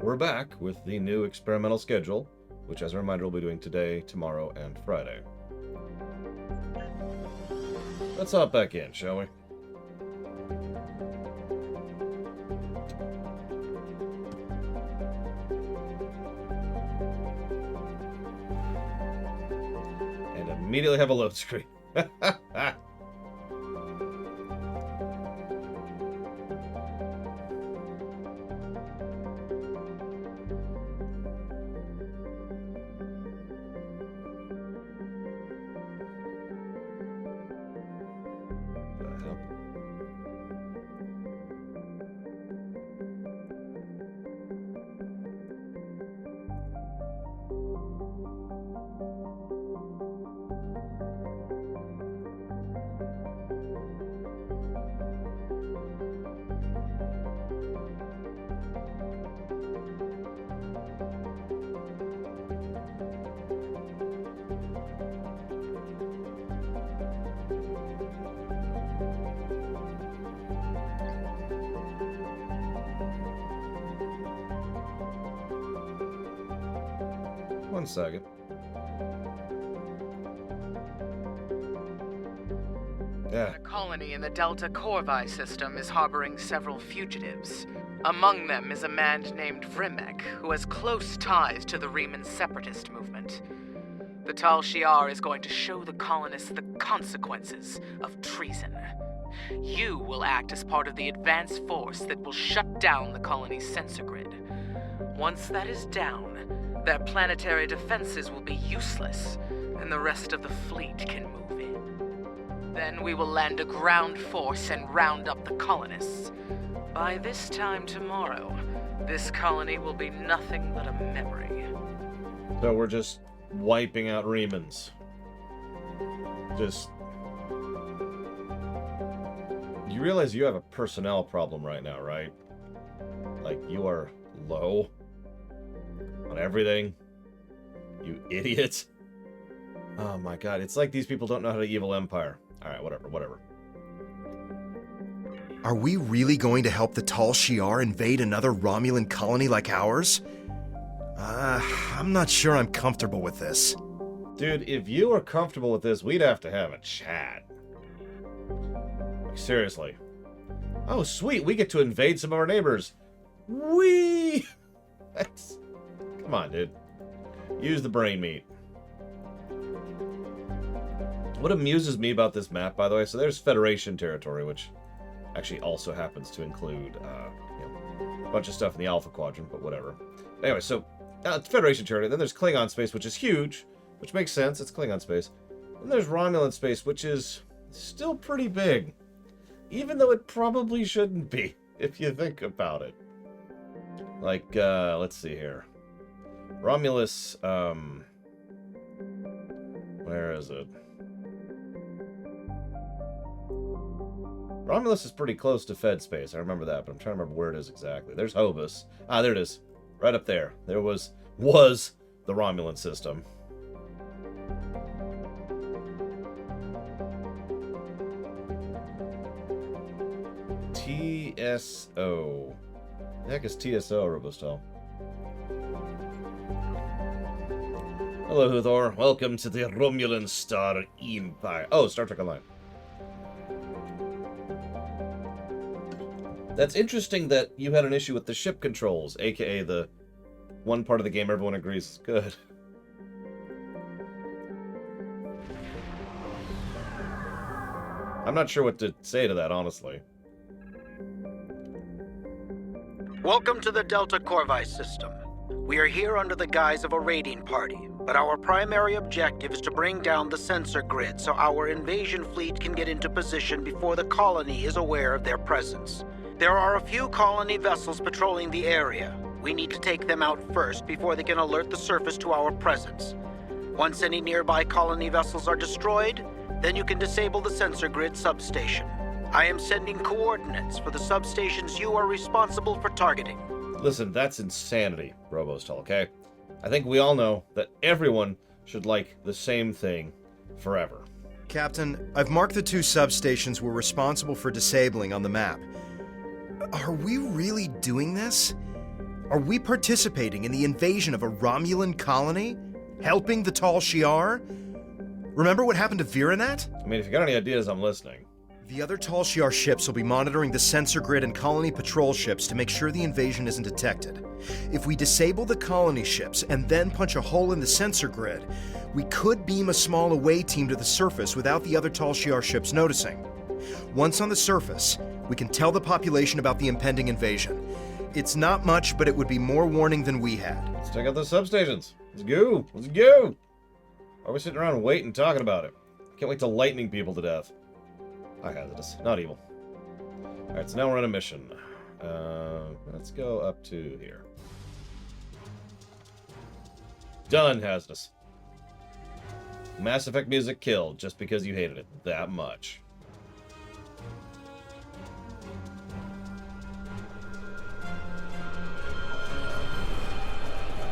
We're back with the new experimental schedule, which, as a reminder, we'll be doing today, tomorrow, and Friday. Let's hop back in, shall we? And immediately have a load screen. One second. Yeah. The colony in the Delta Corvi system is harboring several fugitives. Among them is a man named Vremek, who has close ties to the Riemann separatist movement. The Tal Shiar is going to show the colonists the consequences of treason. You will act as part of the advance force that will shut down the colony's sensor grid. Once that is down, their planetary defenses will be useless, and the rest of the fleet can move in. Then we will land a ground force and round up the colonists. By this time tomorrow, this colony will be nothing but a memory. So we're just wiping out Riemans. Just... You realize you have a personnel problem right now, right? Like, you are low on everything. You idiot. Oh my god, it's like these people don't know how to evil empire. Alright, whatever. Are we really going to help the Tal Shiar invade another Romulan colony like ours? I'm not sure I'm comfortable with this. Dude, if you were comfortable with this, we'd have to have a chat. Like, seriously. Oh, sweet, we get to invade some of our neighbors. Whee! That's... Come on, dude. Use the brain meat. What amuses me about this map, by the way, so there's Federation territory, which actually also happens to include a bunch of stuff in the Alpha Quadrant, but whatever. Anyway, so it's Federation territory. Then there's Klingon space, which is huge, which makes sense. It's Klingon space. Then there's Romulan space, which is still pretty big, even though it probably shouldn't be, if you think about it. Like, let's see here. Romulus, where is it? Romulus is pretty close to Fed space, I remember that, but I'm trying to remember where it is exactly. There's Hobus. Ah, there it is. Right up there. There was the Romulan system. TSO. The heck is TSO, Robostal? Hello, Huthor. Welcome to the Romulan Star Empire. Oh, Star Trek Online. That's interesting that you had an issue with the ship controls, aka the one part of the game everyone agrees is good. I'm not sure what to say to that, honestly. Welcome to the Delta Corvi system. We are here under the guise of a raiding party, but our primary objective is to bring down the sensor grid so our invasion fleet can get into position before the colony is aware of their presence. There are a few colony vessels patrolling the area. We need to take them out first before they can alert the surface to our presence. Once any nearby colony vessels are destroyed, then you can disable the sensor grid substation. I am sending coordinates for the substations you are responsible for targeting. Listen, that's insanity, Robostal, okay? I think we all know that everyone should like the same thing forever. Captain, I've marked the 2 substations we're responsible for disabling on the map. Are we really doing this? Are we participating in the invasion of a Romulan colony? Helping the Tal Shiar? Remember what happened to Viranet? I mean, if you got any ideas, I'm listening. The other Tal Shiar ships will be monitoring the sensor grid and colony patrol ships to make sure the invasion isn't detected. If we disable the colony ships and then punch a hole in the sensor grid, we could beam a small away team to the surface without the other Tal Shiar ships noticing. Once on the surface, we can tell the population about the impending invasion. It's not much, but it would be more warning than we had. Let's check out those substations. Let's go. Let's go. Why are we sitting around waiting, talking about it? Can't wait to lightning people to death. I hazardous. Not evil. Alright, so now we're on a mission. Let's go up to here. Done, hazardous. Mass Effect music killed just because you hated it that much.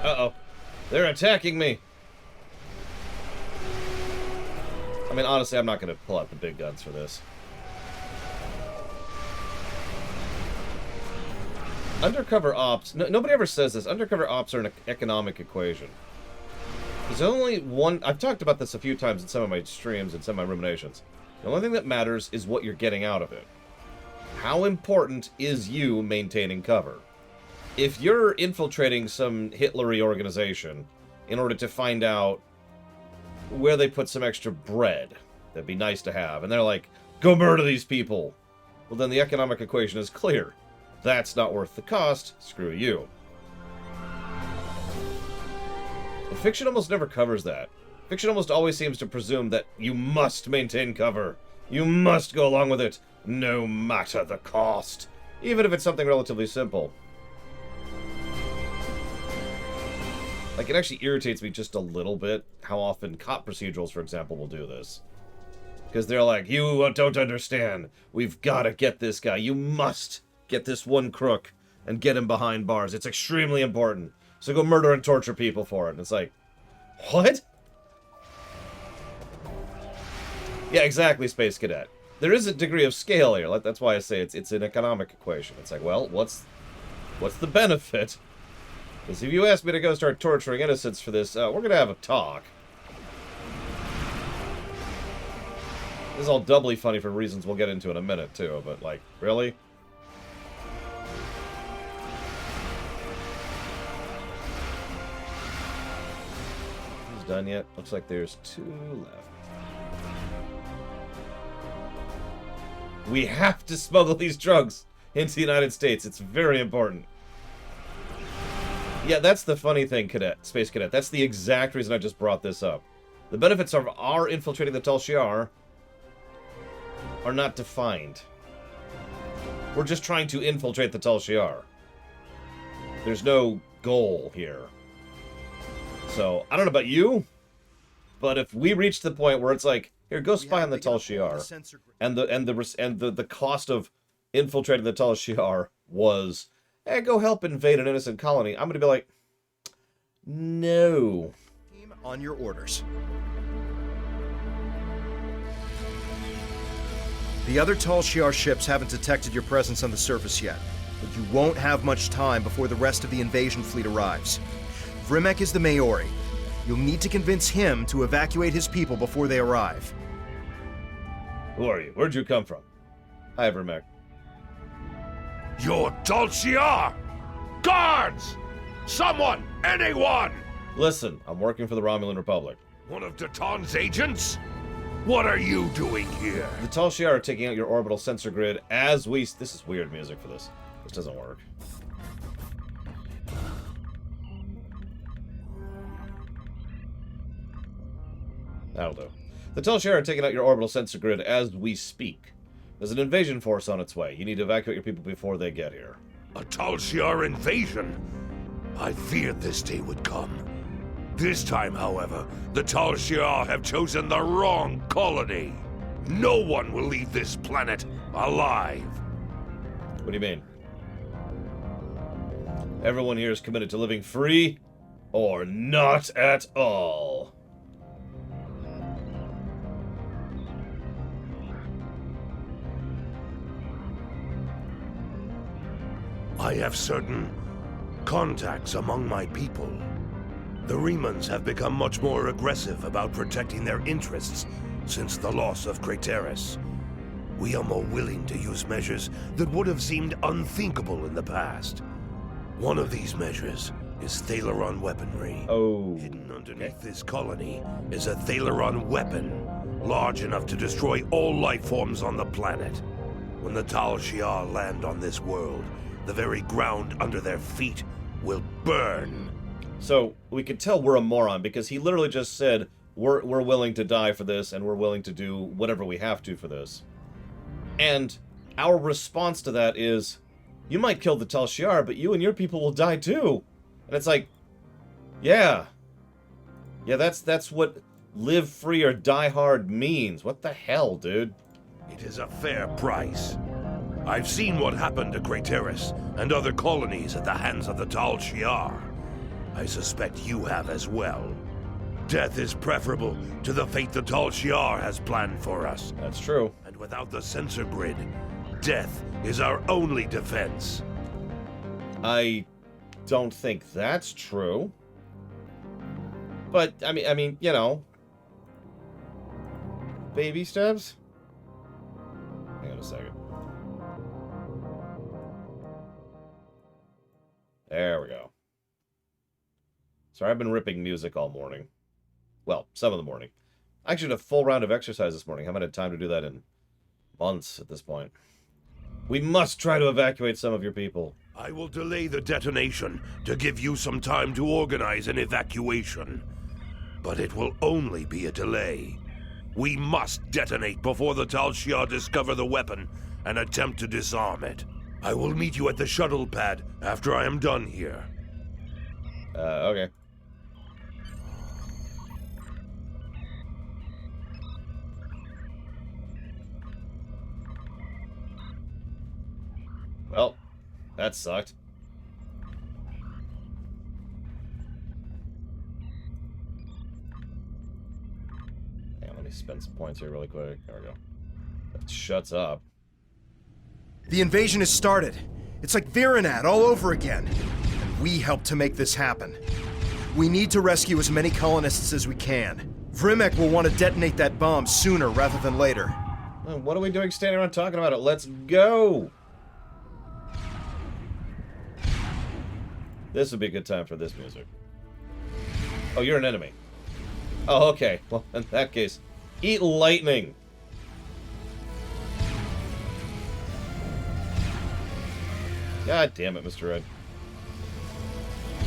Uh-oh. They're attacking me! I mean, honestly, I'm not going to pull out the big guns for this. Undercover ops... nobody ever says this. Undercover ops are an economic equation. There's only one... I've talked about this a few times in some of my streams and some of my ruminations. The only thing that matters is what you're getting out of it. How important is you maintaining cover? If you're infiltrating some Hitlery organization in order to find out where they put some extra bread, that'd be nice to have, and they're like, go murder these people, well, then the economic equation is clear. That's not worth the cost. Screw you. And fiction almost never covers that. Fiction almost always seems to presume that you must maintain cover. You must go along with it, no matter the cost. Even if it's something relatively simple. Like, it actually irritates me just a little bit how often cop procedurals, for example, will do this. Because they're like, you don't understand. We've got to get this guy. You must get this one crook and get him behind bars. It's extremely important. So go murder and torture people for it. And it's like, what? Yeah, exactly, Space Cadet. There is a degree of scale here. That's why I say it's an economic equation. It's like, well, what's the benefit? Because if you ask me to go start torturing innocents for this, we're going to have a talk. This is all doubly funny for reasons we'll get into in a minute, too. But, like, really? Who's done yet? Looks like there's 2 left. We have to smuggle these drugs into the United States. It's very important. Yeah, that's the funny thing, Space Cadet. That's the exact reason I just brought this up. The benefits of our infiltrating the Tal Shiar are not defined. We're just trying to infiltrate the Tal Shiar. There's no goal here. So, I don't know about you, but if we reach the point where it's like, here, go spy on the Tal Shiar, and the cost of infiltrating the Tal Shiar was, hey, go help invade an innocent colony, I'm gonna be like, no. On your orders. The other Tal Shiar ships haven't detected your presence on the surface yet, but you won't have much time before the rest of the invasion fleet arrives. Vremek is the Maori. You'll need to convince him to evacuate his people before they arrive. Who are you? Where'd you come from? Hi, Vremek. You're Tal Shiar! Guards! Someone! Anyone! Listen, I'm working for the Romulan Republic. One of Daton's agents? What are you doing here? The Tal Shiar are taking out your orbital sensor grid as we... This is weird music for this. This doesn't work. That'll do. The Tal Shiar are taking out your orbital sensor grid as we speak. There's an invasion force on its way. You need to evacuate your people before they get here. A Tal Shiar invasion? I feared this day would come. This time, however, the Tal Shiar have chosen the wrong colony. No one will leave this planet alive. What do you mean? Everyone here is committed to living free or not at all. I have certain contacts among my people. The Romulans have become much more aggressive about protecting their interests since the loss of Craterus. We are more willing to use measures that would have seemed unthinkable in the past. One of these measures is Thaleron weaponry. Oh. Hidden underneath this colony is a Thaleron weapon, large enough to destroy all life forms on the planet. When the Tal Shiar land on this world, the very ground under their feet will burn. So, we could tell we're a moron, because he literally just said, we're willing to die for this, and we're willing to do whatever we have to for this. And our response to that is, you might kill the Tal Shiar, but you and your people will die too. And it's like, yeah. Yeah, that's what live free or die hard means. What the hell, dude? It is a fair price. I've seen what happened to Craterus and other colonies at the hands of the Tal Shiar. I suspect you have as well. Death is preferable to the fate the Tal Shiar has planned for us. That's true. And without the sensor grid, death is our only defense. I don't think that's true. But, I mean, you know. Baby steps? Hang on a second. There we go. Sorry, I've been ripping music all morning. Well, some of the morning. I actually did a full round of exercise this morning. I haven't had time to do that in months at this point. We must try to evacuate some of your people. I will delay the detonation to give you some time to organize an evacuation. But it will only be a delay. We must detonate before the Tal Shiar discover the weapon and attempt to disarm it. I will meet you at the shuttle pad after I am done here. Okay. Well, that sucked. Hang on, let me spend some points here really quick. There we go. That shuts up. The invasion has started. It's like Virinat all over again. And we helped to make this happen. We need to rescue as many colonists as we can. Vremek will want to detonate that bomb sooner rather than later. Well, what are we doing standing around talking about it? Let's go! This would be a good time for this music. Oh, you're an enemy. Oh, okay. Well, in that case, eat lightning! God damn it, Mr. Red.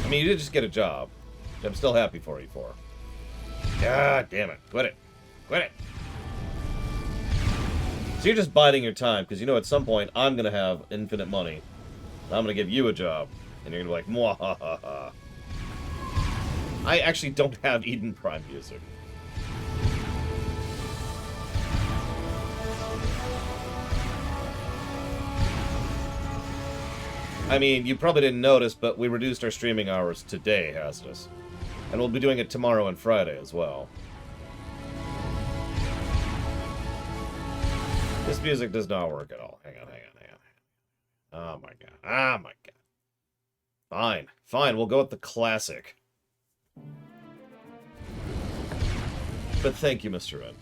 I mean, you did just get a job. Which I'm still happy for you for. God damn it. Quit it. Quit it. So you're just biding your time, because you know at some point I'm going to have infinite money. And I'm going to give you a job. And you're going to be like, mwahaha. I actually don't have Eden Prime music. I mean, you probably didn't notice, but we reduced our streaming hours today, Hazardous. And we'll be doing it tomorrow and Friday as well. This music does not work at all. Hang on. Oh my god. Oh my god. Fine. Fine, we'll go with the classic. But thank you, Mr. Red.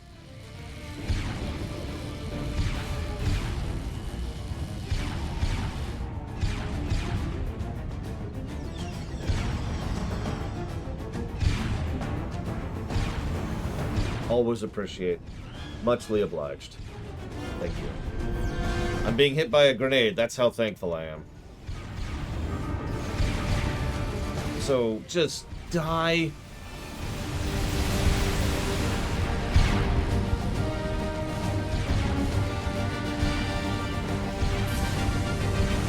Always appreciate. Muchly obliged. Thank you. I'm being hit by a grenade. That's how thankful I am. So, just die.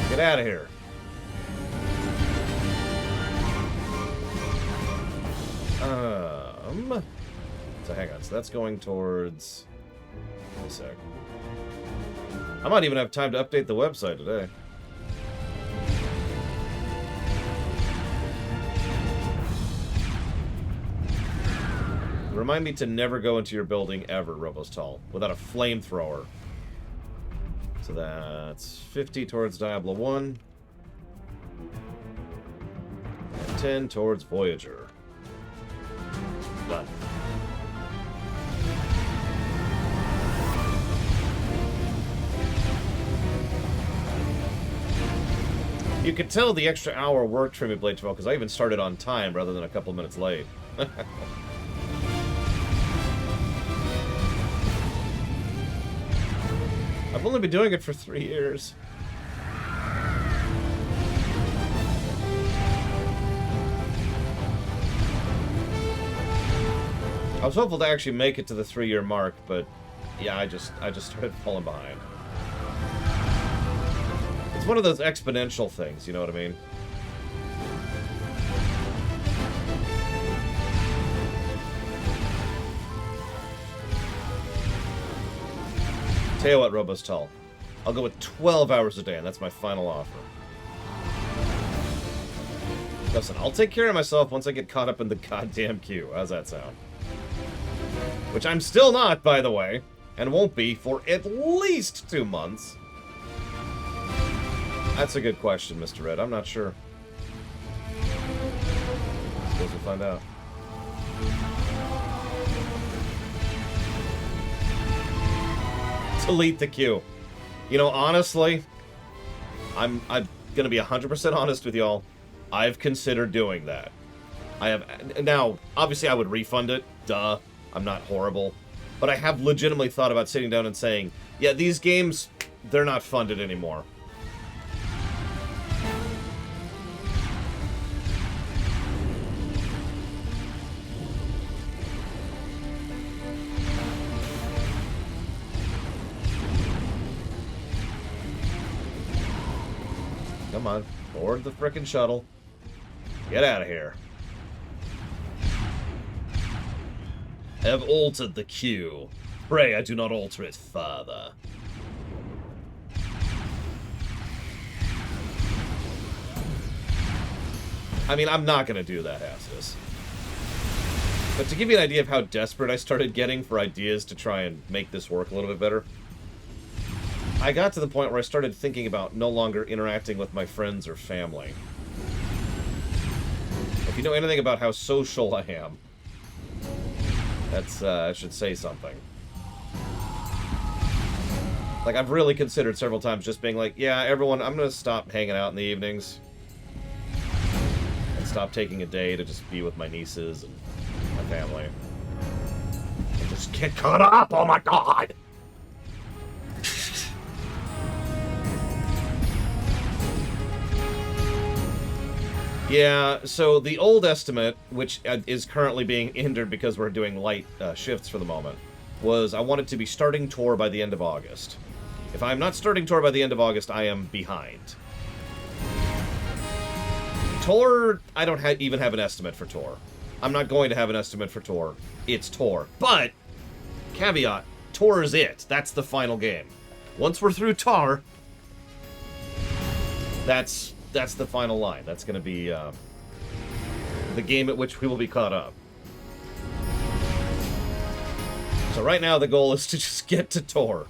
Get out of here. So hang on. So that's going towards... Wait a sec. I might even have time to update the website today. Remind me to never go into your building ever, Robostal, without a flamethrower. So that's 50 towards Diablo 1. 10 towards Voyager. Done. You could tell the extra hour worked for me, Blade 12, because I even started on time rather than a couple minutes late. I've only been doing it for 3 years. I was hopeful to actually make it to the 3-year mark, but yeah, I just started falling behind. It's one of those exponential things, you know what I mean? Tell you what, Robostal, I'll go with 12 hours a day, and that's my final offer. Listen, I'll take care of myself once I get caught up in the goddamn queue. How's that sound? Which I'm still not, by the way, and won't be for at least 2 months. That's a good question, Mr. Red. I'm not sure. Suppose we'll find out. Delete the queue. You know, honestly, I'm gonna be 100% honest with y'all. I've considered doing that. I have. Now, obviously, I would refund it. Duh. I'm not horrible. But I have legitimately thought about sitting down and saying, yeah, these games, they're not funded anymore. Come on, board the frickin' shuttle. Get out of here. I have altered the queue. Pray I do not alter it further. I mean, I'm not gonna do that, Astus. But to give you an idea of how desperate I started getting for ideas to try and make this work a little bit better, I got to the point where I started thinking about no longer interacting with my friends or family. If you know anything about how social I am, that's, should say something. Like, I've really considered several times just being like, yeah, everyone, I'm gonna stop hanging out in the evenings. And stop taking a day to just be with my nieces and my family. And just get caught up, oh my god! Yeah, so the old estimate, which is currently being hindered because we're doing light shifts for the moment, was I wanted to be starting Tor by the end of August. If I'm not starting Tor by the end of August, I am behind. Tor, I don't even have an estimate for Tor. I'm not going to have an estimate for Tor. It's Tor. But, caveat, Tor is it. That's the final game. Once we're through Tor, that's the final line. That's going to be the game at which we will be caught up. So right now the goal is to just get to Tor.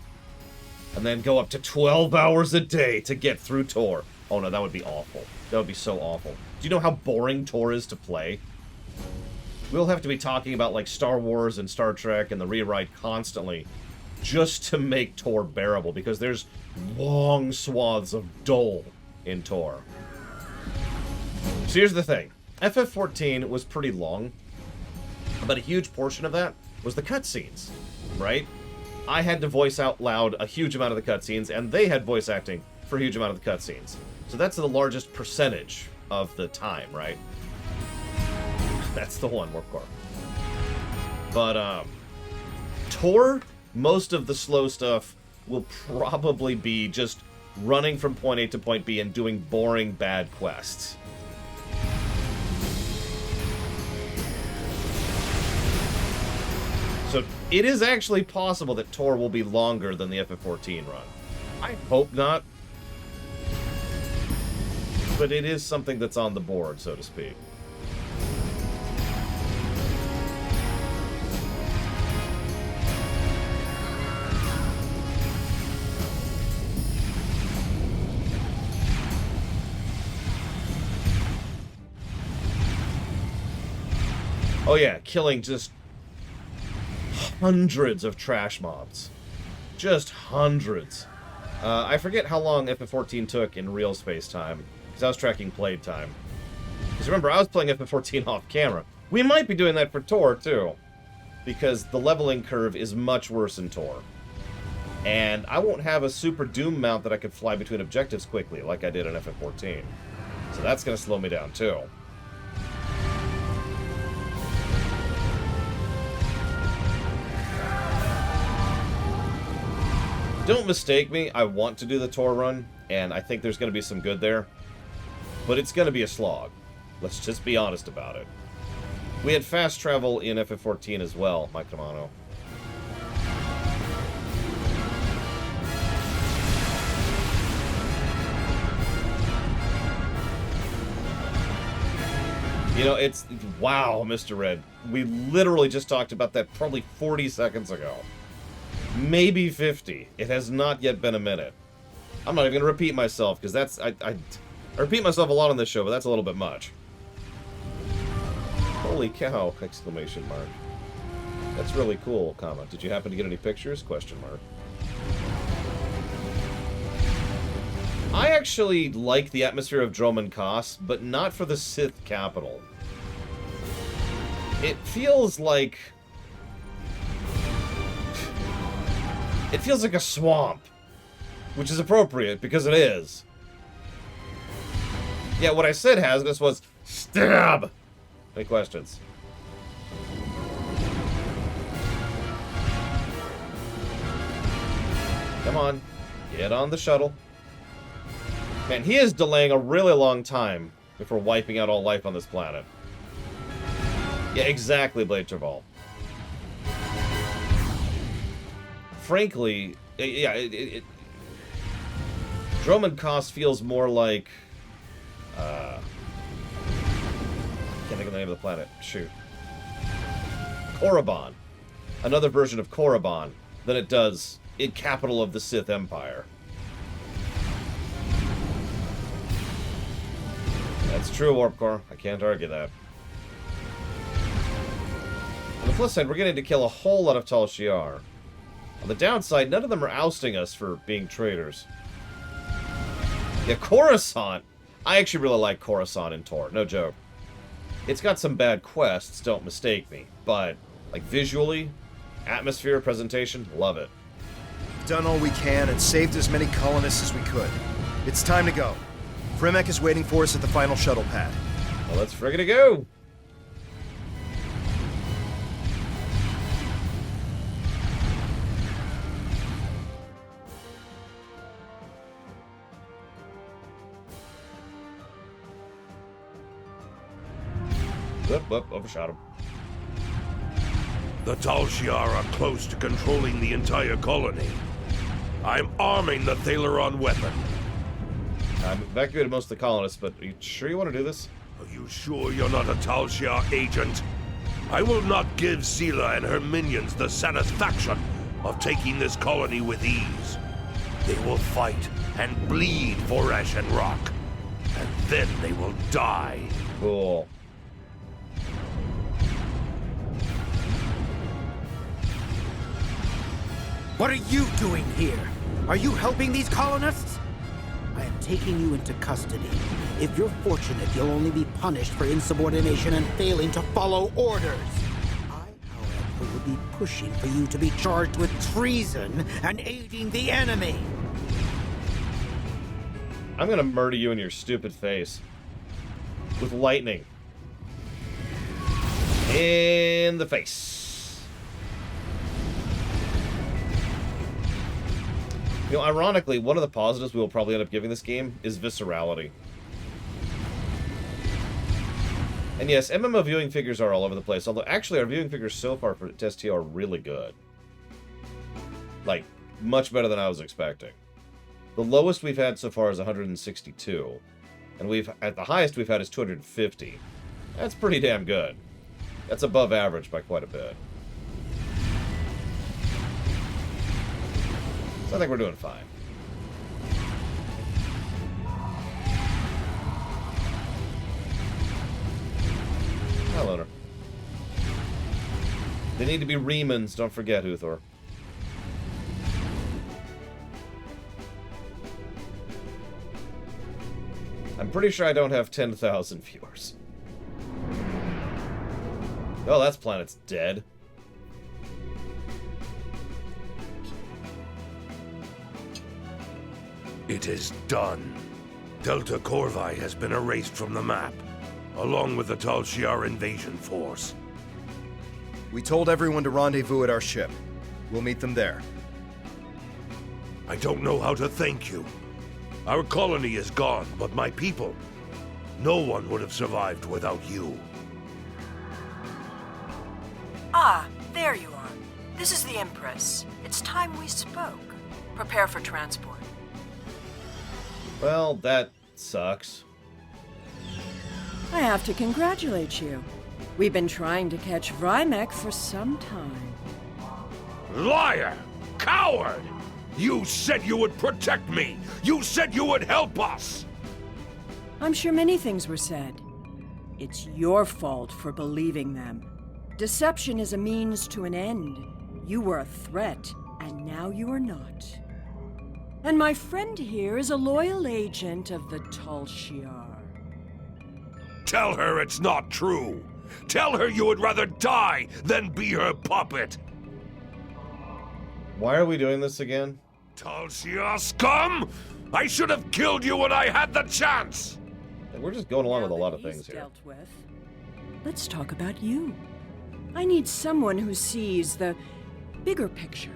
And then go up to 12 hours a day to get through Tor. Oh no, that would be awful. That would be so awful. Do you know how boring Tor is to play? We'll have to be talking about like Star Wars and Star Trek and the rewrite constantly just to make Tor bearable, because there's long swaths of dull in Tor. So here's the thing. FF14 was pretty long, but a huge portion of that was the cutscenes, right? I had to voice out loud a huge amount of the cutscenes, and they had voice acting for a huge amount of the cutscenes. So that's the largest percentage of the time, right? That's the one, Warpcore. But, Tor, most of the slow stuff will probably be just running from point A to point B and doing boring, bad quests. So it is actually possible that Tor will be longer than the FF14 run. I hope not. But it is something that's on the board, so to speak. Oh yeah, killing just hundreds of trash mobs. Just hundreds. I forget how long FF14 took in real space-time, because I was tracking played time. Because remember, I was playing FF14 off camera. We might be doing that for Tor, too. Because the leveling curve is much worse in Tor. And I won't have a super Doom mount that I could fly between objectives quickly, like I did in FF14. So that's going to slow me down, too. Don't mistake me, I want to do the Tor run, and I think there's going to be some good there. But it's going to be a slog. Let's just be honest about it. We had fast travel in FF14 as well, Mike Kamano. You know, it's... Wow, Mr. Red. We literally just talked about that probably 40 seconds ago. Maybe 50. It has not yet been a minute. I'm not even going to repeat myself, because that's... I repeat myself a lot on this show, but that's a little bit much. Holy cow! Exclamation mark. That's really cool, comma. Did you happen to get any pictures? Question mark. I actually like the atmosphere of Dromund Kaas, but not for the Sith capital. It feels like... It feels like a swamp. Which is appropriate, because it is. Yeah, what I said, Hazardous, was... Stab! Any questions? Come on. Get on the shuttle. Man, he is delaying a really long time before wiping out all life on this planet. Yeah, exactly, Blade Traval. Frankly, yeah, Dromund Kaas feels more like... can't think of the name of the planet. Shoot. Korriban. Another version of Korriban than it does in capital of the Sith Empire. That's true, Warp Core. I can't argue that. On the flip side, we're getting to kill a whole lot of Tal Shiar. On the downside, none of them are ousting us for being traitors. Yeah, Coruscant. I actually really like Coruscant in Tor. No joke. It's got some bad quests, don't mistake me. But, like, visually, atmosphere, presentation, love it. Done all we can and saved as many colonists as we could. It's time to go. Vremek is waiting for us at the final shuttle pad. Well, let's friggin' go! Whoop, overshot him. The Tal Shiar are close to controlling the entire colony. I'm arming the Thaleron weapon. I've evacuated most of the colonists, but are you sure you want to do this? Are you sure you're not a Tal Shiar agent? I will not give Sela and her minions the satisfaction of taking this colony with ease. They will fight and bleed for Ash and Rock, and then they will die. Cool. What are you doing here? Are you helping these colonists? I am taking you into custody. If you're fortunate, you'll only be punished for insubordination and failing to follow orders. I, however, will be pushing for you to be charged with treason and aiding the enemy. I'm gonna murder you in your stupid face. With lightning. In the face. You know, ironically, one of the positives we will probably end up giving this game is viscerality. And yes, MMO viewing figures are all over the place, although actually our viewing figures so far for Test T are really good. Like, much better than I was expecting. The lowest we've had so far is 162, and at the highest we've had is 250. That's pretty damn good. That's above average by quite a bit. So I think we're doing fine. Hi, Loner. They need to be Remans, don't forget, Uthor. I'm pretty sure I don't have 10,000 viewers. Oh, that planet's dead. It is done. Delta Corvi has been erased from the map, along with the Tal Shiar invasion force. We told everyone to rendezvous at our ship. We'll meet them there. I don't know how to thank you. Our colony is gone, but my people, no one would have survived without you. Ah, there you are. This is the Empress. It's time we spoke. Prepare for transport. Well, that sucks. I have to congratulate you. We've been trying to catch Vremek for some time. Liar! Coward! You said you would protect me! You said you would help us! I'm sure many things were said. It's your fault for believing them. Deception is a means to an end. You were a threat, and now you are not. And my friend here is a loyal agent of the Tal Shiar. Tell her it's not true! Tell her you would rather die than be her puppet! Why are we doing this again? Tal Shiar scum! I should have killed you when I had the chance! We're just going along Now with a lot that of things he's here. dealt with, let's talk about you. I need someone who sees the bigger picture,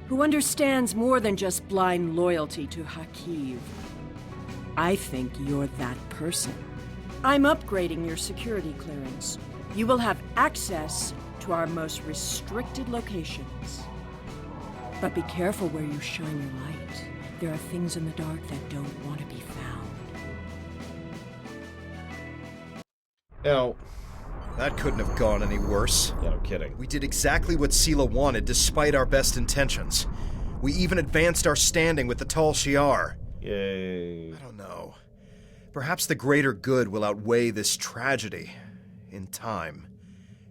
who understands more than just blind loyalty to Hakiv. I think you're that person. I'm upgrading your security clearance. You will have access to our most restricted locations. But be careful where you shine your light. There are things in the dark that don't want to be found. Now, That couldn't have gone any worse. yeah, no kidding. We did exactly what Sela wanted, despite our best intentions. We even advanced our standing with the Tal Shiar. Yay. I don't know. Perhaps the greater good will outweigh this tragedy. In time.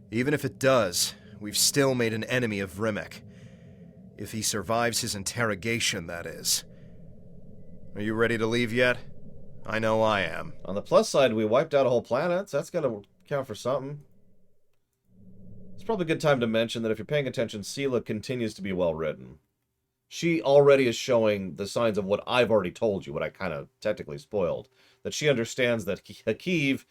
Even if it does, we've still made an enemy of Vremek. If he survives his interrogation, that is. Are you ready to leave yet? I know I am. On the plus side, we wiped out a whole planet, so that's gotta count for something. It's probably a good time to mention that if you're paying attention, Sela continues to be well written. She already is showing the signs of what I've already told you, what I kind of technically spoiled. That she understands that Hakiv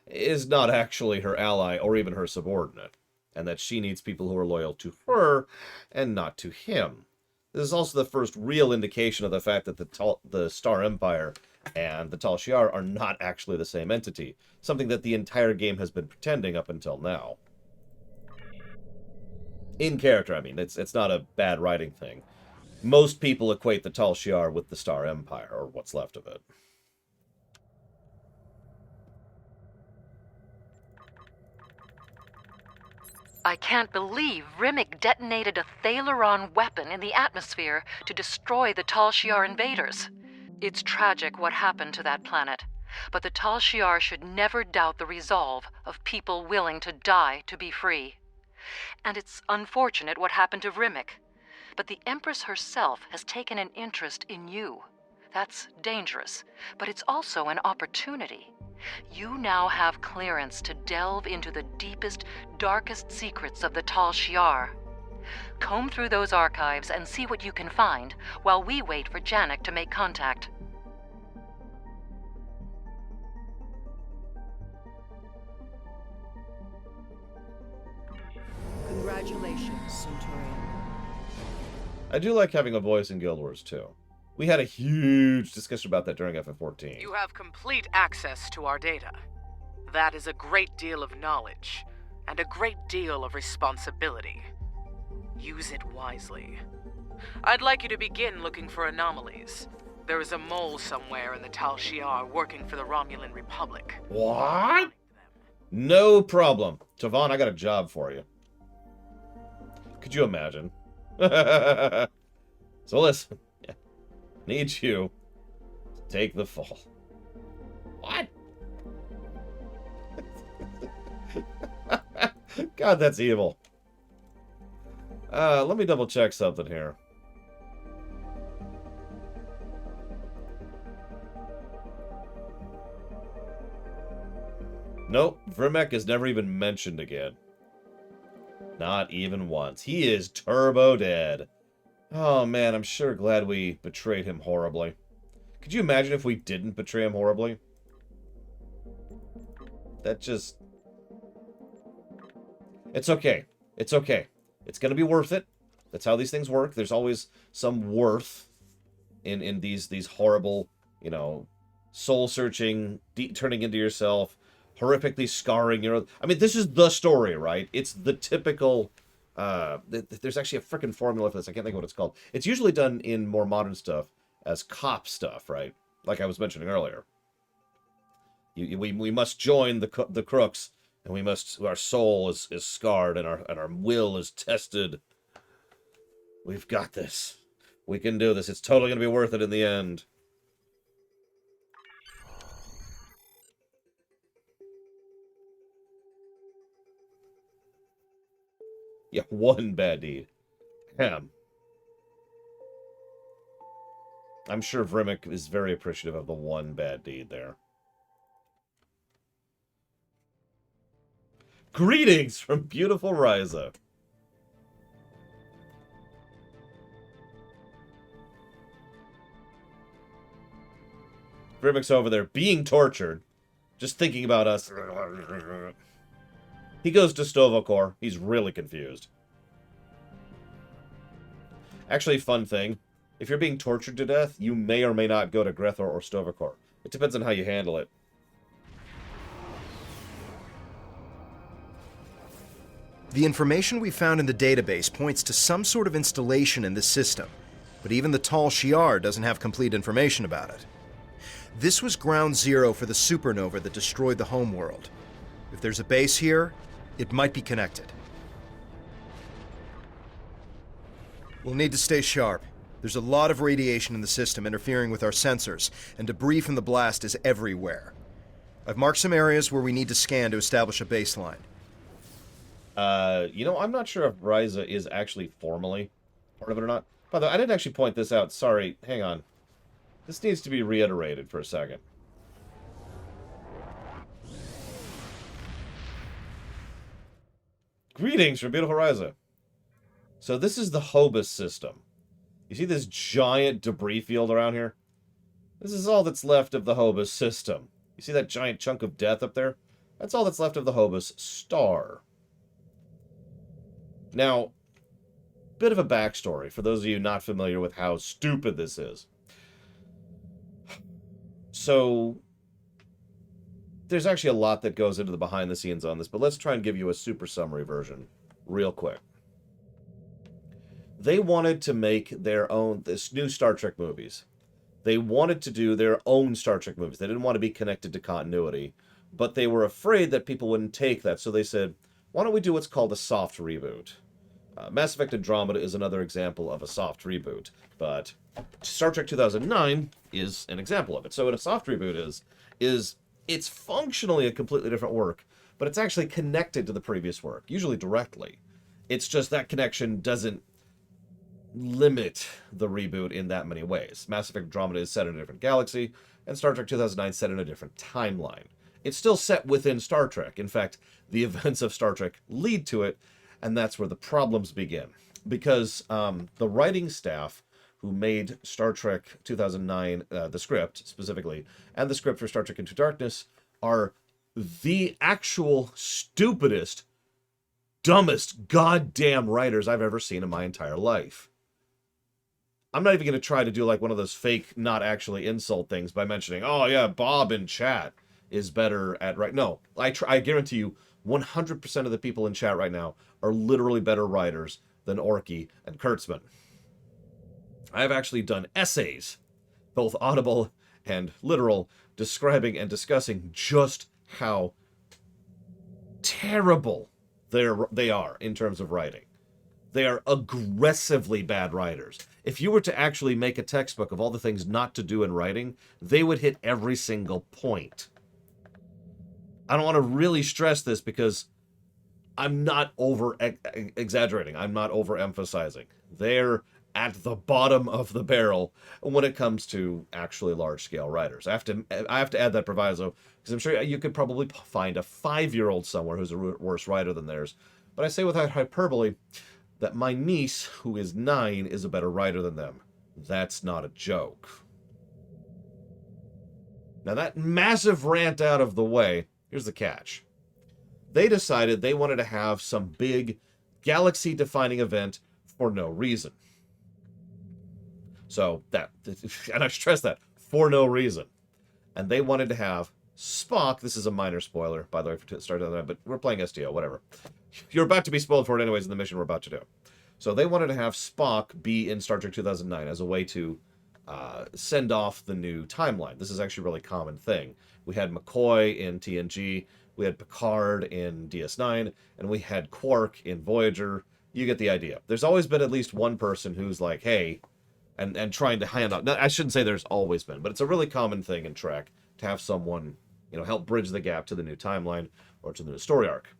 is not actually her ally or even her subordinate, and that she needs people who are loyal to her and not to him. This is also the first real indication of the fact that the Star Empire and the Tal Shiar are not actually the same entity, something that the entire game has been pretending up until now. In character, I mean, it's not a bad writing thing. Most people equate the Tal Shiar with the Star Empire, or what's left of it. I can't believe Vremek detonated a Thaleron weapon in the atmosphere to destroy the Tal Shiar invaders. It's tragic what happened to that planet, but the Tal Shiar should never doubt the resolve of people willing to die to be free. And it's unfortunate what happened to Vremek, but the Empress herself has taken an interest in you. That's dangerous, but it's also an opportunity. You now have clearance to delve into the deepest, darkest secrets of the Tal Shiar. Comb through those archives and see what you can find while we wait for Janek to make contact. Congratulations, Centurion. I do like having a voice in Guild Wars, too. We had a huge discussion about that during FF14. You have complete access to our data. That is a great deal of knowledge, and a great deal of responsibility. Use it wisely. I'd like you to begin looking for anomalies. There is a mole somewhere in the Tal Shiar working for the Romulan Republic. What? No problem. Tavon, I got a job for you. Could you imagine? So listen. Need you to take the fall. What? God, that's evil. Let me double check something here. Nope, Vremek is never even mentioned again. Not even once. He is turbo dead. Oh man, I'm sure glad we betrayed him horribly. Could you imagine if we didn't betray him horribly? That just... It's okay. It's okay. It's gonna be worth it. That's how these things work. There's always some worth in these horrible, you know, soul-searching, turning into yourself, horrifically scarring your... I mean, this is the story, right? It's the typical... there's actually a freaking formula for this. I can't think of what it's called. It's usually done in more modern stuff as cop stuff, right? Like I was mentioning earlier. We must join the crooks, and we must... Our soul is scarred, and our will is tested. We've got this. We can do this. It's totally going to be worth it in the end. Yeah, one bad deed. Damn. I'm sure Vremek is very appreciative of the one bad deed there. Greetings from beautiful Ryza. Vremek's over there being tortured, just thinking about us. He goes to Stovokor. He's really confused. Actually, fun thing. If you're being tortured to death, you may or may not go to Grethor or Stovokor. It depends on how you handle it. The information we found in the database points to some sort of installation in this system, but even the Tal Shiar doesn't have complete information about it. This was ground zero for the supernova that destroyed the homeworld. If there's a base here, it might be connected. We'll need to stay sharp. There's a lot of radiation in the system interfering with our sensors, and debris from the blast is everywhere. I've marked some areas where we need to scan to establish a baseline. You know, I'm not sure if Ryza is actually formally part of it or not. By the way, I didn't actually point this out. Sorry, hang on. This needs to be reiterated for a second. Greetings from beautiful Ryza. So this is the Hobus system. You see this giant debris field around here? This is all that's left of the Hobus system. You see that giant chunk of death up there? That's all that's left of the Hobus star. Now, bit of a backstory for those of you not familiar with how stupid this is. So, there's actually a lot that goes into the behind the scenes on this, but let's try and give you a super summary version real quick. They wanted to make their own, this new Star Trek movies. They wanted to do their own Star Trek movies. They didn't want to be connected to continuity, but they were afraid that people wouldn't take that, so they said, why don't we do what's called a soft reboot? Mass Effect Andromeda is another example of a soft reboot, but Star Trek 2009 is an example of it. So what a soft reboot is it's functionally a completely different work, but it's actually connected to the previous work, usually directly. It's just that connection doesn't limit the reboot in that many ways. Mass Effect Andromeda is set in a different galaxy, and Star Trek 2009 is set in a different timeline. It's still set within Star Trek. In fact, the events of Star Trek lead to it, and that's where the problems begin. Because the writing staff who made Star Trek 2009, the script specifically, and the script for Star Trek Into Darkness, are the actual stupidest, dumbest goddamn writers I've ever seen in my entire life. I'm not even going to try to do like one of those fake, not actually insult things by mentioning, oh yeah, Bob in chat is better at No, I guarantee you, 100% of the people in chat right now are literally better writers than Orky and Kurtzman. I've actually done essays, both audible and literal, describing and discussing just how terrible they are in terms of writing. They are aggressively bad writers. If you were to actually make a textbook of all the things not to do in writing, they would hit every single point. I don't want to really stress this because I'm not exaggerating. I'm not overemphasizing. They're at the bottom of the barrel when it comes to actually large-scale writers. I have to add that proviso, because I'm sure you could probably find a 5-year-old somewhere who's a worse writer than theirs. But I say without hyperbole that my niece, who is 9, is a better writer than them. That's not a joke. Now, that massive rant out of the way, here's the catch. They decided they wanted to have some big galaxy-defining event for no reason. So, and I stress that, for no reason. And they wanted to have Spock, this is a minor spoiler, by the way, for start on that, but we're playing STO, whatever. You're about to be spoiled for it anyways in the mission we're about to do. So they wanted to have Spock be in Star Trek 2009 as a way to send off the new timeline. This is actually a really common thing. We had McCoy in TNG, we had Picard in DS9, and we had Quark in Voyager. You get the idea. There's always been at least one person who's like, hey, and trying to hand out. Now, I shouldn't say there's always been, but it's a really common thing in Trek to have someone, help bridge the gap to the new timeline or to the new story arc.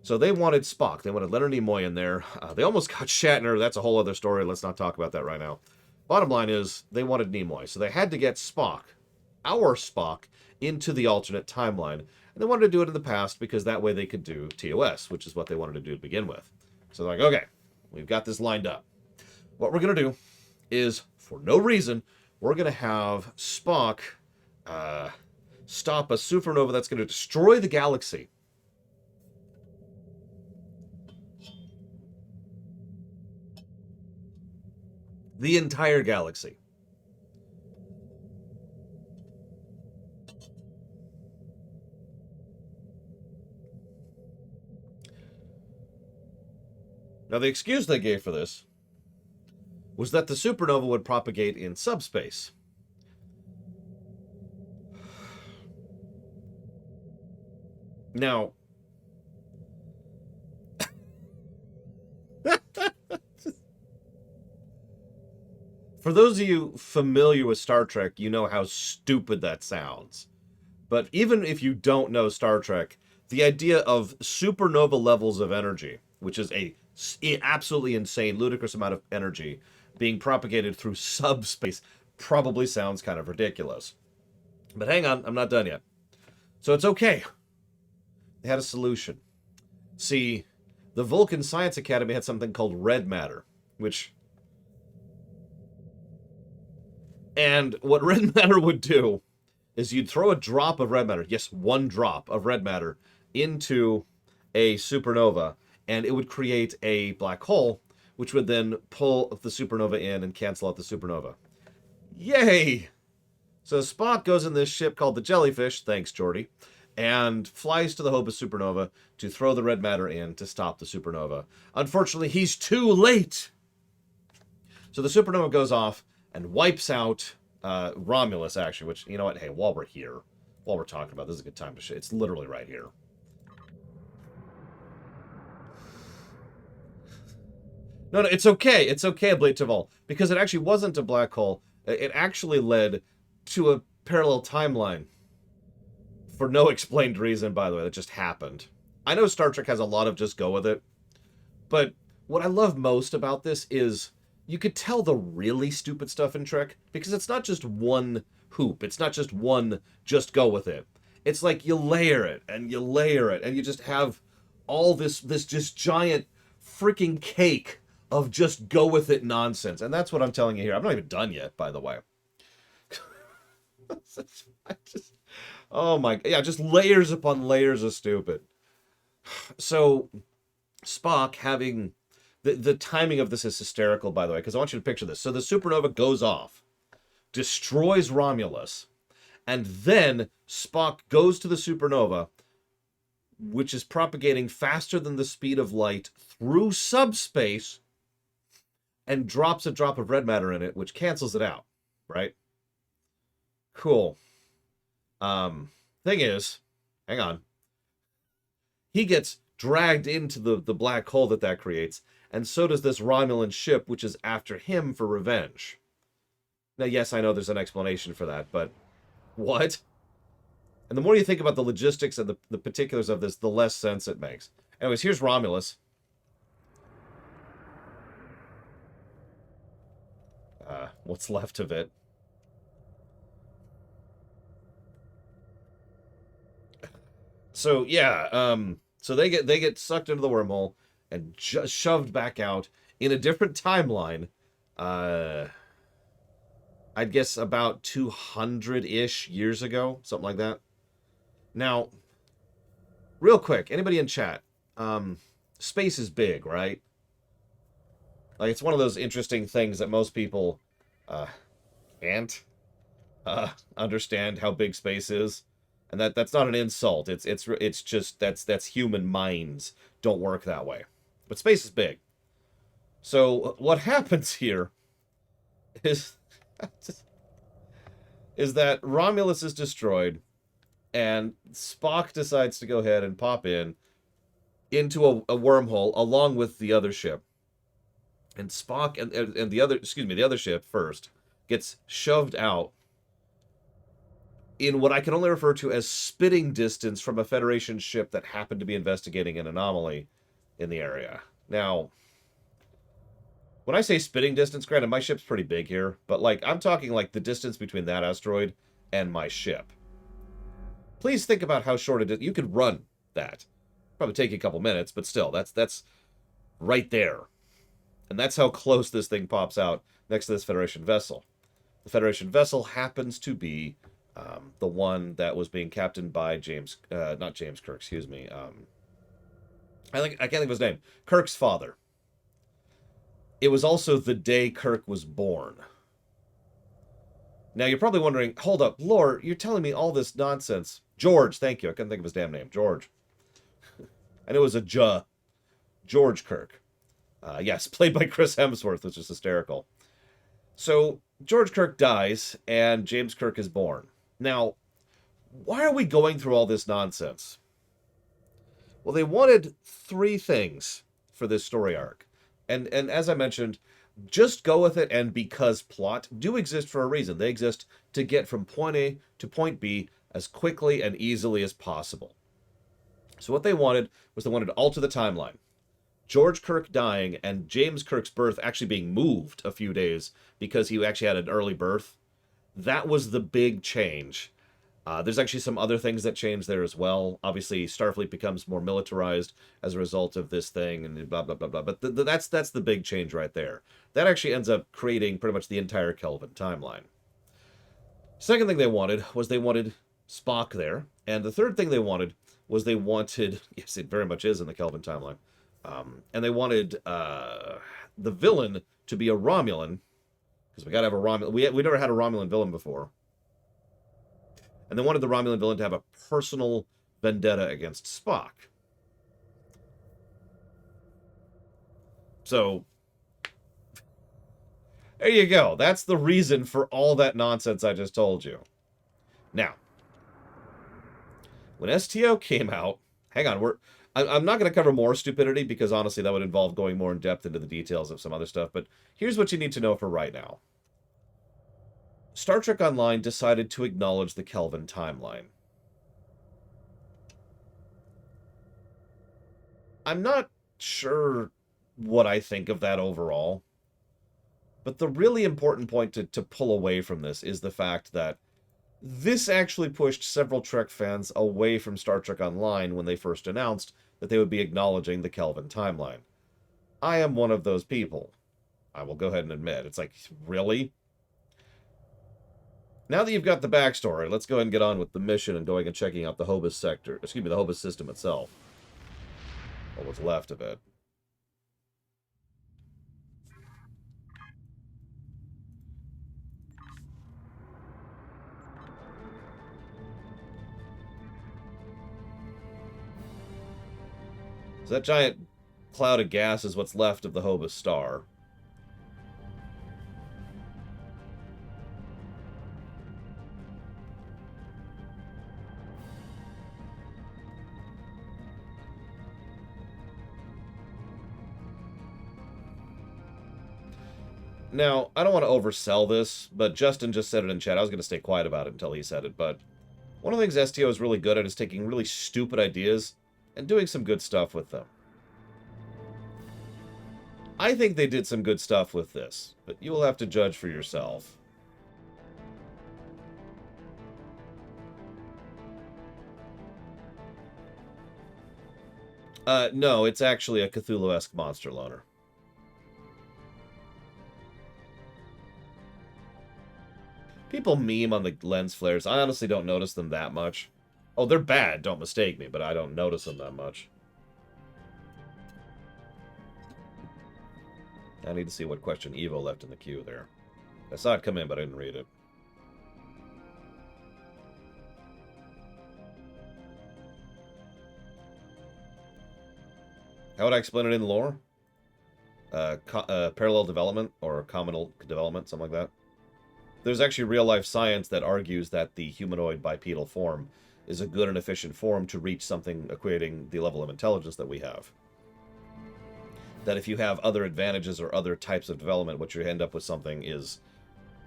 So they wanted Spock. They wanted Leonard Nimoy in there. They almost got Shatner. That's a whole other story. Let's not talk about that right now. Bottom line is, they wanted Nimoy. So they had to get Spock, our Spock, into the alternate timeline. And they wanted to do it in the past because that way they could do TOS, which is what they wanted to do to begin with. So they're like, okay, we've got this lined up. What we're going to do is, for no reason, we're going to have Spock stop a supernova that's going to destroy the galaxy. The entire galaxy. Now, the excuse they gave for this was that the supernova would propagate in subspace. Now, for those of you familiar with Star Trek, you know how stupid that sounds. But even if you don't know Star Trek, the idea of supernova levels of energy, which is a absolutely insane, ludicrous amount of energy being propagated through subspace, probably sounds kind of ridiculous. But hang on, I'm not done yet. So it's okay. They had a solution. See, the Vulcan Science Academy had something called red matter, which... And what red matter would do is you'd throw a drop of red matter, yes, one drop of red matter, into a supernova, and it would create a black hole, which would then pull the supernova in and cancel out the supernova. Yay! So Spock goes in this ship called the Jellyfish, thanks, Geordi, and flies to the Hope supernova to throw the red matter in to stop the supernova. Unfortunately, he's too late! So the supernova goes off and wipes out Romulus, actually, which, you know what, hey, while we're here, while we're talking about this, is a good time to it's literally right here. No, it's okay. It's okay, Blade Taval, because it actually wasn't a black hole. It actually led to a parallel timeline. For no explained reason, by the way, that just happened. I know Star Trek has a lot of just go with it, but what I love most about this is you could tell the really stupid stuff in Trek, because it's not just one hoop. It's not just one just go with it. It's like you layer it, and you layer it, and you just have all this just giant freaking cake of just go with it nonsense. And that's what I'm telling you here. I'm not even done yet, by the way. Oh my, yeah, just layers upon layers of stupid. So Spock having the timing of this is hysterical, by the way, because I want you to picture this. So the supernova goes off, destroys Romulus, and then Spock goes to the supernova, which is propagating faster than the speed of light through subspace, and drops a drop of red matter in it, which cancels it out, right? Cool. Thing is, hang on. He gets dragged into the black hole that creates, and so does this Romulan ship, which is after him for revenge. Now, yes, I know there's an explanation for that, but what? And the more you think about the logistics and the particulars of this, the less sense it makes. Anyways, here's Romulus. What's left of it. So yeah, so they get sucked into the wormhole and just shoved back out in a different timeline. I'd guess about 200-ish years ago, something like that. Now, real quick, anybody in chat, space is big, right? Like, it's one of those interesting things that most people can't understand how big space is. And that's not an insult. It's just that's human minds don't work that way. But space is big. So what happens here is that Romulus is destroyed, and Spock decides to go ahead and pop into a wormhole along with the other ship. And Spock and the other ship first gets shoved out in what I can only refer to as spitting distance from a Federation ship that happened to be investigating an anomaly in the area. Now, when I say spitting distance, granted, my ship's pretty big here, but, like, I'm talking, like, the distance between that asteroid and my ship. Please think about how short it is. You could run that. Probably take you a couple minutes, but still, that's right there. And that's how close this thing pops out next to this Federation vessel. The Federation vessel happens to be the one that was being captained by not James Kirk, excuse me. I can't think of his name. Kirk's father. It was also the day Kirk was born. Now, you're probably wondering, hold up, Lore, you're telling me all this nonsense. George, thank you. I couldn't think of his damn name. George. I knew it was George Kirk. Yes, played by Chris Hemsworth, which is hysterical. So, George Kirk dies, and James Kirk is born. Now, why are we going through all this nonsense? Well, they wanted 3 things for this story arc. And as I mentioned, just go with it, and because plot do exist for a reason. They exist to get from point A to point B as quickly and easily as possible. So what they wanted was they wanted to alter the timeline. George Kirk dying and James Kirk's birth actually being moved a few days because he actually had an early birth. That was the big change. There's actually some other things that change there as well. Obviously, Starfleet becomes more militarized as a result of this thing, and blah, blah, blah, blah. But that's the big change right there. That actually ends up creating pretty much the entire Kelvin timeline. Second thing they wanted was they wanted Spock there. And the third thing they wanted was yes, it very much is in the Kelvin timeline. And they wanted the villain to be a Romulan, because we got to have a Romulan. We never had a Romulan villain before. And they wanted the Romulan villain to have a personal vendetta against Spock. So, there you go. That's the reason for all that nonsense I just told you. Now, when STO came out, hang on, I'm not going to cover more stupidity because honestly that would involve going more in depth into the details of some other stuff, but here's what you need to know for right now. Star Trek Online decided to acknowledge the Kelvin timeline. I'm not sure what I think of that overall, but the really important point to pull away from this is the fact that this actually pushed several Trek fans away from Star Trek Online when they first announced that they would be acknowledging the Kelvin timeline. I am one of those people. I will go ahead and admit. It's like, really? Now that you've got the backstory, let's go ahead and get on with the mission and going and checking out the Hobus sector. Excuse me, the Hobus system itself. Or what's left of it. So that giant cloud of gas is what's left of the Hobus star. Now, I don't want to oversell this, but Justin just said it in chat. I was going to stay quiet about it until he said it, but one of the things STO is really good at is taking really stupid ideas and doing some good stuff with them. I think they did some good stuff with this, but you will have to judge for yourself. No, it's actually a Cthulhu-esque monster loner. People meme on the lens flares. I honestly don't notice them that much. Oh, they're bad, don't mistake me, but I don't notice them that much. I need to see what question Evo left in the queue there. I saw it come in, but I didn't read it. How would I explain it in lore? Parallel development or communal development, something like that. There's actually real-life science that argues that the humanoid bipedal form is a good and efficient form to reach something equating the level of intelligence that we have. That if you have other advantages or other types of development, what you end up with something is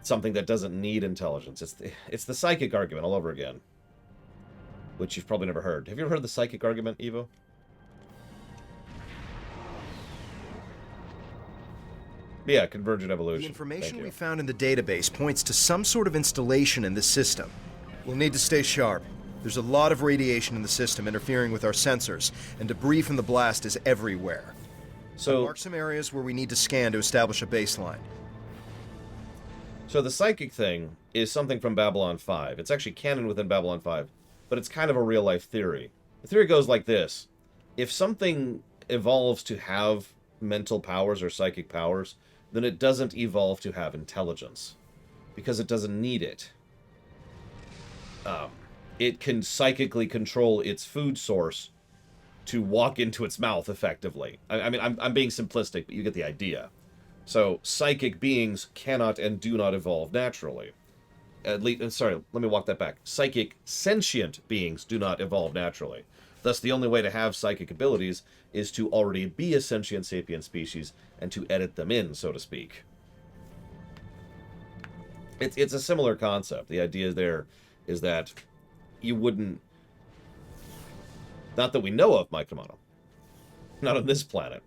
something that doesn't need intelligence. It's the psychic argument all over again, which you've probably never heard. Have you ever heard the psychic argument, Evo? Yeah, convergent evolution. The information we found in the database points to some sort of installation in this system. We'll need to stay sharp. There's a lot of radiation in the system interfering with our sensors, and debris from the blast is everywhere. So mark some areas where we need to scan to establish a baseline. So the psychic thing is something from Babylon 5. It's actually canon within Babylon 5, but it's kind of a real-life theory. The theory goes like this. If something evolves to have mental powers or psychic powers, then it doesn't evolve to have intelligence, because it doesn't need it. It can psychically control its food source to walk into its mouth effectively. I mean, I'm being simplistic, but you get the idea. So, psychic beings cannot and do not evolve naturally. At least, sorry, let me walk that back. Psychic sentient beings do not evolve naturally. Thus, the only way to have psychic abilities is to already be a sentient sapient species and to edit them in, so to speak. It's a similar concept. The idea there is that you wouldn't... Not that we know of, Mike Kamano. Not on this planet.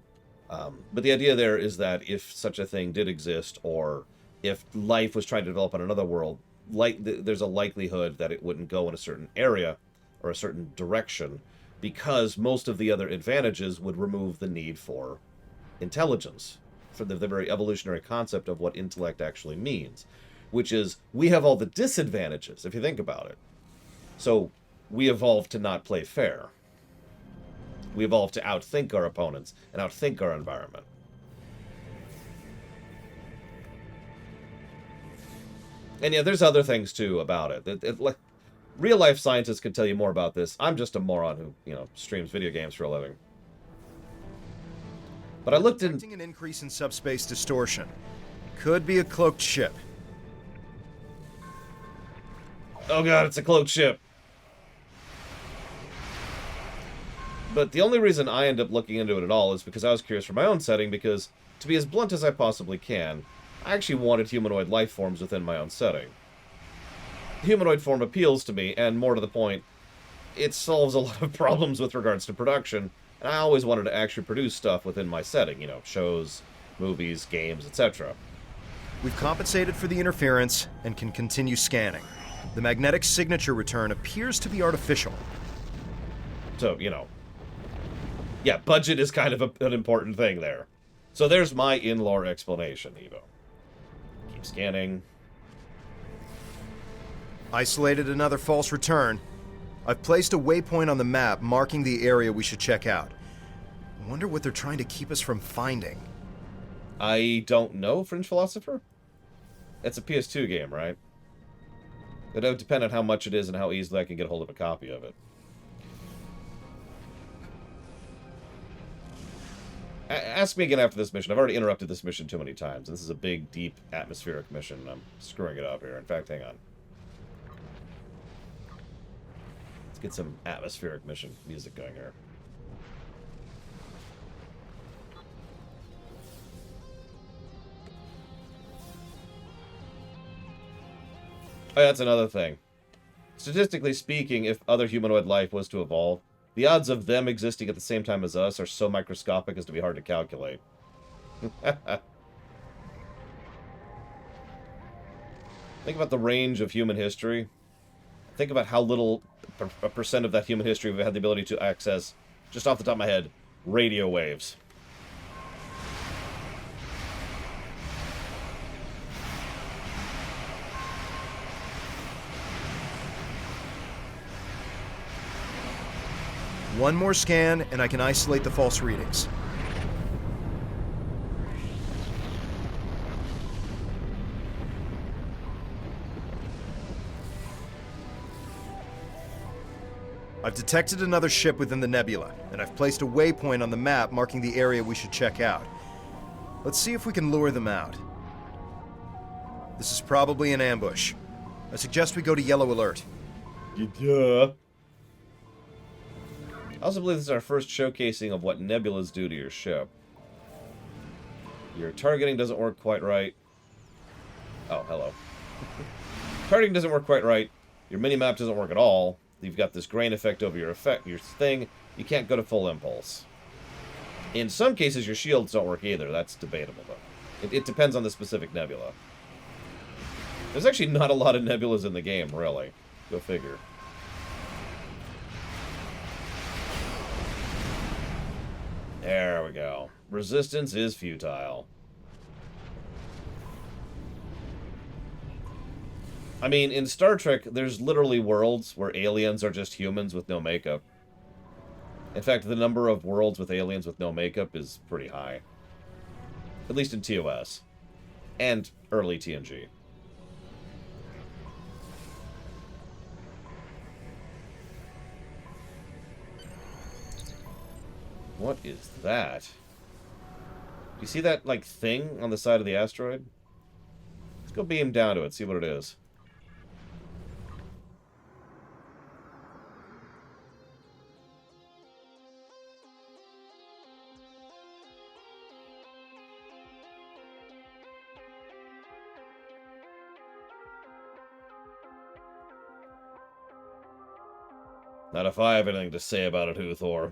But the idea there is that if such a thing did exist, or if life was trying to develop on another world, there's a likelihood that it wouldn't go in a certain area or a certain direction, because most of the other advantages would remove the need for intelligence, for the very evolutionary concept of what intellect actually means, which is we have all the disadvantages, if you think about it. So we evolved to not play fair. We evolved to outthink our opponents and outthink our environment. And yeah, there's other things too about it. Like, real-life scientists can tell you more about this. I'm just a moron who, streams video games for a living. But I looked in... Detecting an increase in subspace distortion. Could be a cloaked ship. Oh god, it's a cloaked ship. But the only reason I end up looking into it at all is because I was curious for my own setting, because, to be as blunt as I possibly can, I actually wanted humanoid life forms within my own setting. The humanoid form appeals to me, and more to the point, it solves a lot of problems with regards to production, and I always wanted to actually produce stuff within my setting, shows, movies, games, etc. We've compensated for the interference and can continue scanning. The magnetic signature return appears to be artificial. So, yeah, budget is kind of an important thing there. So there's my in-lore explanation, Evo. Keep scanning. Isolated another false return. I've placed a waypoint on the map marking the area we should check out. I wonder what they're trying to keep us from finding. I don't know, Fringe Philosopher? It's a PS2 game, right? It would depend on how much it is and how easily I can get hold of a copy of it. Ask me again after this mission. I've already interrupted this mission too many times. This is a big, deep, atmospheric mission, and I'm screwing it up here. In fact, hang on. Let's get some atmospheric mission music going here. Oh, yeah, that's another thing. Statistically speaking, if other humanoid life was to evolve, the odds of them existing at the same time as us are so microscopic as to be hard to calculate. Think about the range of human history. Think about how little a percent of that human history we've had the ability to access, just off the top of my head, radio waves. One more scan, and I can isolate the false readings. I've detected another ship within the nebula, and I've placed a waypoint on the map marking the area we should check out. Let's see if we can lure them out. This is probably an ambush. I suggest we go to yellow alert. Yeah. I also believe this is our first showcasing of what nebulas do to your ship. Your targeting doesn't work quite right. Oh, hello. Targeting doesn't work quite right. Your mini-map doesn't work at all. You've got this grain effect over your thing. You can't go to full impulse. In some cases, your shields don't work either. That's debatable, though. It depends on the specific nebula. There's actually not a lot of nebulas in the game, really. Go figure. There we go. Resistance is futile. I mean, in Star Trek, there's literally worlds where aliens are just humans with no makeup. In fact, the number of worlds with aliens with no makeup is pretty high. At least in TOS. And early TNG. What is that? Do you see that, like, thing on the side of the asteroid? Let's go beam down to it, see what it is. Not if I have anything to say about it, Huthor.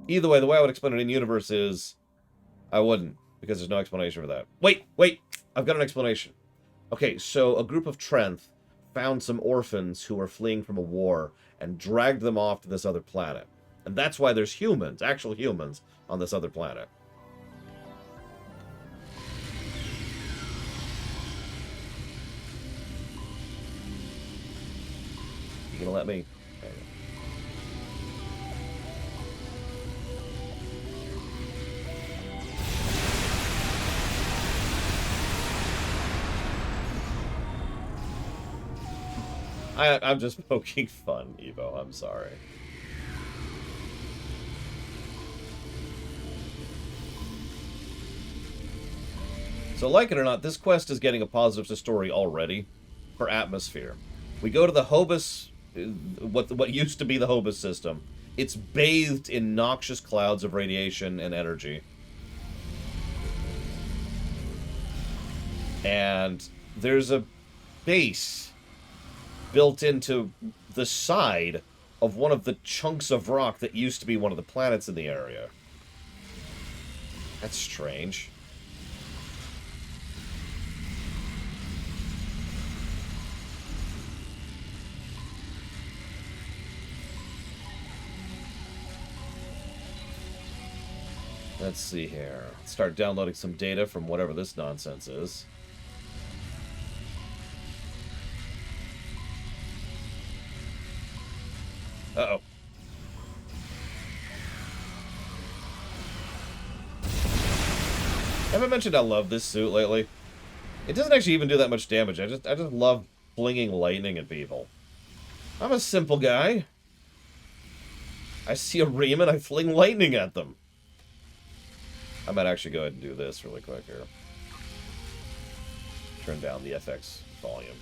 Either way, the way I would explain it in universe is I wouldn't, because there's no explanation for that. Wait! I've got an explanation. Okay, so a group of Trenth found some orphans who were fleeing from a war and dragged them off to this other planet. And that's why there's humans, actual humans, on this other planet. You gonna let me? There you go. I'm just poking fun, Evo. I'm sorry. So, like it or not, this quest is getting a positive story already for atmosphere. We go to the Hobus, what used to be the Hobus system. It's bathed in noxious clouds of radiation and energy. And there's a base built into the side of one of the chunks of rock that used to be one of the planets in the area. That's strange. Let's see here. Start downloading some data from whatever this nonsense is. Uh-oh. Haven't mentioned I love this suit lately. It doesn't actually even do that much damage. I just love flinging lightning at people. I'm a simple guy. I see a ream and I fling lightning at them. I might actually go ahead and do this really quick here. Turn down the FX volume.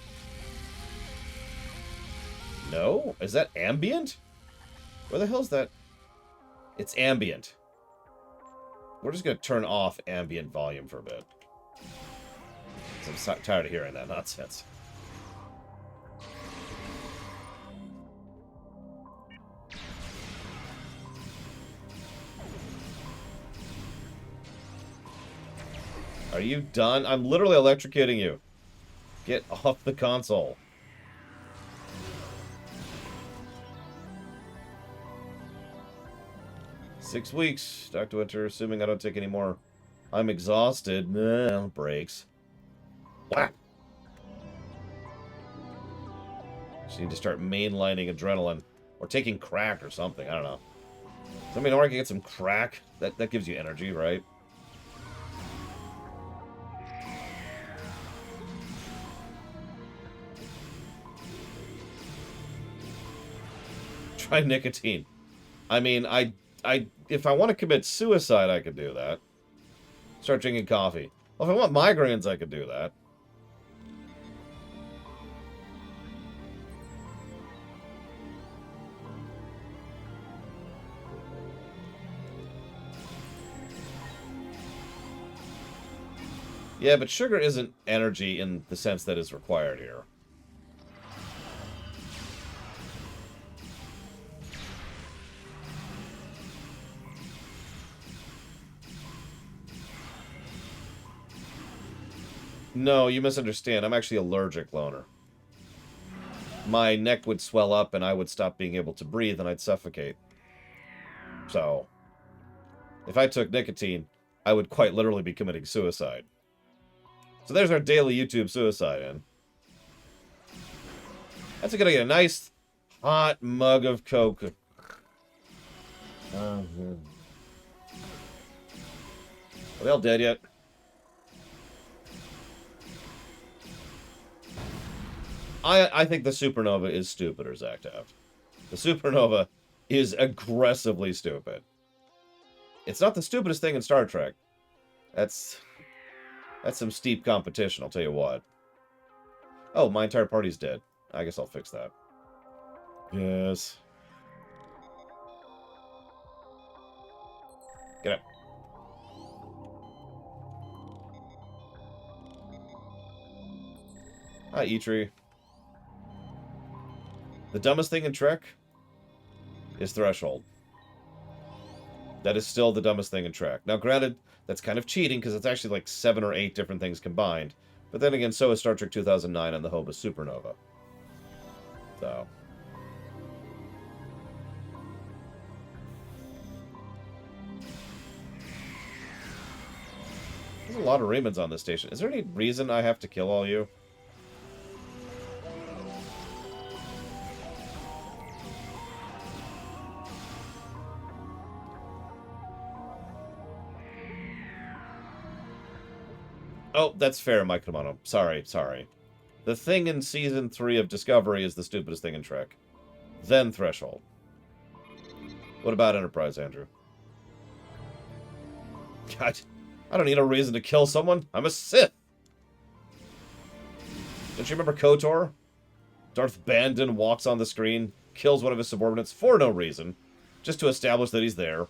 No? Is that ambient? Where the hell's that? It's ambient. We're just going to turn off ambient volume for a bit. I'm tired of hearing that nonsense. Are you done? I'm literally electrocuting you. Get off the console. Six weeks, Dr. Winter, assuming I don't take any more. I'm exhausted. Nah, breaks. Whap! Just need to start mainlining adrenaline. Or taking crack or something. I don't know. Somebody know where I can get some crack? That gives you energy, right? Try nicotine. I mean, if I want to commit suicide, I could do that. Start drinking coffee. Well, if I want migraines, I could do that. Yeah, but sugar isn't energy in the sense that is required here. No, you misunderstand. I'm actually allergic, Loner. My neck would swell up and I would stop being able to breathe and I'd suffocate. So, if I took nicotine, I would quite literally be committing suicide. So there's our daily YouTube suicide in. That's gonna get a nice hot mug of Coke. Are they all dead yet? I think the supernova is stupider, Zactav. The supernova is aggressively stupid. It's not the stupidest thing in Star Trek. That's some steep competition, I'll tell you what. Oh, my entire party's dead. I guess I'll fix that. Yes. Get up. Hi, E-Tree. The dumbest thing in Trek is Threshold. That is still the dumbest thing in Trek. Now, granted, that's kind of cheating, because it's actually like 7 or 8 different things combined. But then again, so is Star Trek 2009 and the Hoba Supernova. So. There's a lot of Remans on this station. Is there any reason I have to kill all you? Oh, that's fair, Mike Romano. Sorry. The thing in Season 3 of Discovery is the stupidest thing in Trek. Then Threshold. What about Enterprise, Andrew? God, I don't need a reason to kill someone. I'm a Sith. Don't you remember KOTOR? Darth Bandon walks on the screen, kills one of his subordinates for no reason, just to establish that he's there.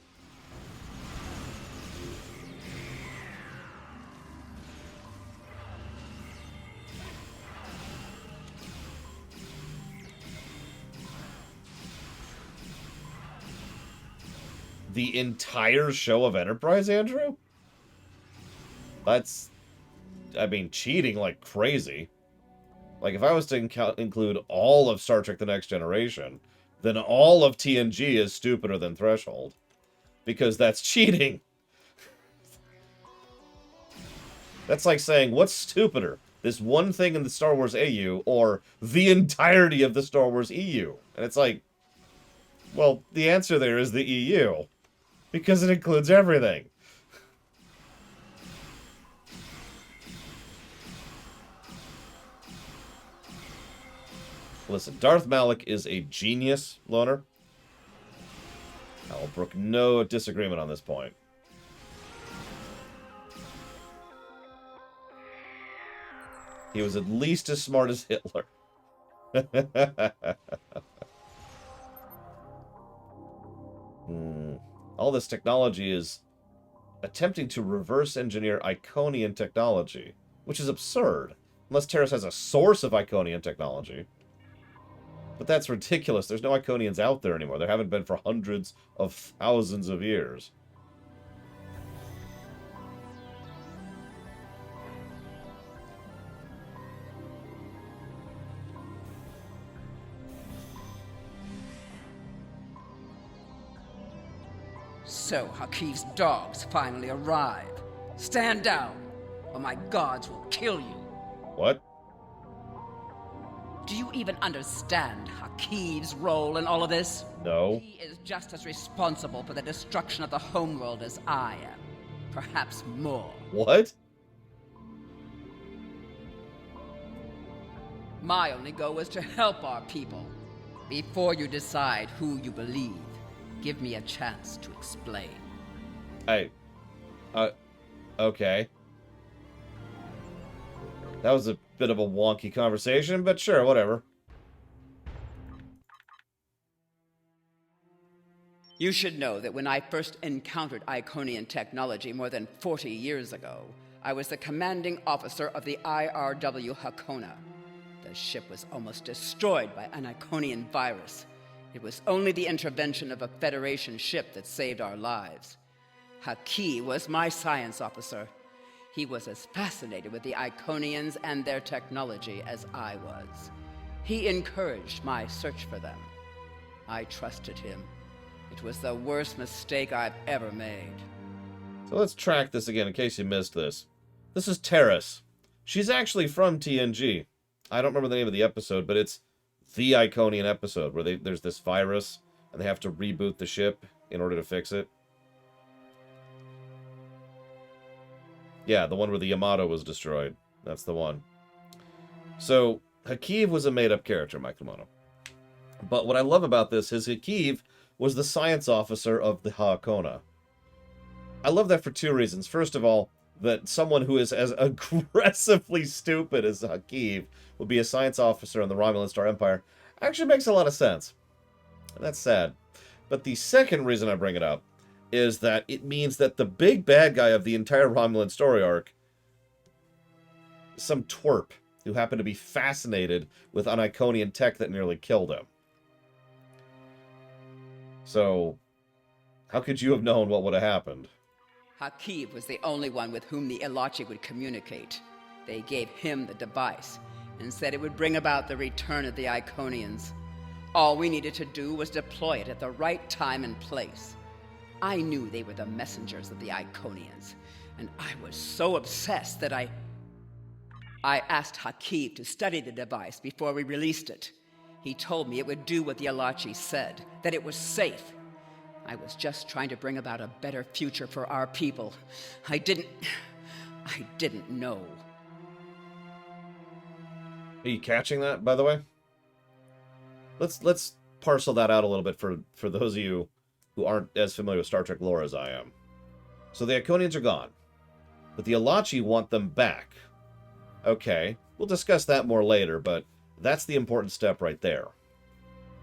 The entire show of Enterprise, Andrew? That's, I mean, cheating like crazy. Like, if I was to include all of Star Trek The Next Generation, then all of TNG is stupider than Threshold. Because that's cheating. That's like saying, what's stupider? This one thing in the Star Wars AU, or the entirety of the Star Wars EU? And it's like, well, the answer there is the EU. Because it includes everything. Listen, Darth Malik is a genius, Loner. I will brook no disagreement on this point. He was at least as smart as Hitler. All this technology is attempting to reverse engineer Iconian technology. which is absurd, unless Terrace has a source of Iconian technology. But that's ridiculous. There's no Iconians out there anymore. There haven't been for hundreds of thousands of years. So, Hakiv's dogs finally arrive. Stand down, or my guards will kill you. What? Do you even understand Hakiv's role in all of this? No. He is just as responsible for the destruction of the homeworld as I am. Perhaps more. What? My only goal is to help our people. Before you decide who you believe, give me a chance to explain. Okay. That was a bit of a wonky conversation, but sure, whatever. You should know that when I first encountered Iconian technology more than 40 years ago, I was the commanding officer of the IRW Hakona. The ship was almost destroyed by an Iconian virus. It was only the intervention of a Federation ship that saved our lives. Haki was my science officer. He was as fascinated with the Iconians and their technology as I was. He encouraged my search for them. I trusted him. It was the worst mistake I've ever made. So let's track this again in case you missed this. This is Terrace. She's actually from TNG. I don't remember the name of the episode, but it's the Iconian episode where there's this virus and they have to reboot the ship in order to fix it. Yeah, the one where the Yamato was destroyed. That's the one. So, Hakiv was a made-up character, Mike Lamono. But what I love about this is Hakiv was the science officer of the Hakona. I love that for two reasons. First of all, that someone who is as aggressively stupid as Hakiv will be a science officer in the Romulan Star Empire actually makes a lot of sense. And that's sad. But the second reason I bring it up is that it means that the big bad guy of the entire Romulan story arc, some twerp who happened to be fascinated with an Iconian tech that nearly killed him. So, how could you have known what would have happened? Hakiv was the only one with whom the Ilachi would communicate. They gave him the device and said it would bring about the return of the Iconians. All we needed to do was deploy it at the right time and place. I knew they were the messengers of the Iconians, and I was so obsessed that I asked Hakiv to study the device before we released it. He told me it would do what the Ilachi said, that it was safe. I was just trying to bring about a better future for our people. I didn't know. Are you catching that, by the way? Let's parcel that out a little bit for those of you who aren't as familiar with Star Trek lore as I am. So the Iconians are gone, but the Ilachi want them back. Okay, we'll discuss that more later, but that's the important step right there.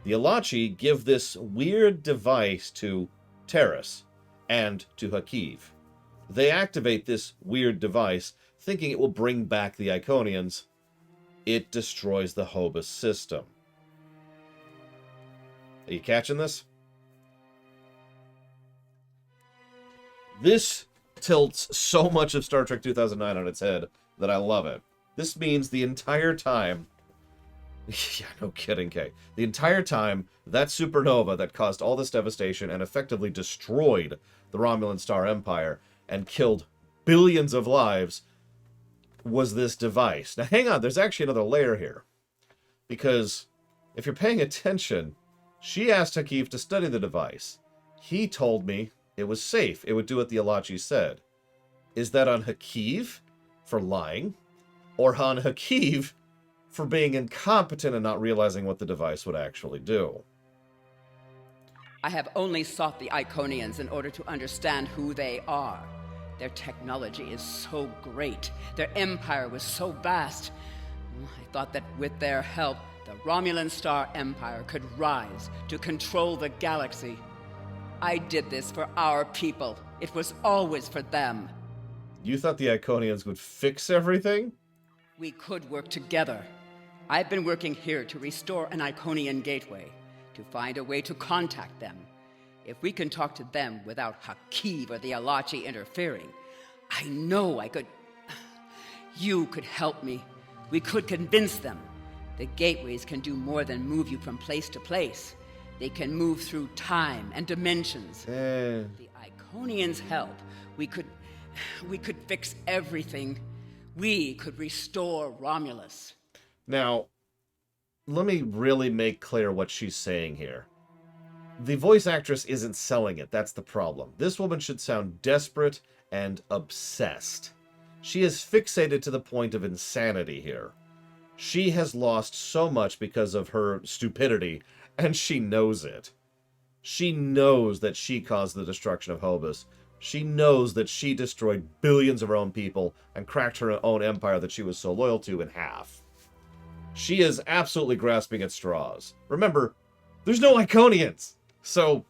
The Ilachi give this weird device to Terrace and to Hakiv. They activate this weird device, thinking it will bring back the Iconians. It destroys the Hobus system. Are you catching this? This tilts so much of Star Trek 2009 on its head that I love it. This means the entire time... yeah, no kidding, Kay. The entire time, that supernova that caused all this devastation and effectively destroyed the Romulan Star Empire and killed billions of lives was this device. Now, hang on, there's actually another layer here. Because if you're paying attention, she asked Hakiv to study the device. He told me it was safe. It would do what the Ilachi said. Is that on Hakiv for lying? Or on Hakiv for being incompetent and not realizing what the device would actually do? I have only sought the Iconians in order to understand who they are. Their technology is so great. Their empire was so vast. I thought that with their help, the Romulan Star Empire could rise to control the galaxy. I did this for our people. It was always for them. You thought the Iconians would fix everything? We could work together. I've been working here to restore an Iconian gateway, to find a way to contact them. If we can talk to them without Hakiv or the Alachi interfering, I know I could... You could help me. We could convince them. The gateways can do more than move you from place to place. They can move through time and dimensions. With the Iconians' help, we could fix everything. We could restore Romulus. Now, let me really make clear what she's saying here. The voice actress isn't selling it, that's the problem. This woman should sound desperate and obsessed. She is fixated to the point of insanity here. She has lost so much because of her stupidity, and she knows it. She knows that she caused the destruction of Hobus. She knows that she destroyed billions of her own people and cracked her own empire that she was so loyal to in half. She is absolutely grasping at straws. Remember, there's no Iconians! So,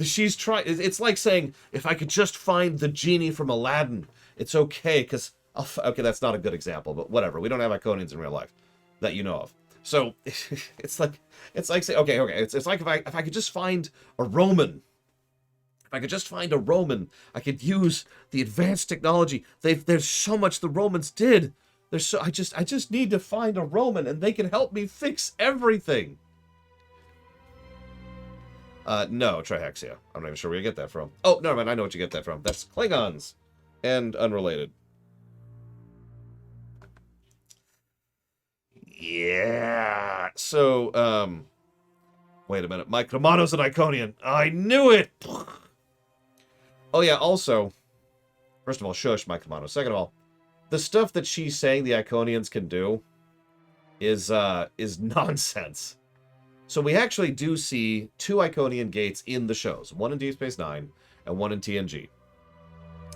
she's trying... It's like saying, if I could just find the genie from Aladdin, it's okay, because... Okay, that's not a good example, but whatever. We don't have Iconians in real life that you know of. So, it's like saying, okay, it's like if I could just find a Roman. If I could just find a Roman, I could use the advanced technology. There's so much the Romans did. I just need to find a Roman, and they can help me fix everything. No, Trihexia. I'm not even sure where you get that from. Oh, never mind, I know what you get that from. That's Klingons. And unrelated. Yeah. So, wait a minute. Mike Romano's an Iconian. I knew it! Oh, yeah, also, first of all, shush, Mike Romano. Second of all, the stuff that she's saying the Iconians can do is nonsense. So we actually do see 2 Iconian gates in the shows. One in Deep Space Nine and one in TNG.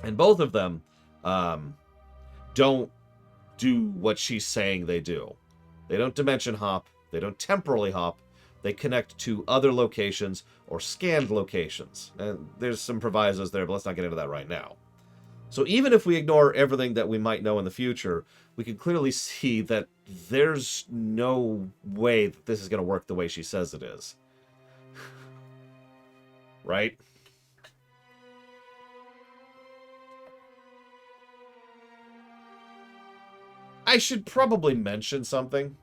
And both of them don't do what she's saying they do. They don't dimension hop. They don't temporally hop. They connect to other locations or scanned locations. And there's some provisos there, but let's not get into that right now. So even if we ignore everything that we might know in the future, we can clearly see that there's no way that this is going to work the way she says it is. Right? I should probably mention something.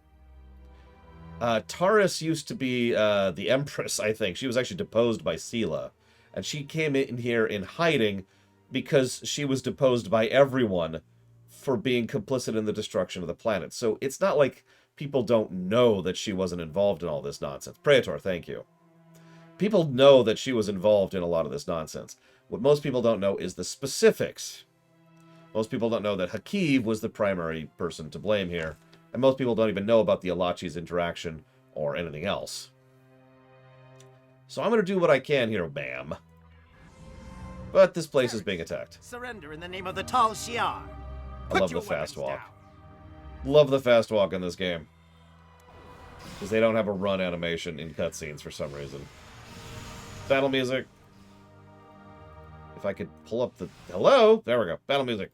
Taurus used to be the Empress, I think. She was actually deposed by Sela. And she came in here in hiding because she was deposed by everyone for being complicit in the destruction of the planet. So it's not like people don't know that she wasn't involved in all this nonsense. Praetor, thank you. People know that she was involved in a lot of this nonsense. What most people don't know is the specifics. Most people don't know that Hakiv was the primary person to blame here. And most people don't even know about the Alachi's interaction or anything else. So I'm going to do what I can here, ma'am. But this place is being attacked. Surrender in the name of the Tal Shiar. I love the fast walk. Love the fast walk in this game. Because they don't have a run animation in cutscenes for some reason. Battle music. If I could pull up the... Hello? There we go. Battle music.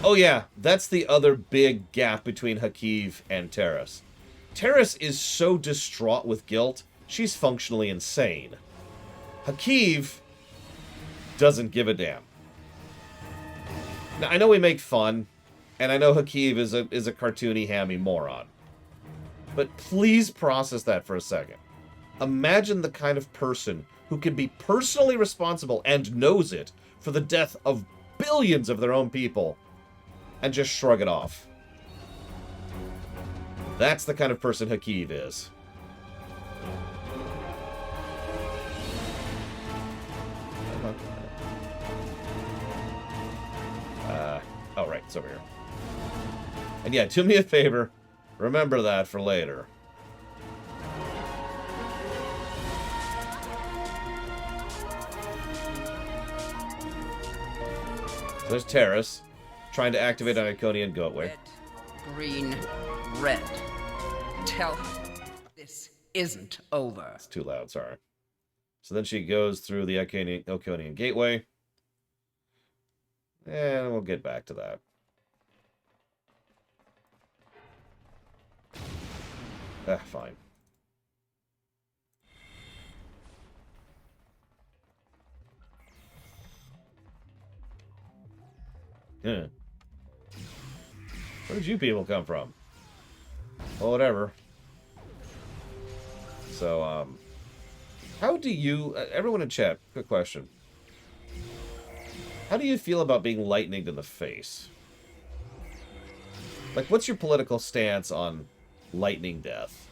Oh yeah, that's the other big gap between Hakiv and Terrace. Terrace is so distraught with guilt, she's functionally insane. Hakiv doesn't give a damn. Now, I know we make fun, and I know Hakiv is a cartoony, hammy moron. But please process that for a second. Imagine the kind of person who can be personally responsible and knows it for the death of billions of their own people and just shrug it off. That's the kind of person Hakiv is. Oh, right, it's over here. And yeah, do me a favor. Remember that for later. So there's Terrace, trying to activate an Iconian gateway. Red, green, red. Tell him this isn't over. It's too loud, sorry. So then she goes through the Iconian gateway. And we'll get back to that. Fine. Where did you people come from? Well, whatever. So, how do you... everyone in chat, quick question. How do you feel about being lightninged in the face? Like, what's your political stance on lightning death?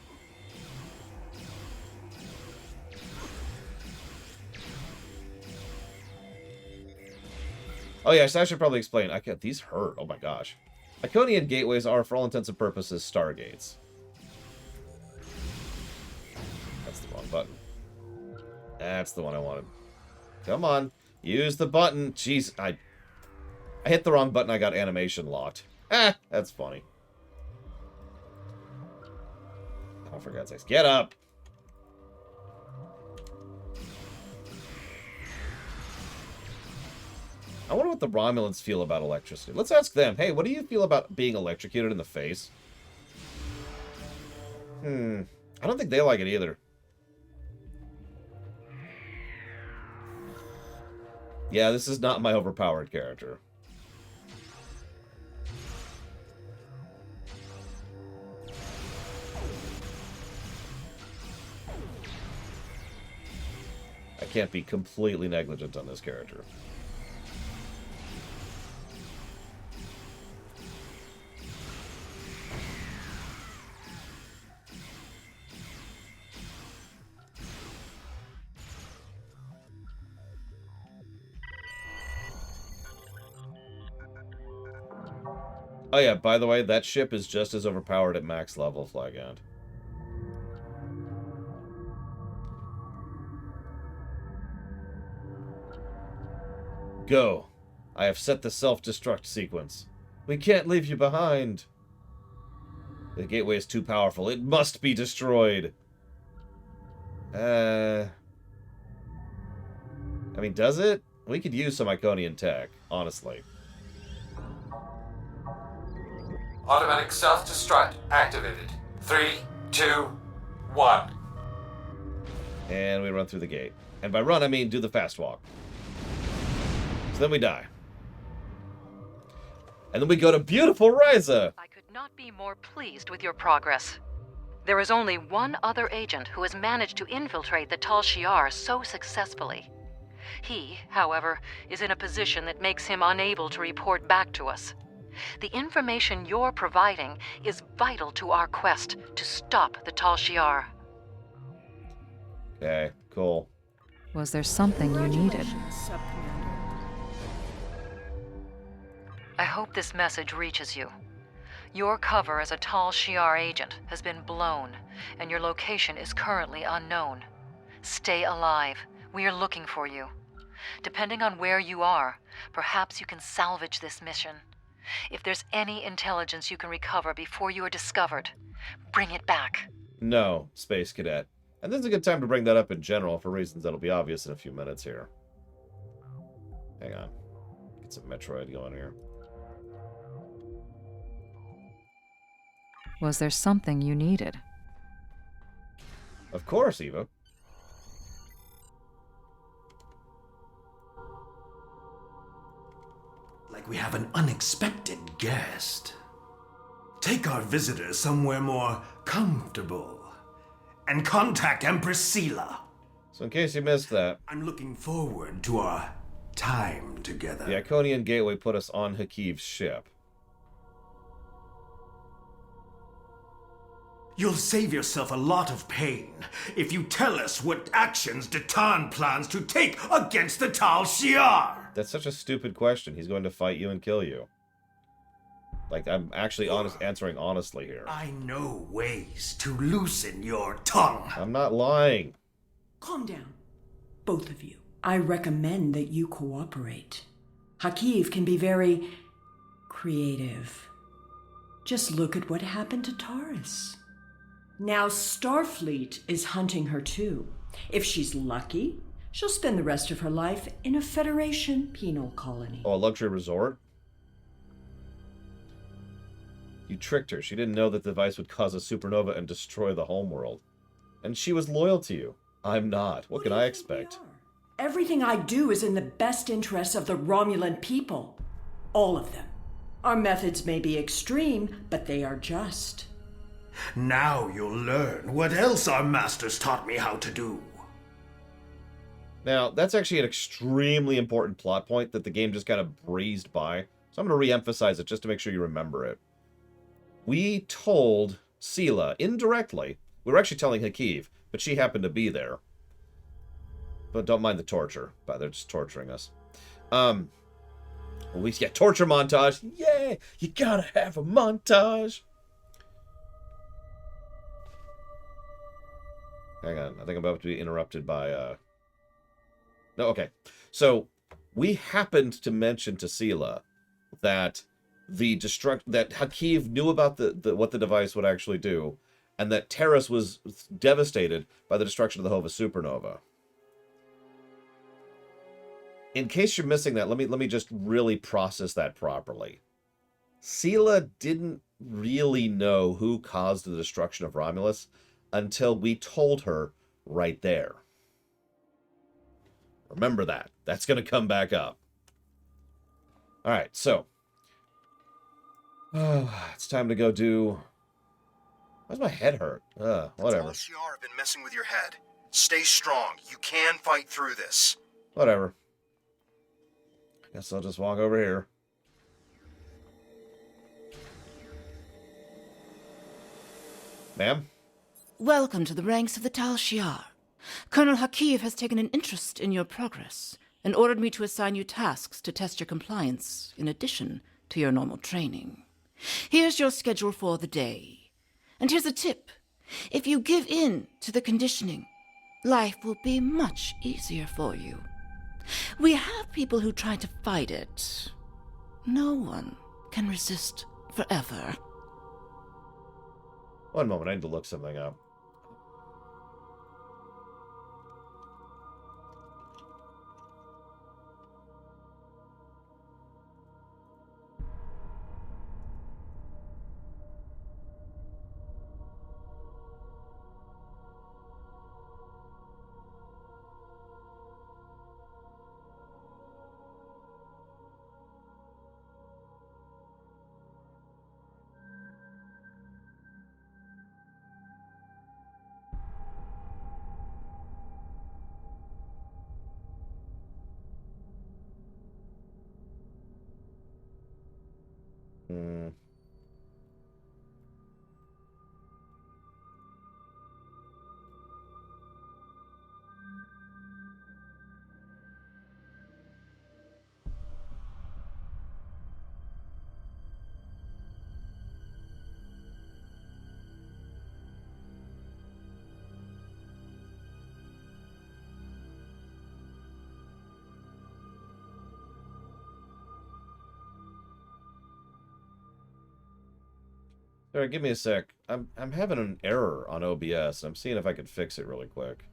Oh, yes, I should probably explain. These hurt. Oh, my gosh. Iconian gateways are, for all intents and purposes, stargates. That's the wrong button. That's the one I wanted. Come on. Use the button. Jeez, I hit the wrong button. I got animation locked. That's funny. Oh, for God's sakes. Get up. I wonder what the Romulans feel about electricity. Let's ask them. Hey, what do you feel about being electrocuted in the face? I don't think they like it either. Yeah, this is not my overpowered character. I can't be completely negligent on this character. Oh yeah, by the way, that ship is just as overpowered at max level, Flaghound. Go. I have set the self-destruct sequence. We can't leave you behind. The gateway is too powerful. It must be destroyed. I mean, does it? We could use some Iconian tech, honestly. Automatic self-destruct activated. 3, 2, 1. And we run through the gate. And by run, I mean do the fast walk. So then we die. And then we go to beautiful Ryza. I could not be more pleased with your progress. There is only one other agent who has managed to infiltrate the Tal Shiar so successfully. He, however, is in a position that makes him unable to report back to us. The information you're providing is vital to our quest to stop the Tal Shiar. Okay, cool. Was there something you needed? I hope this message reaches you. Your cover as a Tal Shiar agent has been blown, and your location is currently unknown. Stay alive. We are looking for you. Depending on where you are, perhaps you can salvage this mission. If there's any intelligence you can recover before you are discovered, bring it back. No, Space Cadet. And this is a good time to bring that up in general for reasons that'll be obvious in a few minutes here. Hang on. Get some Metroid going here. Was there something you needed? Of course, Eva. Like we have an unexpected guest. Take our visitor somewhere more comfortable and contact Empress Sela. So in case you missed that, I'm looking forward to our time together. The Iconian gateway put us on Hakiv's ship. You'll save yourself a lot of pain if you tell us what actions Datan plans to take against the Tal Shiar. That's such a stupid question. He's going to fight you and kill you. Like, I'm actually answering honestly here. I know ways to loosen your tongue. I'm not lying. Calm down, both of you. I recommend that you cooperate. Hakiv can be very creative. Just look at what happened to Taurus. Now Starfleet is hunting her too. If she's lucky, she'll spend the rest of her life in a Federation penal colony. Oh, a luxury resort? You tricked her. She didn't know that the device would cause a supernova and destroy the homeworld. And she was loyal to you. I'm not. What can I expect? Everything I do is in the best interests of the Romulan people. All of them. Our methods may be extreme, but they are just. Now you'll learn what else our masters taught me how to do. Now, that's actually an extremely important plot point that the game just kind of breezed by. So I'm going to re-emphasize it just to make sure you remember it. We told Sela, indirectly, we were actually telling Hakiv, but she happened to be there. But don't mind the torture. But they're just torturing us. We get torture montage. Yeah, you gotta have a montage. Hang on, I think I'm about to be interrupted by No, okay. So we happened to mention to Sela that that Hakiv knew about what the device would actually do, and that Terrace was devastated by the destruction of the Hova supernova. In case you're missing that, let me just really process that properly. Sela didn't really know who caused the destruction of Romulus until we told her right there. Remember that. That's going to come back up. All right, so it's time to go do. Why's my head hurt? Whatever. The Shi'ar have been messing with your head. Stay strong. You can fight through this. Whatever. Guess I'll just walk over here. Ma'am? Welcome to the ranks of the Tal Shi'ar. Colonel Hakiv has taken an interest in your progress and ordered me to assign you tasks to test your compliance in addition to your normal training. Here's your schedule for the day. And here's a tip. If you give in to the conditioning, life will be much easier for you. We have people who try to fight it. No one can resist forever. One moment, I need to look something up. All right, give me a sec. I'm having an error on OBS. I'm seeing if I can fix it really quick.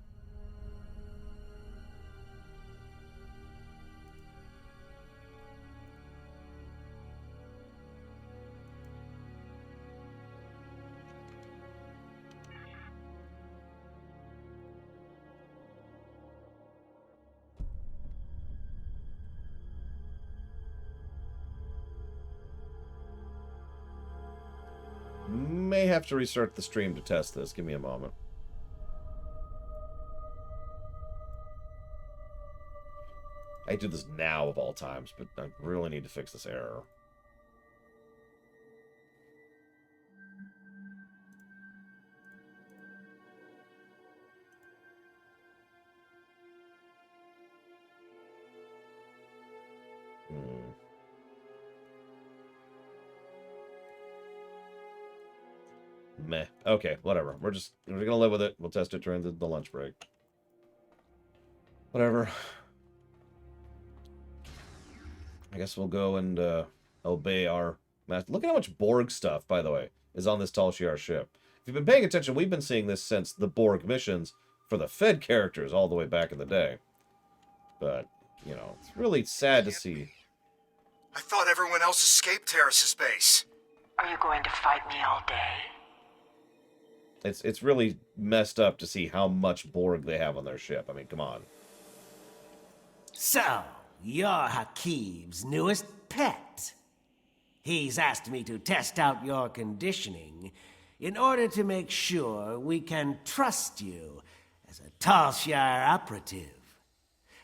May have to restart the stream to test this. Give me a moment. I do this now of all times, but I really need to fix this error. Meh. Okay, whatever. We're gonna live with it. We'll test it during the lunch break. Whatever. I guess we'll go and obey our master. Look at how much Borg stuff, by the way, is on this Tal Shi'ar ship. If you've been paying attention, we've been seeing this since the Borg missions for the Fed characters all the way back in the day. But, you know, it's really sad to see. I thought everyone else escaped Terrace's base. Are you going to fight me all day? It's really messed up to see how much Borg they have on their ship. I mean, come on. So, you're Hakiv's newest pet. He's asked me to test out your conditioning in order to make sure we can trust you as a Talshire operative.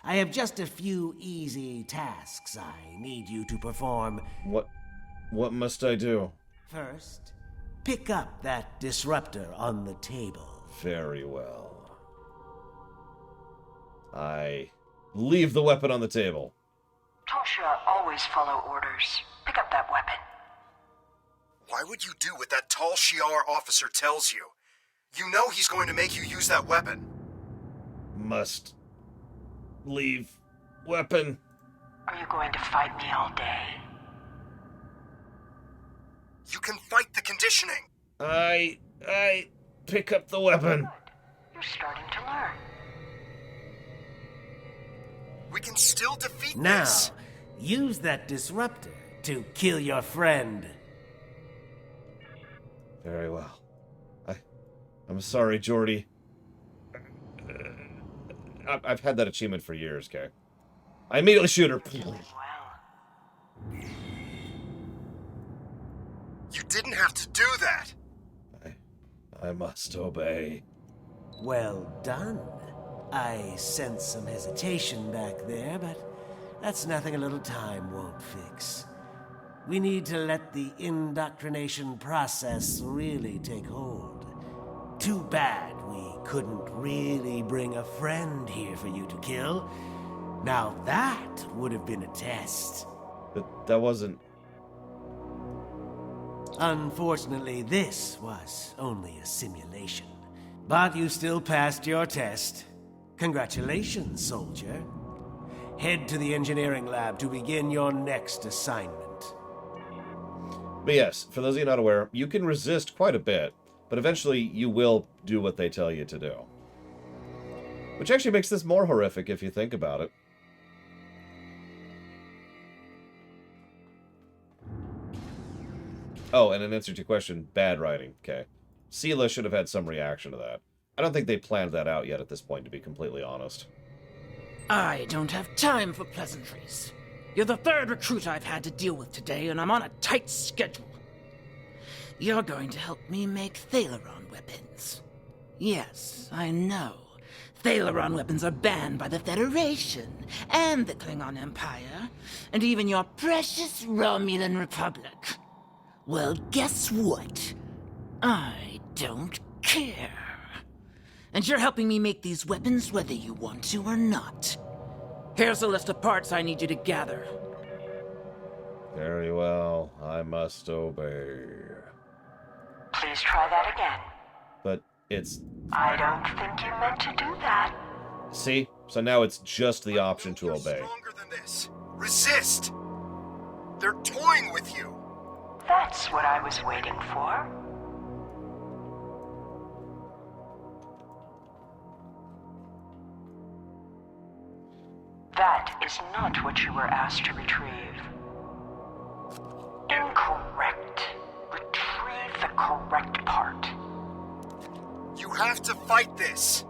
I have just a few easy tasks I need you to perform. What must I do? First, pick up that disruptor on the table. Very well. I leave the weapon on the table. Talshire always follow orders. Pick up that weapon. Why would you do what that tall Shi'ar officer tells you? You know he's going to make you use that weapon. Must leave weapon. Are you going to fight me all day? You can fight the conditioning. I pick up the weapon. Good. You're starting to learn. We can still defeat now, this. Use that disruptor to kill your friend. Very well. I'm sorry, Geordi. I've had that achievement for years, okay? I immediately shoot her. You didn't have to do that. I must obey. Well done. I sense some hesitation back there, but that's nothing a little time won't fix. We need to let the indoctrination process really take hold. Too bad we couldn't really bring a friend here for you to kill. Now that would have been a test. But that wasn't... Unfortunately, this was only a simulation. But you still passed your test. Congratulations, soldier. Head to the engineering lab to begin your next assignment. But yes, for those of you not aware, you can resist quite a bit, but eventually you will do what they tell you to do. Which actually makes this more horrific if you think about it. Oh, and in answer to your question, bad writing. Okay. Sela should have had some reaction to that. I don't think they planned that out yet at this point, to be completely honest. I don't have time for pleasantries. You're the third recruit I've had to deal with today, and I'm on a tight schedule. You're going to help me make Thaleron weapons. Yes, I know. Thaleron weapons are banned by the Federation, and the Klingon Empire, and even your precious Romulan Republic. Well, guess what? I don't care. And you're helping me make these weapons whether you want to or not. Here's a list of parts I need you to gather. Very well. I must obey. Please try that again. But it's... I don't think you meant to do that. See? So now it's just the option to obey. Stronger than this. Resist. They're toying with you. That's what I was waiting for. That is not what you were asked to retrieve. Incorrect. Retrieve the correct part. You have to fight this.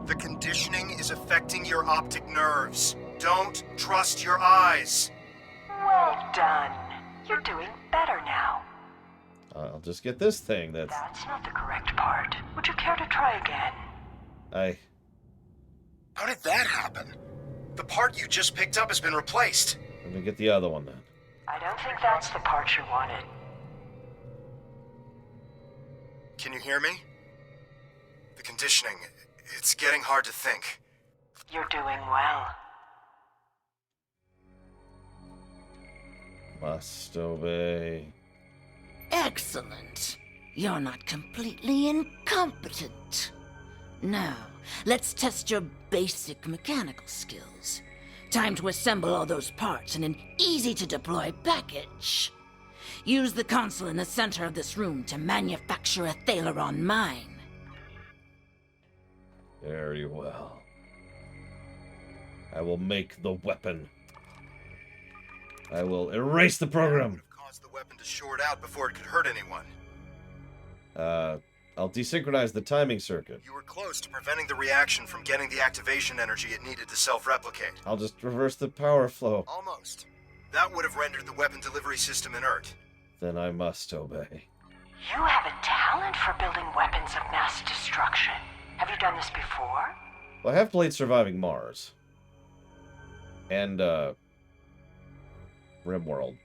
The conditioning is affecting your optic nerves. Don't trust your eyes. Well done. You're doing better now. I'll just get this thing that's... That's not the correct part. Would you care to try again? How did that happen? The part you just picked up has been replaced. Let me get the other one then. I don't think that's the part you wanted. Can you hear me? The conditioning, it's getting hard to think. You're doing well. Must obey. Excellent. You're not completely incompetent. Now, let's test your basic mechanical skills. Time to assemble all those parts in an easy-to-deploy package. Use the console in the center of this room to manufacture a Thaleron mine. Very well. I will make the weapon. I will erase the program. Would have caused the weapon to short out before it could hurt anyone. I'll desynchronize the timing circuit. You were close to preventing the reaction from getting the activation energy it needed to self-replicate. I'll just reverse the power flow. Almost. That would have rendered the weapon delivery system inert. Then I must obey. You have a talent for building weapons of mass destruction. Have you done this before? Well, I have played Surviving Mars. And, RimWorld.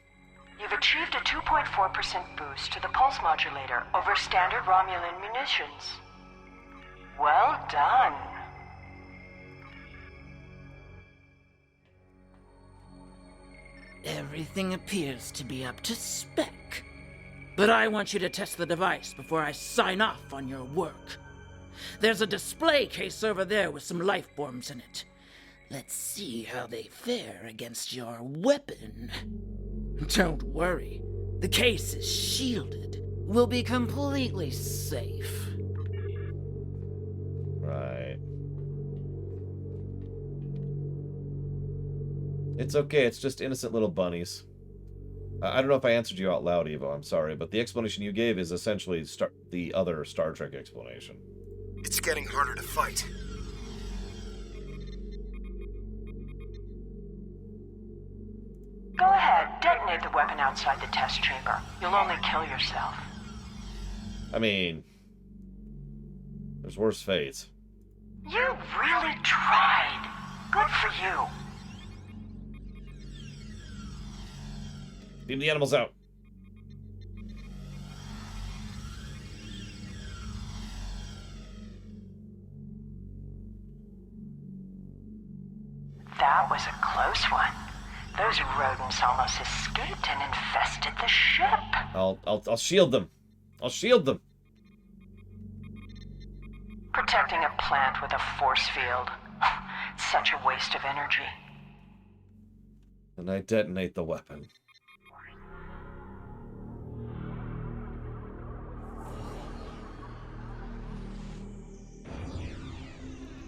You've achieved a 2.4% boost to the pulse modulator over standard Romulan munitions. Well done. Everything appears to be up to spec. But I want you to test the device before I sign off on your work. There's a display case over there with some life forms in it. Let's see how they fare against your weapon. Don't worry. The case is shielded. We'll be completely safe. Right. It's okay, it's just innocent little bunnies. I don't know if I answered you out loud, Evo, I'm sorry, but the explanation you gave is essentially the other Star Trek explanation. It's getting harder to fight. Go ahead, detonate the weapon outside the test chamber. You'll only kill yourself. I mean, there's worse fates. You really tried. Good for you. Beam the animals out. That was a close one. Those rodents almost escaped and infested the ship. I'll shield them. I'll shield them. Protecting a plant with a force field. Such a waste of energy. And I detonate the weapon.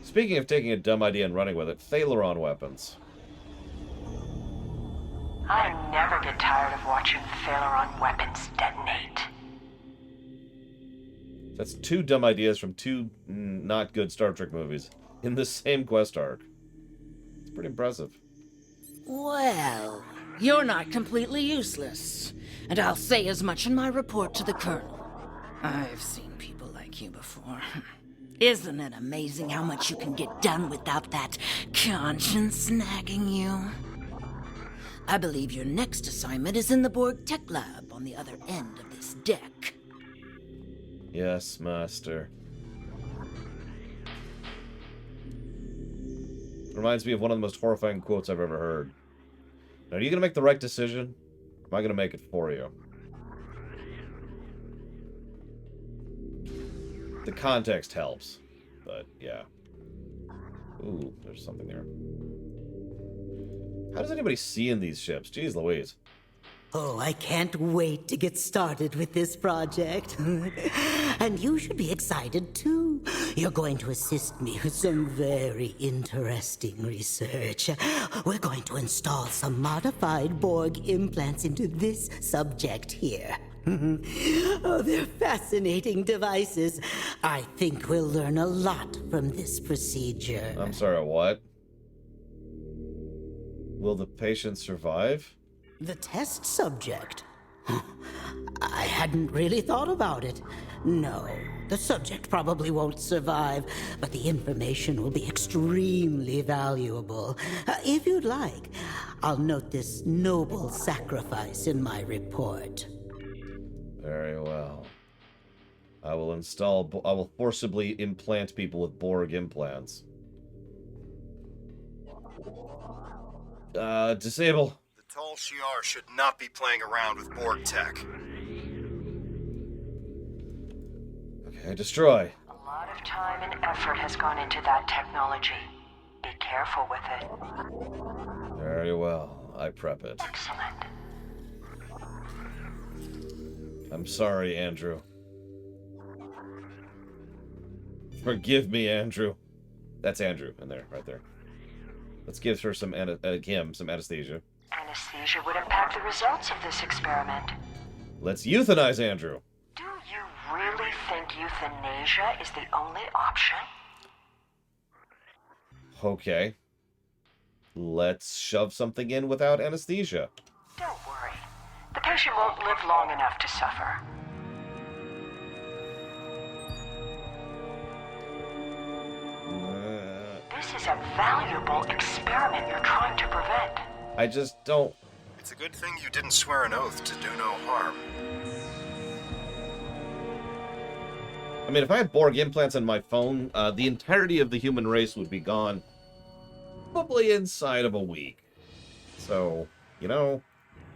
Speaking of taking a dumb idea and running with it, Thaleron weapons. I never get tired of watching Thaleron weapons detonate. That's two dumb ideas from two not good Star Trek movies in the same quest arc. It's pretty impressive. Well, you're not completely useless. And I'll say as much in my report to the Colonel. I've seen people like you before. Isn't it amazing how much you can get done without that conscience nagging you? I believe your next assignment is in the Borg Tech Lab on the other end of this deck. Yes, Master. Reminds me of one of the most horrifying quotes I've ever heard. Now, are you going to make the right decision? Or am I going to make it for you? The context helps, but yeah. Ooh, there's something there. How does anybody see in these ships? Jeez Louise. Oh, I can't wait to get started with this project. And you should be excited too. You're going to assist me with some very interesting research. We're going to install some modified Borg implants into this subject here. Oh, they're fascinating devices. I think we'll learn a lot from this procedure. I'm sorry, what? Will the patient survive? The test subject? I hadn't really thought about it. No, the subject probably won't survive, but the information will be extremely valuable. If you'd like, I'll note this noble sacrifice in my report. Very well. I will forcibly implant people with Borg implants. Disable. The Tal Shiar should not be playing around with Borg tech. Okay, destroy. A lot of time and effort has gone into that technology. Be careful with it. Very well. I prep it. Excellent. I'm sorry, Andrew. Forgive me, Andrew. That's Andrew in there, right there. Let's give her some him some anesthesia. Anesthesia would impact the results of this experiment. Let's euthanize Andrew. Do you really think euthanasia is the only option? Okay. Let's shove something in without anesthesia. Don't worry. The patient won't live long enough to suffer. This is a valuable experiment you're trying to prevent. I just don't... It's a good thing you didn't swear an oath to do no harm. I mean, if I had Borg implants on my phone, the entirety of the human race would be gone probably inside of a week. So, you know...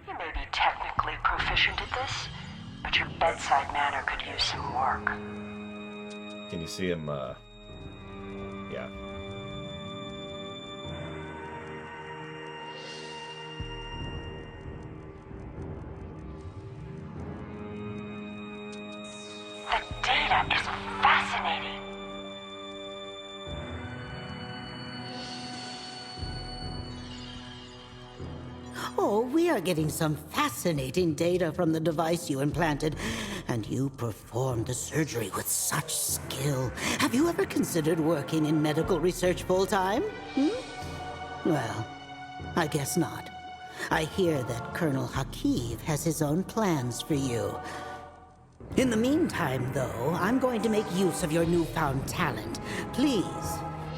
You may be technically proficient at this, but your bedside manner could use some work. Can you see him, yeah. The data is fascinating. Oh, we are getting some fascinating data from the device you implanted, and you performed the surgery with such skill. Have you ever considered working in medical research full-time? Well, I guess not. I hear that Colonel Hakiv has his own plans for you. In the meantime, though, I'm going to make use of your newfound talent. Please,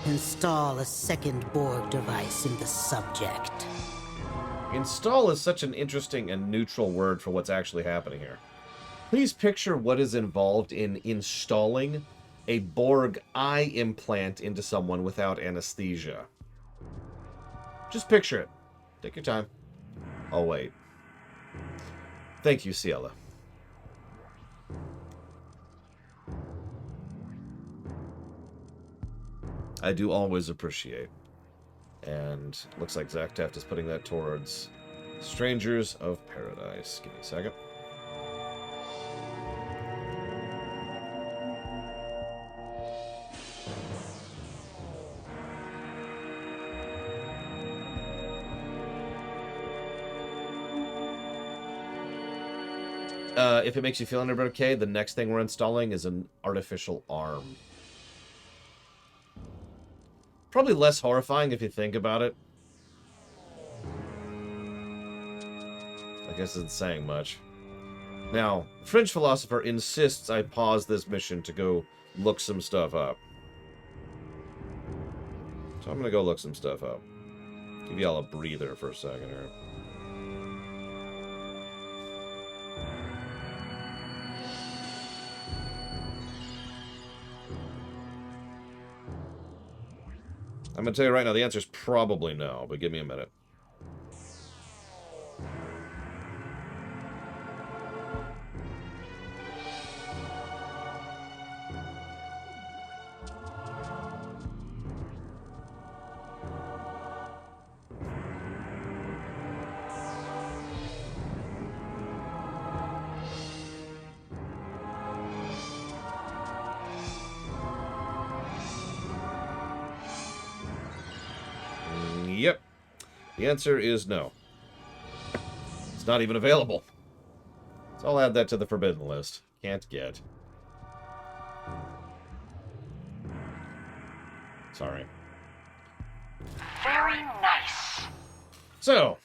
install a second Borg device in the subject. Install is such an interesting and neutral word for what's actually happening here. Please picture what is involved in installing a Borg eye implant into someone without anesthesia. Just picture it. Take your time. I'll wait. Thank you, Ciela. I do always appreciate. And looks like Zach Taft is putting that towards Strangers of Paradise. Give me a second. If it makes you feel any bit okay, the next thing we're installing is an artificial arm. Probably less horrifying if you think about it. I guess it's saying much. Now, French philosopher insists I pause this mission to go look some stuff up. So I'm gonna go look some stuff up. Give y'all a breather for a second here. I'm going to tell you right now, the answer is probably no, but give me a minute. Yep. The answer is no. It's not even available. So I'll add that to the forbidden list. Can't get. Sorry. Very nice. So,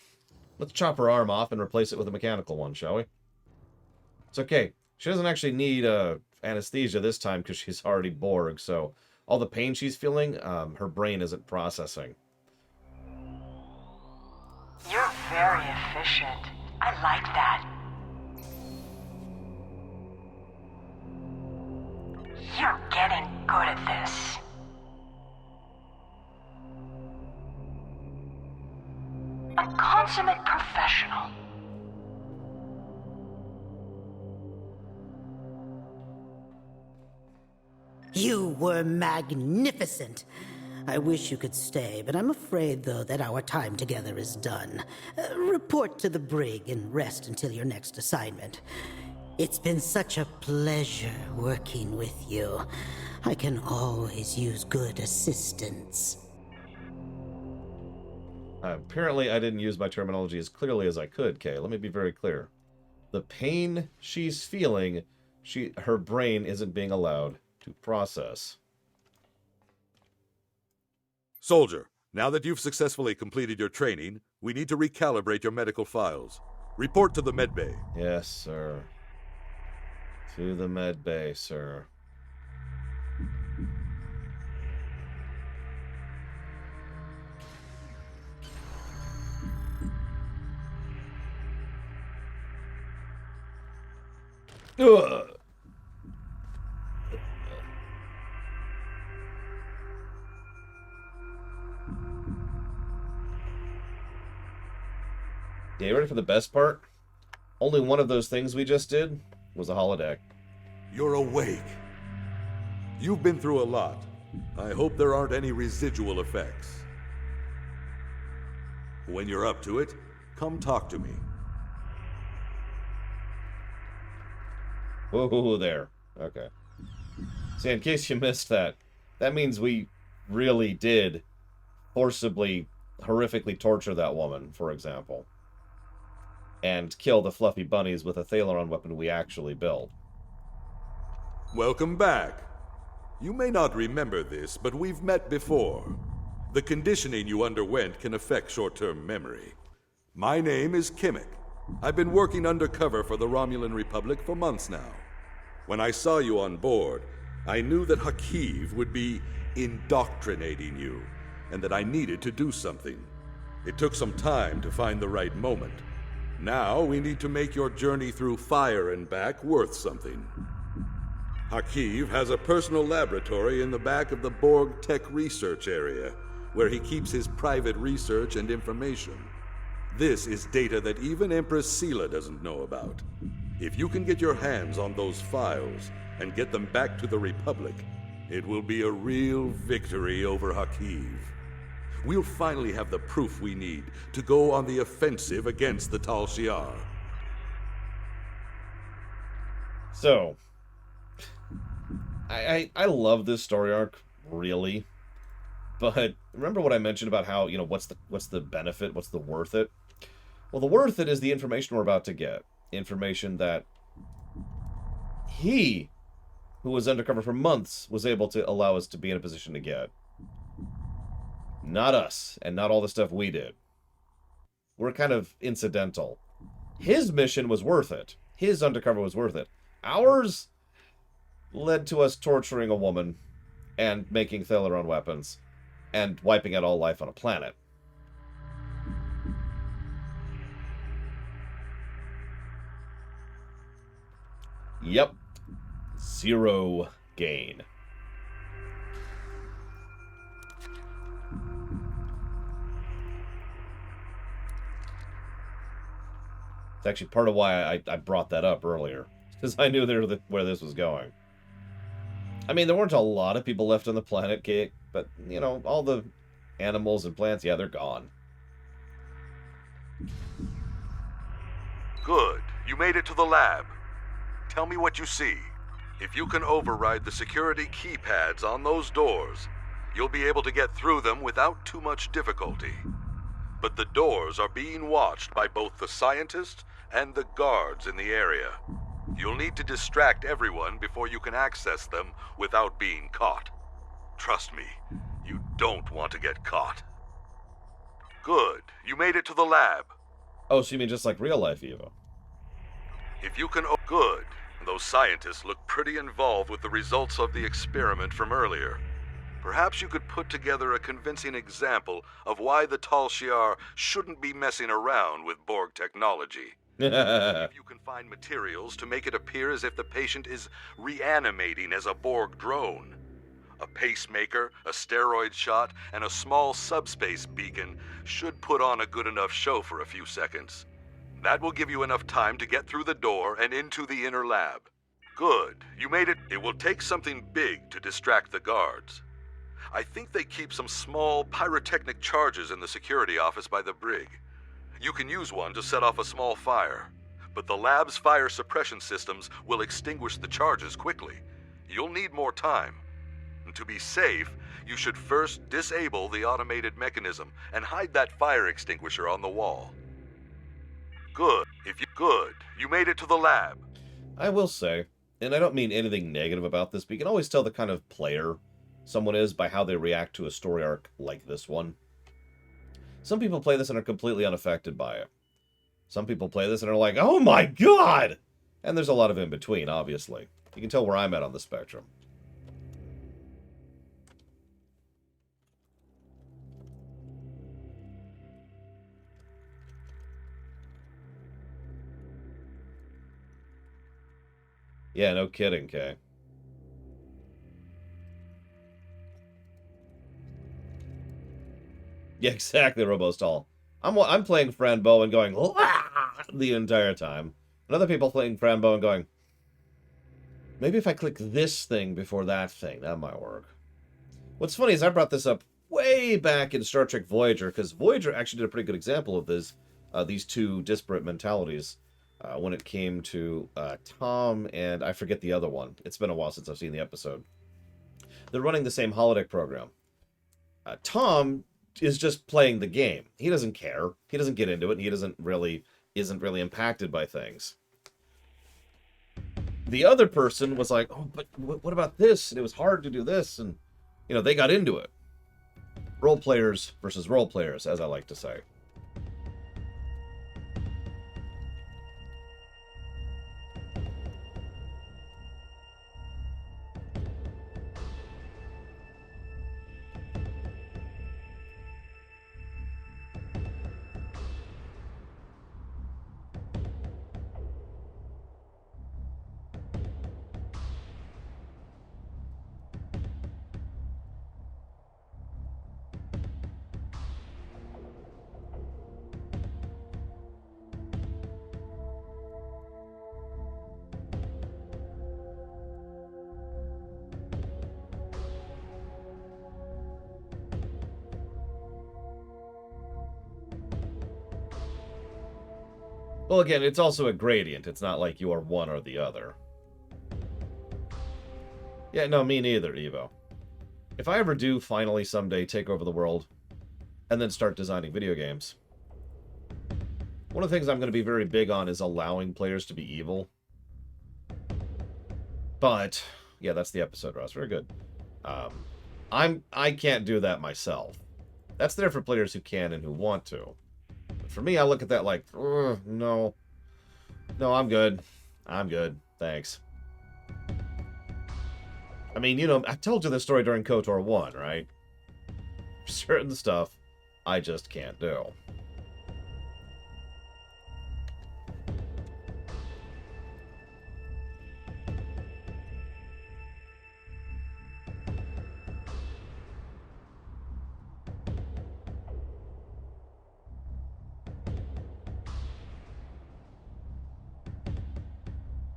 let's chop her arm off and replace it with a mechanical one, shall we? It's okay. She doesn't actually need anesthesia this time because she's already Borg, so all the pain she's feeling, her brain isn't processing. You're very efficient. I like that. You're getting good at this. A consummate professional. You were magnificent. I wish you could stay, but I'm afraid, though, that our time together is done. Report to the brig and rest until your next assignment. It's been such a pleasure working with you. I can always use good assistance. Apparently, I didn't use my terminology as clearly as I could, Kay. Let me be very clear. The pain she's feeling, her brain isn't being allowed to process. Soldier, now that you've successfully completed your training, we need to recalibrate your medical files. Report to the medbay. Yes, sir. To the medbay, sir. Ugh. Yeah, you ready for the best part? Only one of those things we just did was a holodeck. You're awake. You've been through a lot. I hope there aren't any residual effects. When you're up to it, come talk to me. Whoa, there. Okay. See, in case you missed that, that means we really did forcibly, horrifically torture that woman, for example. And kill the fluffy bunnies with a Thaleron weapon we actually built. Welcome back. You may not remember this, but we've met before. The conditioning you underwent can affect short-term memory. My name is Kimmick. I've been working undercover for the Romulan Republic for months now. When I saw you on board, I knew that Hakiv would be indoctrinating you, and that I needed to do something. It took some time to find the right moment. Now we need to make your journey through fire and back worth something. Hakiv has a personal laboratory in the back of the Borg Tech Research Area, where he keeps his private research and information. This is data that even Empress Sela doesn't know about. If you can get your hands on those files and get them back to the Republic, it will be a real victory over Hakiv. We'll finally have the proof we need to go on the offensive against the Tal Shiar. So, I love this story arc, really. But remember what I mentioned about how, you know, what's the benefit, what's the worth it? Well, the worth it is the information we're about to get. Information that he, who was undercover for months, was able to allow us to be in a position to get. Not us, and not all the stuff we did. We're kind of incidental. His mission was worth it. His undercover was worth it. Ours led to us torturing a woman and making Thaleron weapons and wiping out all life on a planet. Yep. Zero gain. It's actually part of why I brought that up earlier. Because I knew where this was going. I mean, there weren't a lot of people left on the planet, Kate, but, you know, all the animals and plants, yeah, they're gone. Good. You made it to the lab. Tell me what you see. If you can override the security keypads on those doors, you'll be able to get through them without too much difficulty. But the doors are being watched by both the scientists and the guards in the area. You'll need to distract everyone before you can access them without being caught. Trust me, you don't want to get caught. Good. You made it to the lab. Oh, so you mean just like real life, Evo? If you can... Good. Those scientists look pretty involved with the results of the experiment from earlier. Perhaps you could put together a convincing example of why the Tal Shiar shouldn't be messing around with Borg technology. If you can find materials to make it appear as if the patient is reanimating as a Borg drone. A pacemaker, a steroid shot, and a small subspace beacon should put on a good enough show for a few seconds. That will give you enough time to get through the door and into the inner lab. Good. You made it. It will take something big to distract the guards. I think they keep some small pyrotechnic charges in the security office by the brig. You can use one to set off a small fire. but the lab's fire suppression systems will extinguish the charges quickly. You'll need more time. And to be safe, you should first disable the automated mechanism and hide that fire extinguisher on the wall. Good. You made it to the lab. I will say, and I don't mean anything negative about this, but you can always tell the kind of player someone is by how they react to a story arc like this one. Some people play this and are completely unaffected by it. Some people play this and are like, oh my god! And there's a lot of in between, obviously. You can tell where I'm at on the spectrum. Yeah, no kidding, Kay. Yeah, exactly, Robostall. I'm playing Franbo and going the entire time. And other people playing Franbo and going, maybe if I click this thing before that thing, that might work. What's funny is I brought this up way back in Star Trek Voyager, because Voyager actually did a pretty good example of this, these two disparate mentalities. When it came to Tom and I forget the other one. It's been a while since I've seen the episode. They're running the same holodeck program. Tom is just playing the game. He doesn't care. He doesn't get into it. And he isn't really impacted by things. The other person was like, oh, but what about this? And it was hard to do this. And, you know, they got into it. Role players versus role players, as I like to say. Well, again, it's also a gradient. It's not like you are one or the other. Yeah, no, me neither, Evo. If I ever do finally someday take over the world and then start designing video games, one of the things I'm going to be very big on is allowing players to be evil. But, yeah, that's the episode, Ross. Very good. I can't do that myself. That's there for players who can and who want to. For me, I look at that like, no. No, I'm good. I'm good. Thanks. I mean, you know, I told you this story during KOTOR 1, right? Certain stuff I just can't do.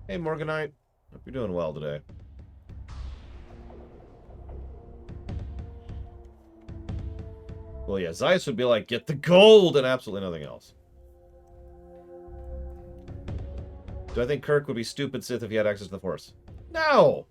Hey, Morganite. Hope you're doing well today. Well, yeah, Zeiss would be like, get the gold and absolutely nothing else. Do I think Kirk would be stupid Sith if he had access to the Force? No!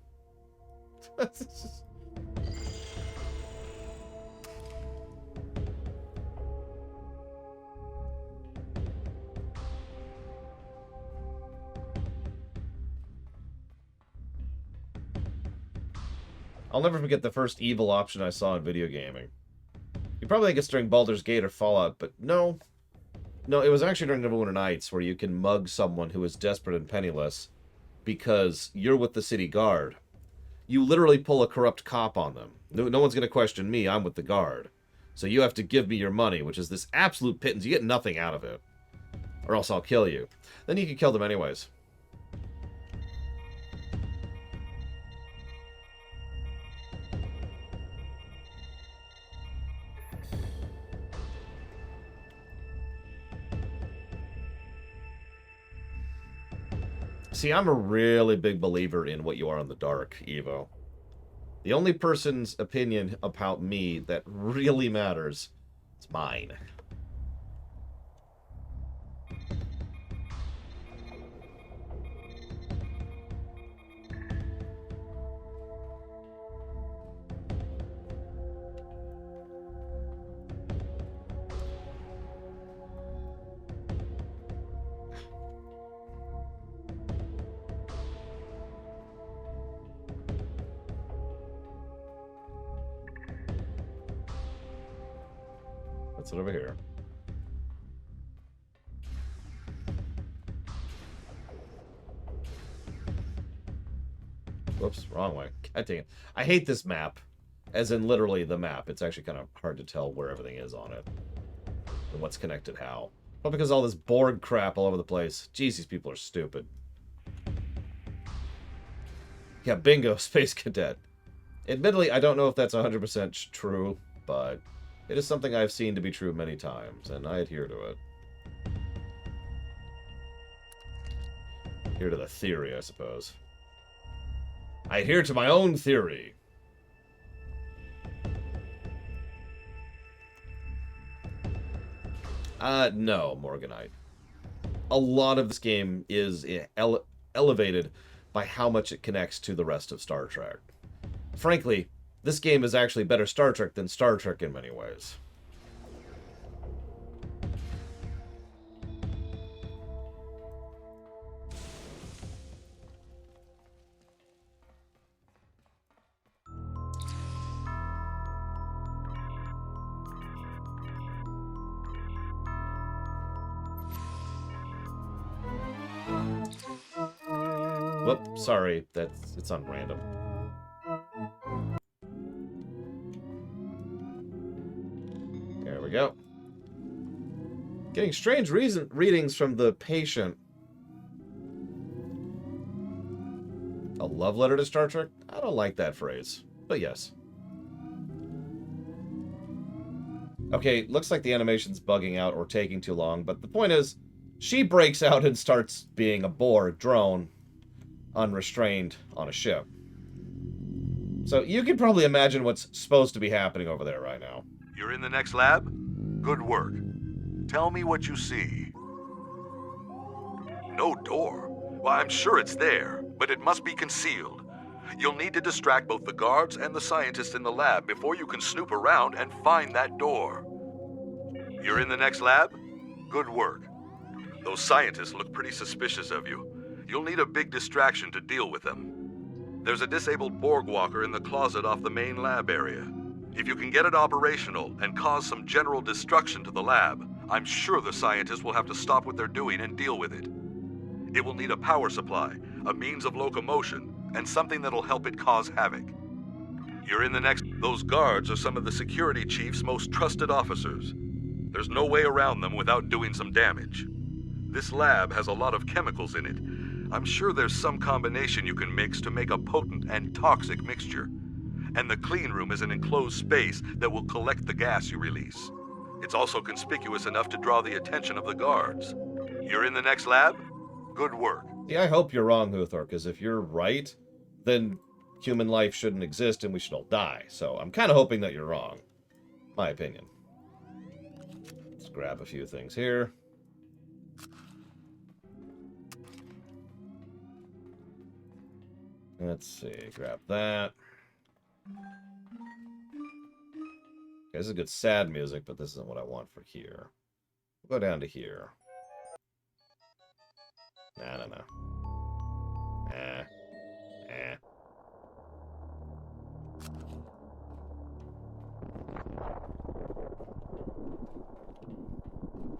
I'll never forget the first evil option I saw in video gaming. You probably think it's during Baldur's Gate or Fallout, but no. No, it was actually during Neverwinter Nights, where you can mug someone who is desperate and penniless because you're with the city guard. You literally pull a corrupt cop on them. No one's going to question me, I'm with the guard. So you have to give me your money, which is this absolute pittance. You get nothing out of it. Or else I'll kill you. Then you can kill them anyways. See, I'm a really big believer in what you are in the dark, Evo. The only person's opinion about me that really matters is mine. What's it over here? Whoops, wrong way. God dang it. I hate this map. As in literally the map. It's actually kind of hard to tell where everything is on it. And what's connected how. Well, because all this Borg crap all over the place. Jeez, these people are stupid. Yeah, bingo, Space Cadet. Admittedly, I don't know if that's 100% true, but it is something I've seen to be true many times, and I adhere to it. Adhere to the theory, I suppose. I adhere to my own theory. No, Morganite. A lot of this game is elevated by how much it connects to the rest of Star Trek. Frankly, this game is actually better Star Trek than Star Trek in many ways. Whoop, sorry, it's on random. There we go. Getting strange readings from the patient. A love letter to Star Trek? I don't like that phrase, but yes. Okay, looks like the animation's bugging out or taking too long, but the point is, she breaks out and starts being a Borg drone, unrestrained on a ship. So you can probably imagine what's supposed to be happening over there right now. You're in the next lab? Good work. Tell me what you see. No door? Well, I'm sure it's there, but it must be concealed. You'll need to distract both the guards and the scientists in the lab before you can snoop around and find that door. You're in the next lab? Good work. Those scientists look pretty suspicious of you. You'll need a big distraction to deal with them. There's a disabled Borg walker in the closet off the main lab area. If you can get it operational and cause some general destruction to the lab, I'm sure the scientists will have to stop what they're doing and deal with it. It will need a power supply, a means of locomotion, and something that'll help it cause havoc. You're in the next... Those guards are some of the security chief's most trusted officers. There's no way around them without doing some damage. This lab has a lot of chemicals in it. I'm sure there's some combination you can mix to make a potent and toxic mixture. And the clean room is an enclosed space that will collect the gas you release. It's also conspicuous enough to draw the attention of the guards. You're in the next lab? Good work. Yeah, I hope you're wrong, Huthor, because if you're right, then human life shouldn't exist and we should all die. So I'm kind of hoping that you're wrong. My opinion. Let's grab a few things here. Let's see, grab that. Okay, this is good sad music, but this isn't what I want for here. We'll go down to here. No.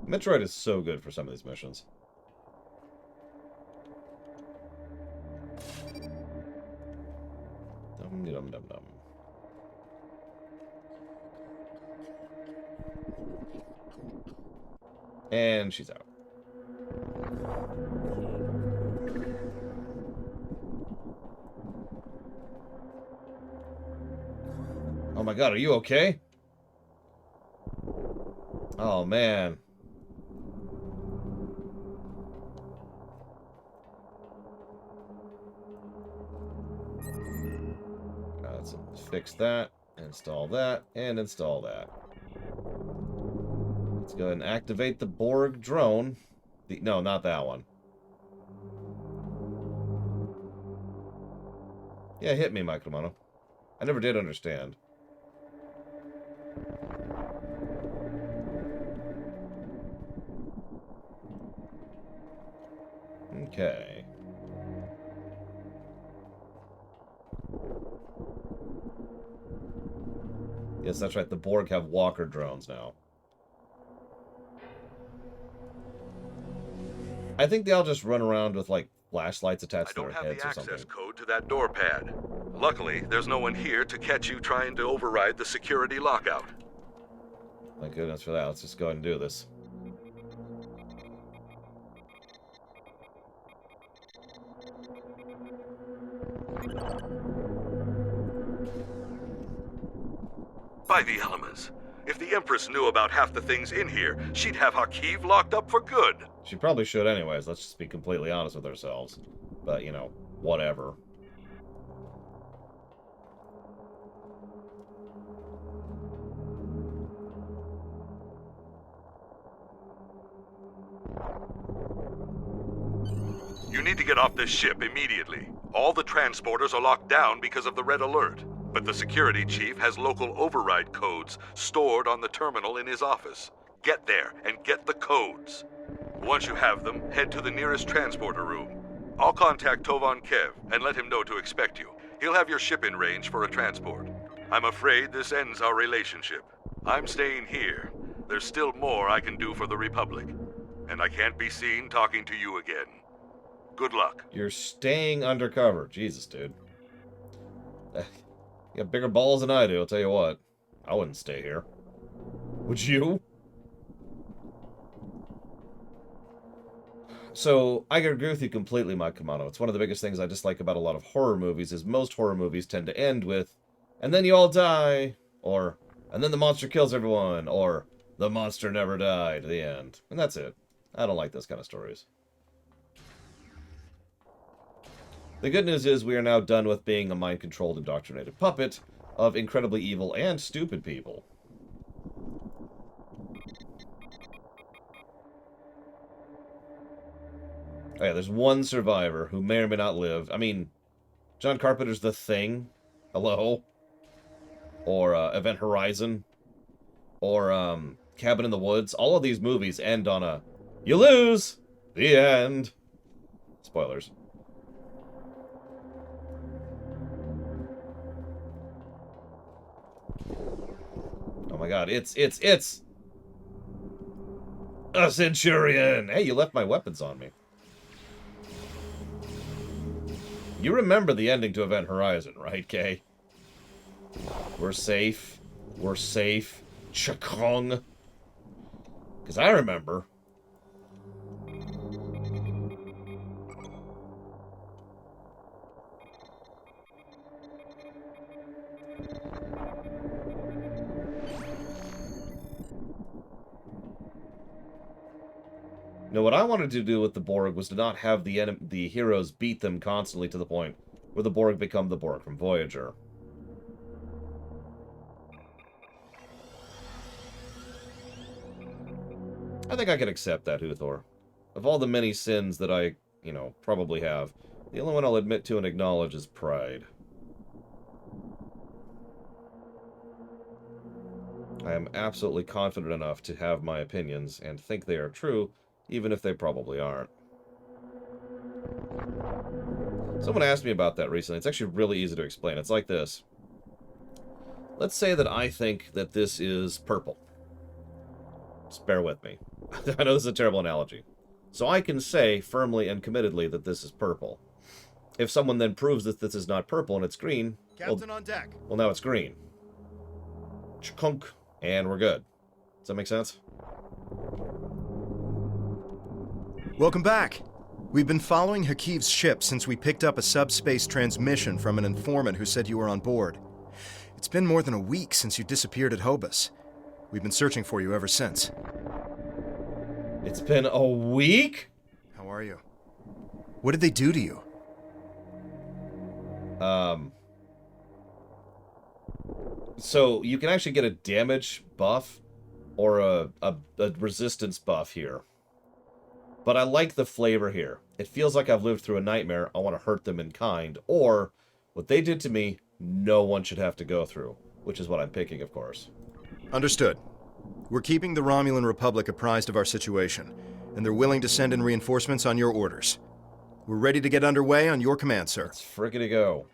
Metroid is so good for some of these missions. Dum. And she's out. Oh my god, are you okay? Oh man. Let's fix that, install that, and install that. Let's go ahead and activate the Borg drone. No, not that one. Yeah, hit me, Micromono. I never did understand. Okay. Yes, that's right. The Borg have walker drones now. I think they all just run around with, like, flashlights attached to their I don't heads or have the something. access code to that door pad. Luckily, there's no one here to catch you trying to override the security lockout. Thank goodness for that. Let's just go ahead and do this. By the elements. If the Empress knew about half the things in here, she'd have Hakiv locked up for good. She probably should anyways. Let's just be completely honest with ourselves. But, you know, whatever. You need to get off this ship immediately. All the transporters are locked down because of the red alert. But the security chief has local override codes stored on the terminal in his office. Get there and get the codes. Once you have them, head to the nearest transporter room. I'll contact Tovan Kev and let him know to expect you. He'll have your ship in range for a transport. I'm afraid this ends our relationship. I'm staying here. There's still more I can do for the Republic. And I can't be seen talking to you again. Good luck. You're staying undercover. Jesus, dude. You have bigger balls than I do, I'll tell you what. I wouldn't stay here. Would you? So, I agree with you completely, Mike Kamano. It's one of the biggest things I dislike about a lot of horror movies is most horror movies tend to end with, and then you all die, or, and then the monster kills everyone, or, the monster never died, the end. And that's it. I don't like those kind of stories. The good news is we are now done with being a mind-controlled, indoctrinated puppet of incredibly evil and stupid people. Oh yeah, there's one survivor who may or may not live. I mean, John Carpenter's The Thing. Hello? Or Event Horizon. Or Cabin in the Woods. All of these movies end on a, you lose! The end. Spoilers. Oh my god, it's a Centurion! Hey, you left my weapons on me. You remember the ending to Event Horizon, right, Kay? We're safe. We're safe. Chakong. Because I remember. No, what I wanted to do with the Borg was to not have the heroes beat them constantly to the point where the Borg become the Borg from Voyager. I think I can accept that, Uthor. Of all the many sins that I, you know, probably have, the only one I'll admit to and acknowledge is pride. I am absolutely confident enough to have my opinions and think they are true, even if they probably aren't. Someone asked me about that recently. It's actually really easy to explain. It's like this. Let's say that I think that this is purple. Just bear with me. I know this is a terrible analogy. So I can say firmly and committedly that this is purple. If someone then proves that this is not purple and it's green... Captain on deck. Well, now it's green. Chunk. And we're good. Does that make sense? Welcome back. We've been following Hakiv's ship since we picked up a subspace transmission from an informant who said you were on board. It's been more than a week since you disappeared at Hobus. We've been searching for you ever since. It's been a week? How are you? What did they do to you? So you can actually get a damage buff or a resistance buff here. But I like the flavor here. It feels like I've lived through a nightmare. I want to hurt them in kind. Or, what they did to me, no one should have to go through. Which is what I'm picking, of course. Understood. We're keeping the Romulan Republic apprised of our situation, and they're willing to send in reinforcements on your orders. We're ready to get underway on your command, sir. Let's frickety go.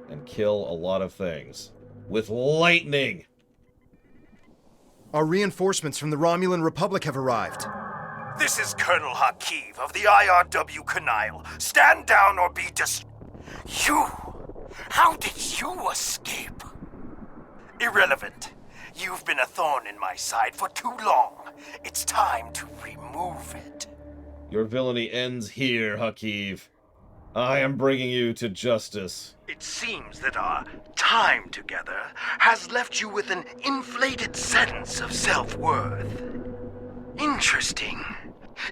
And kill a lot of things. With lightning! Our reinforcements from the Romulan Republic have arrived. This is Colonel Hakiv of the IRW Canile. Stand down or be You! How did you escape? Irrelevant. You've been a thorn in my side for too long. It's time to remove it. Your villainy ends here, Hakiv. I am bringing you to justice. It seems that our time together has left you with an inflated sense of self-worth. Interesting.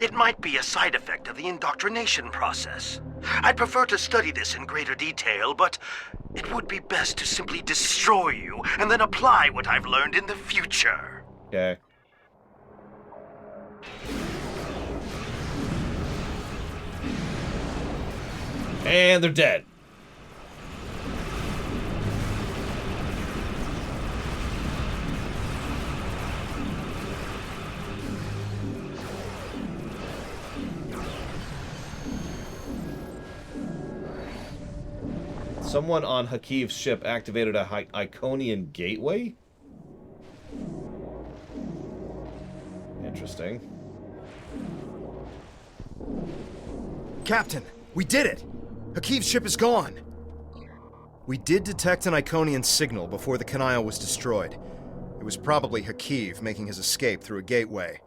It might be a side effect of the indoctrination process. I'd prefer to study this in greater detail, but it would be best to simply destroy you and then apply what I've learned in the future. Okay. And they're dead. Someone on Hakiv's ship activated a Iconian gateway? Interesting. Captain, we did it! Hakiv's ship is gone! We did detect an Iconian signal before the canal was destroyed. It was probably Hakiv making his escape through a gateway.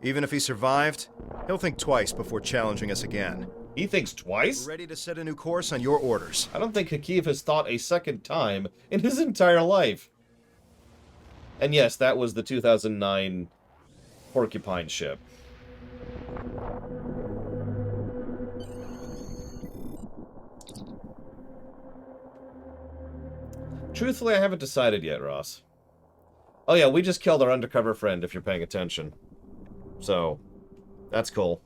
Even if he survived, he'll think twice before challenging us again. He thinks twice? We're ready to set a new course on your orders. I don't think Hakiv has thought a second time in his entire life. And yes, that was the 2009 Porcupine ship. Truthfully, I haven't decided yet, Ross. Oh yeah, we just killed our undercover friend, if you're paying attention. So, that's cool.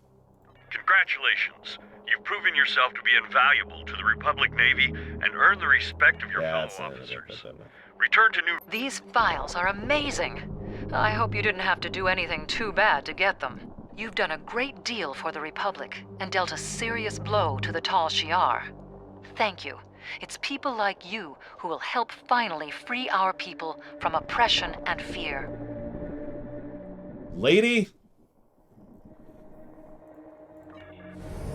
Congratulations. You've proven yourself to be invaluable to the Republic Navy and earned the respect of your fellow officers. Return to New... These files are amazing. I hope you didn't have to do anything too bad to get them. You've done a great deal for the Republic and dealt a serious blow to the Tal Shiar. Thank you. It's people like you who will help finally free our people from oppression and fear. Lady?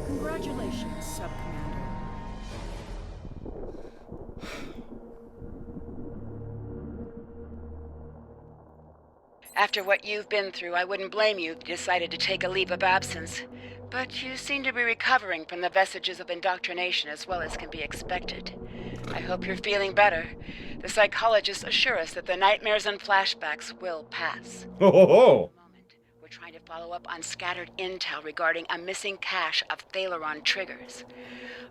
Congratulations, Sub-Commander. After what you've been through, I wouldn't blame you if you decided to take a leave of absence. But you seem to be recovering from the vestiges of indoctrination as well as can be expected. I hope you're feeling better. The psychologists assure us that the nightmares and flashbacks will pass. Oh! We're trying to follow up on scattered intel regarding a missing cache of Thaleron triggers.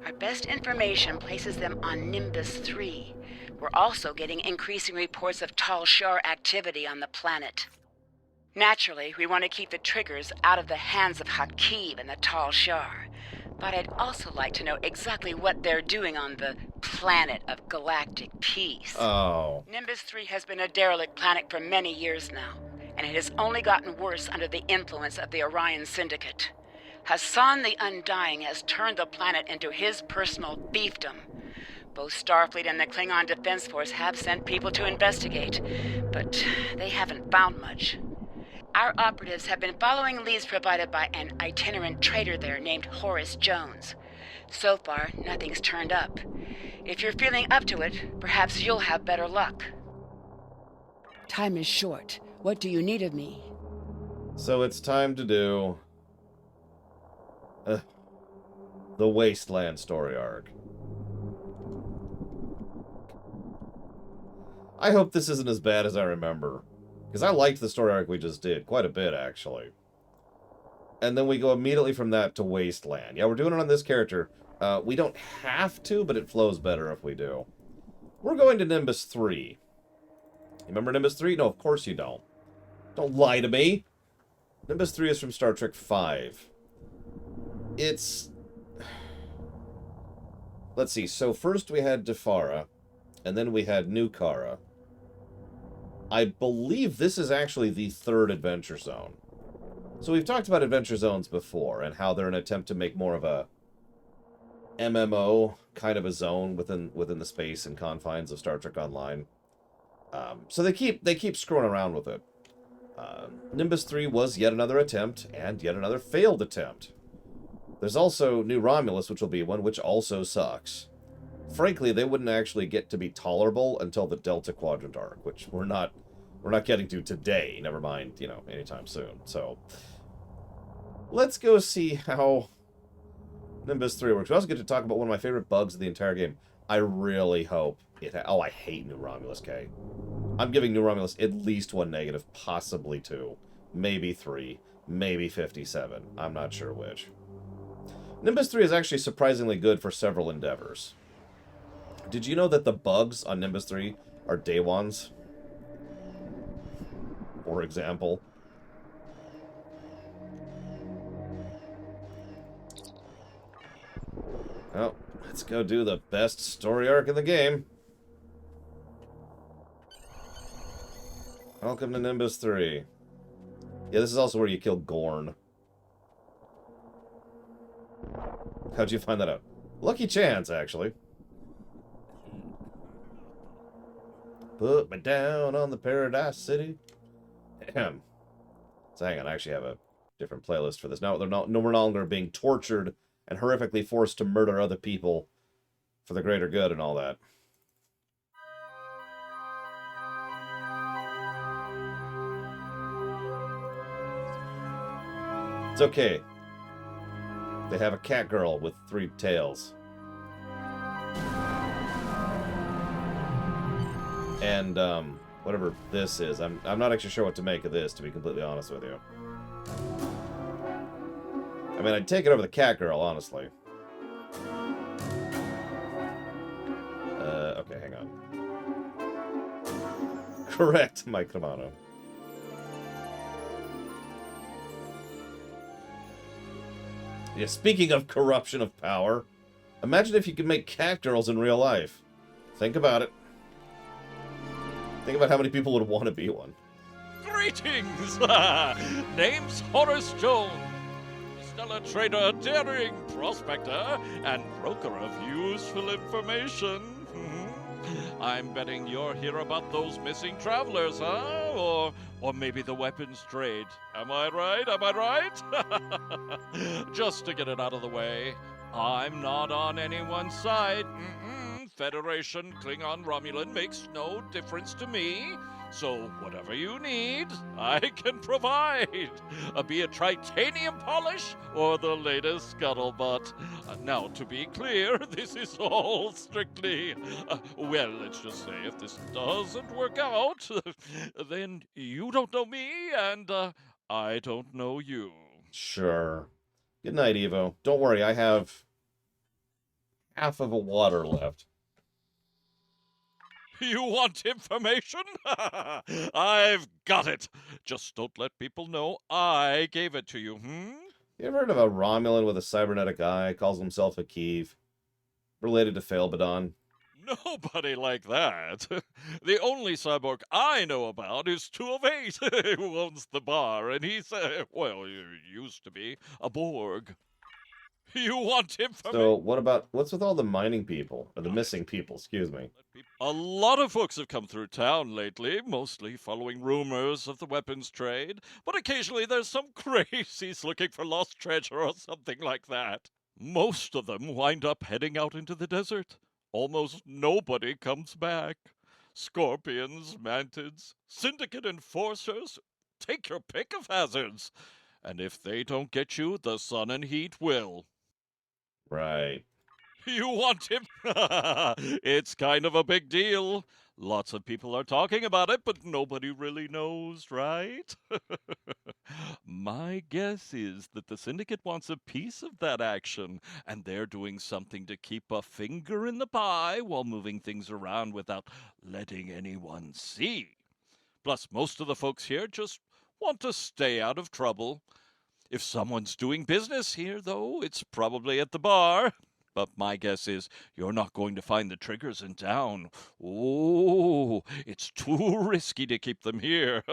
Our best information places them on Nimbus III. We're also getting increasing reports of Tal Shiar activity on the planet. Naturally, we want to keep the triggers out of the hands of Hakiv and the Tal Shiar. But I'd also like to know exactly what they're doing on the planet of galactic peace. Oh. Nimbus III has been a derelict planet for many years now, and it has only gotten worse under the influence of the Orion syndicate. Hassan the Undying has turned the planet into his personal fiefdom. Both Starfleet and the Klingon Defense Force have sent people to investigate, but they haven't found much. Our operatives have been following leads provided by an itinerant trader there named Horace Jones. So far, nothing's turned up. If you're feeling up to it, perhaps you'll have better luck. Time is short. What do you need of me? So it's time to do... the Wasteland story arc. I hope this isn't as bad as I remember. Because I liked the story arc we just did. Quite a bit, actually. And then we go immediately from that to Wasteland. Yeah, we're doing it on this character. We don't have to, but it flows better if we do. We're going to Nimbus 3. You remember Nimbus 3? No, of course you don't. Don't lie to me. Nimbus 3 is from Star Trek V. It's... Let's see. So first we had Defara, and then we had New Kara. I believe this is actually the third adventure zone. So we've talked about adventure zones before, and how they're an attempt to make more of a MMO kind of a zone within the space and confines of Star Trek Online. So they keep screwing around with it. Nimbus 3 was yet another attempt, and yet another failed attempt. There's also New Romulus, which will be one, which also sucks. Frankly, they wouldn't actually get to be tolerable until the Delta Quadrant arc, which we're not getting to today, never mind, you know, anytime soon. So, let's go see how Nimbus 3 works. We also get to talk about one of my favorite bugs of the entire game. I really hope it... Oh, I hate New Romulus, K. I'm giving New Romulus at least 1 negative, possibly 2, maybe 3, maybe 57. I'm not sure which. Nimbus 3 is actually surprisingly good for several endeavors. Did you know that the bugs on Nimbus 3 are day ones? For example. Well, let's go do the best story arc in the game. Welcome to Nimbus 3. Yeah, this is also where you kill Gorn. How'd you find that out? Lucky chance, actually. Put me down on the Paradise City. Damn. So hang on, I actually have a different playlist for this. Now we're no longer being tortured and horrifically forced to murder other people for the greater good and all that. It's okay. They have a cat girl with 3 tails. And, whatever this is. I'm not actually sure what to make of this, to be completely honest with you. I mean, I'd take it over the cat girl, honestly. Okay, hang on. Correct, Mike Romano. Yeah, speaking of corruption of power, imagine if you could make cat girls in real life. Think about it. Think about how many people would want to be one. Greetings! Name's Horace Jones, stellar trader, daring prospector, and broker of useful information. I'm betting you're here about those missing travelers, huh? Or maybe the weapons trade. Am I right? Am I right? Just to get it out of the way, I'm not on anyone's side. Federation, Klingon, Romulan makes no difference to me. So whatever you need, I can provide. Be it titanium polish or the latest scuttlebutt. Now, to be clear, this is all strictly... well, let's just say if this doesn't work out, then you don't know me and I don't know you. Sure. Good night, Evo. Don't worry, I have half of a water left. You want information? I've got it. Just don't let people know I gave it to you, You ever heard of a Romulan with a cybernetic eye, calls himself a Kiev? Related to Failbadon? Nobody like that. The only cyborg I know about is 2 of 8, who owns the bar, and he's, well, he used to be, a Borg. You want information? So, what's with all the mining people? Or the missing people, excuse me. A lot of folks have come through town lately, mostly following rumors of the weapons trade, but occasionally there's some crazies looking for lost treasure or something like that. Most of them wind up heading out into the desert. Almost nobody comes back. Scorpions, mantids, syndicate enforcers, take your pick of hazards. And if they don't get you, the sun and heat will. Right. You want him? It's kind of a big deal. Lots of people are talking about it, but nobody really knows, right? My guess is that the Syndicate wants a piece of that action, and they're doing something to keep a finger in the pie while moving things around without letting anyone see. Plus, most of the folks here just want to stay out of trouble. If someone's doing business here, though, it's probably at the bar. But my guess is you're not going to find the triggers in town. Oh, it's too risky to keep them here,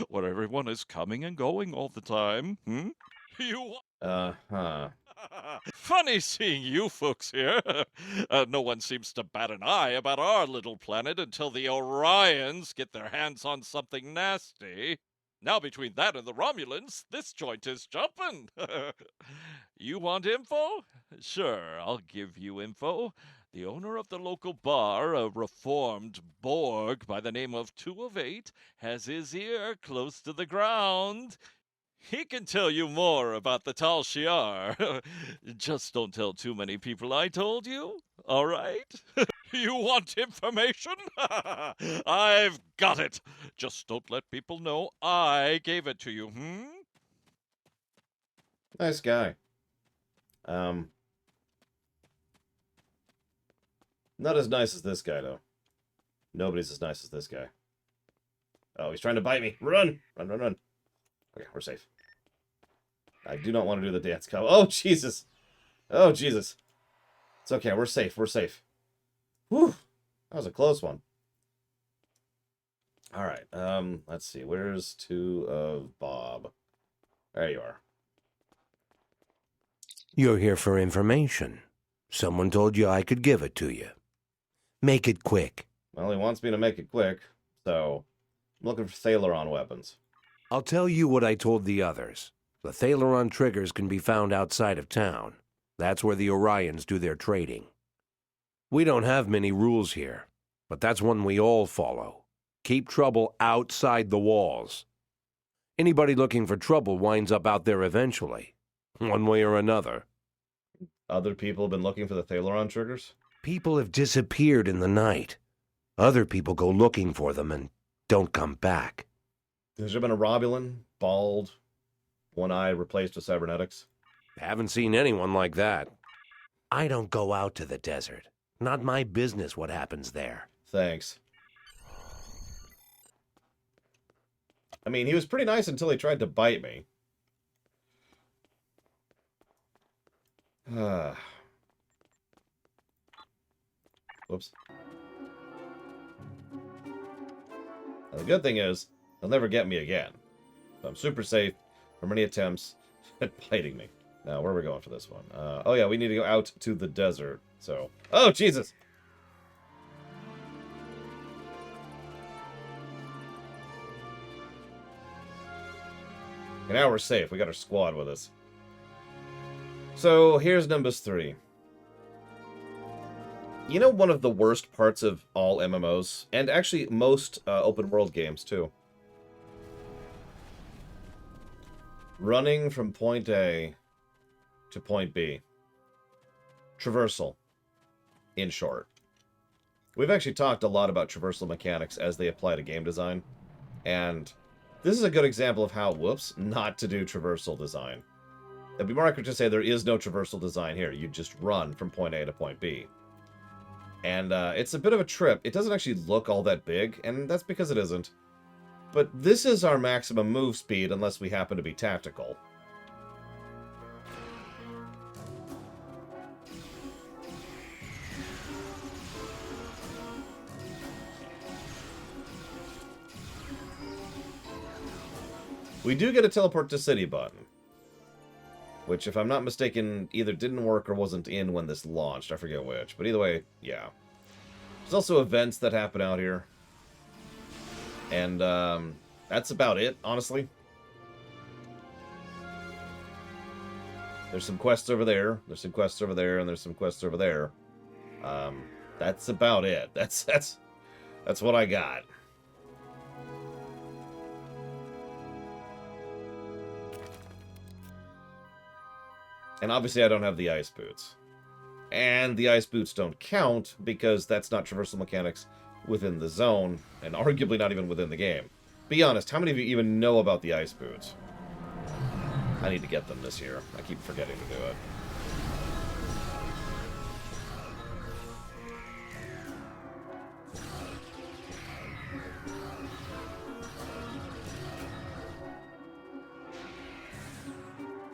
where everyone is coming and going all the time. You... Uh-huh. Funny seeing you folks here. No one seems to bat an eye about our little planet until the Orions get their hands on something nasty. Now between that and the Romulans, this joint is jumping. You want info? Sure, I'll give you info. The owner of the local bar, a reformed Borg by the name of 2 of 8, has his ear close to the ground. He can tell you more about the Tal Shiar. Just don't tell too many people I told you, all right? You want information? I've got it. Just don't let people know I gave it to you, Nice guy. Not as nice as this guy, though. Nobody's as nice as this guy. Oh, he's trying to bite me. Run! Run, run, run. Okay, we're safe. I do not want to do the dance combo. Oh, Jesus! Oh, Jesus. It's okay, we're safe, we're safe. Whew! That was a close one. Alright, let's see. Where's 2 of Bob? There you are. You're here for information. Someone told you I could give it to you. Make it quick. Well, he wants me to make it quick, so I'm looking for Thaleron weapons. I'll tell you what I told the others. The Thaleron triggers can be found outside of town. That's where the Orions do their trading. We don't have many rules here, but that's one we all follow. Keep trouble outside the walls. Anybody looking for trouble winds up out there eventually, one way or another. Other people have been looking for the Thaleron triggers? People have disappeared in the night. Other people go looking for them and don't come back. Has there been a Romulan, bald, one eye replaced with cybernetics? Haven't seen anyone like that. I don't go out to the desert. Not my business what happens there. Thanks. I mean, he was pretty nice until he tried to bite me. Whoops. Now, the good thing is, he'll never get me again. So I'm super safe from any attempts at biting me. Now, where are we going for this one? Oh yeah, we need to go out to the desert. So, oh Jesus! And now we're safe. We got our squad with us. So here's Nimbus 3. You know, one of the worst parts of all MMOs, and actually most open world games too. Running from point A to point B. Traversal, in short. We've actually talked a lot about traversal mechanics as they apply to game design, and this is a good example of how, whoops, not to do traversal design. It'd be more accurate to say there is no traversal design here. You just run from point A to point B. And it's a bit of a trip. It doesn't actually look all that big, and that's because it isn't. But this is our maximum move speed unless we happen to be tactical. We do get a teleport to city button, which, if I'm not mistaken, either didn't work or wasn't in when this launched. I forget which. But either way, yeah. There's also events that happen out here. And that's about it, honestly. There's some quests over there. There's some quests over there, and there's some quests over there. That's about it. That's what I got. And obviously I don't have the ice boots. And the ice boots don't count because that's not traversal mechanics within the zone, and arguably not even within the game. Be honest, how many of you even know about the ice boots? I need to get them this year. I keep forgetting to do it.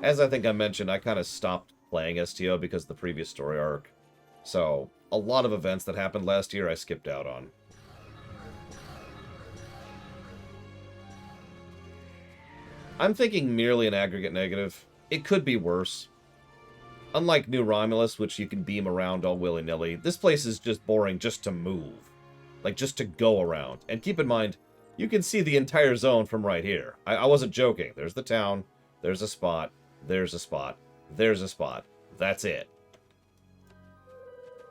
As I think I mentioned, I kind of stopped playing STO because of the previous story arc. So, a lot of events that happened last year I skipped out on. I'm thinking merely an aggregate negative. It could be worse. Unlike New Romulus, which you can beam around all willy-nilly, this place is just boring just to move. Like, just to go around. And keep in mind, You can see the entire zone from right here. I wasn't joking. There's the town. There's a spot. There's a spot. There's a spot. That's it.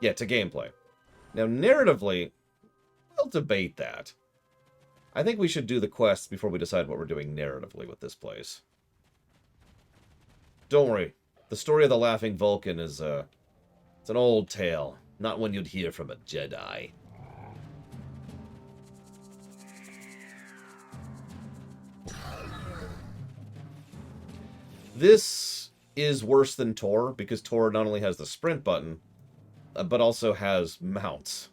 Yeah, to gameplay. Now, narratively, we'll debate that. I think we should do the quests before we decide what we're doing narratively with this place. Don't worry. The story of the Laughing Vulcan is, it's an old tale. Not one you'd hear from a Jedi. This is worse than Tor, because Tor not only has the sprint button, but also has mounts.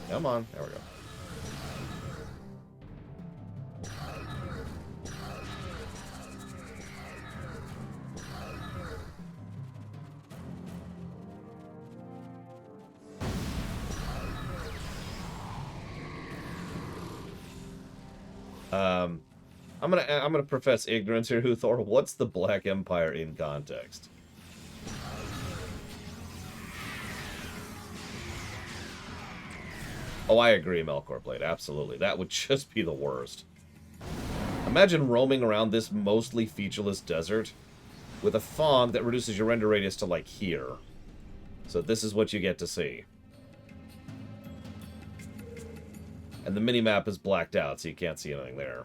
Come on, there we go. I'm gonna profess ignorance here, Huthor. What's the Black Empire in context? Oh, I agree, Melkor Blade. Absolutely. That would just be the worst. Imagine roaming around this mostly featureless desert with a fog that reduces your render radius to, like, here. So this is what you get to see. And the minimap is blacked out, so you can't see anything there.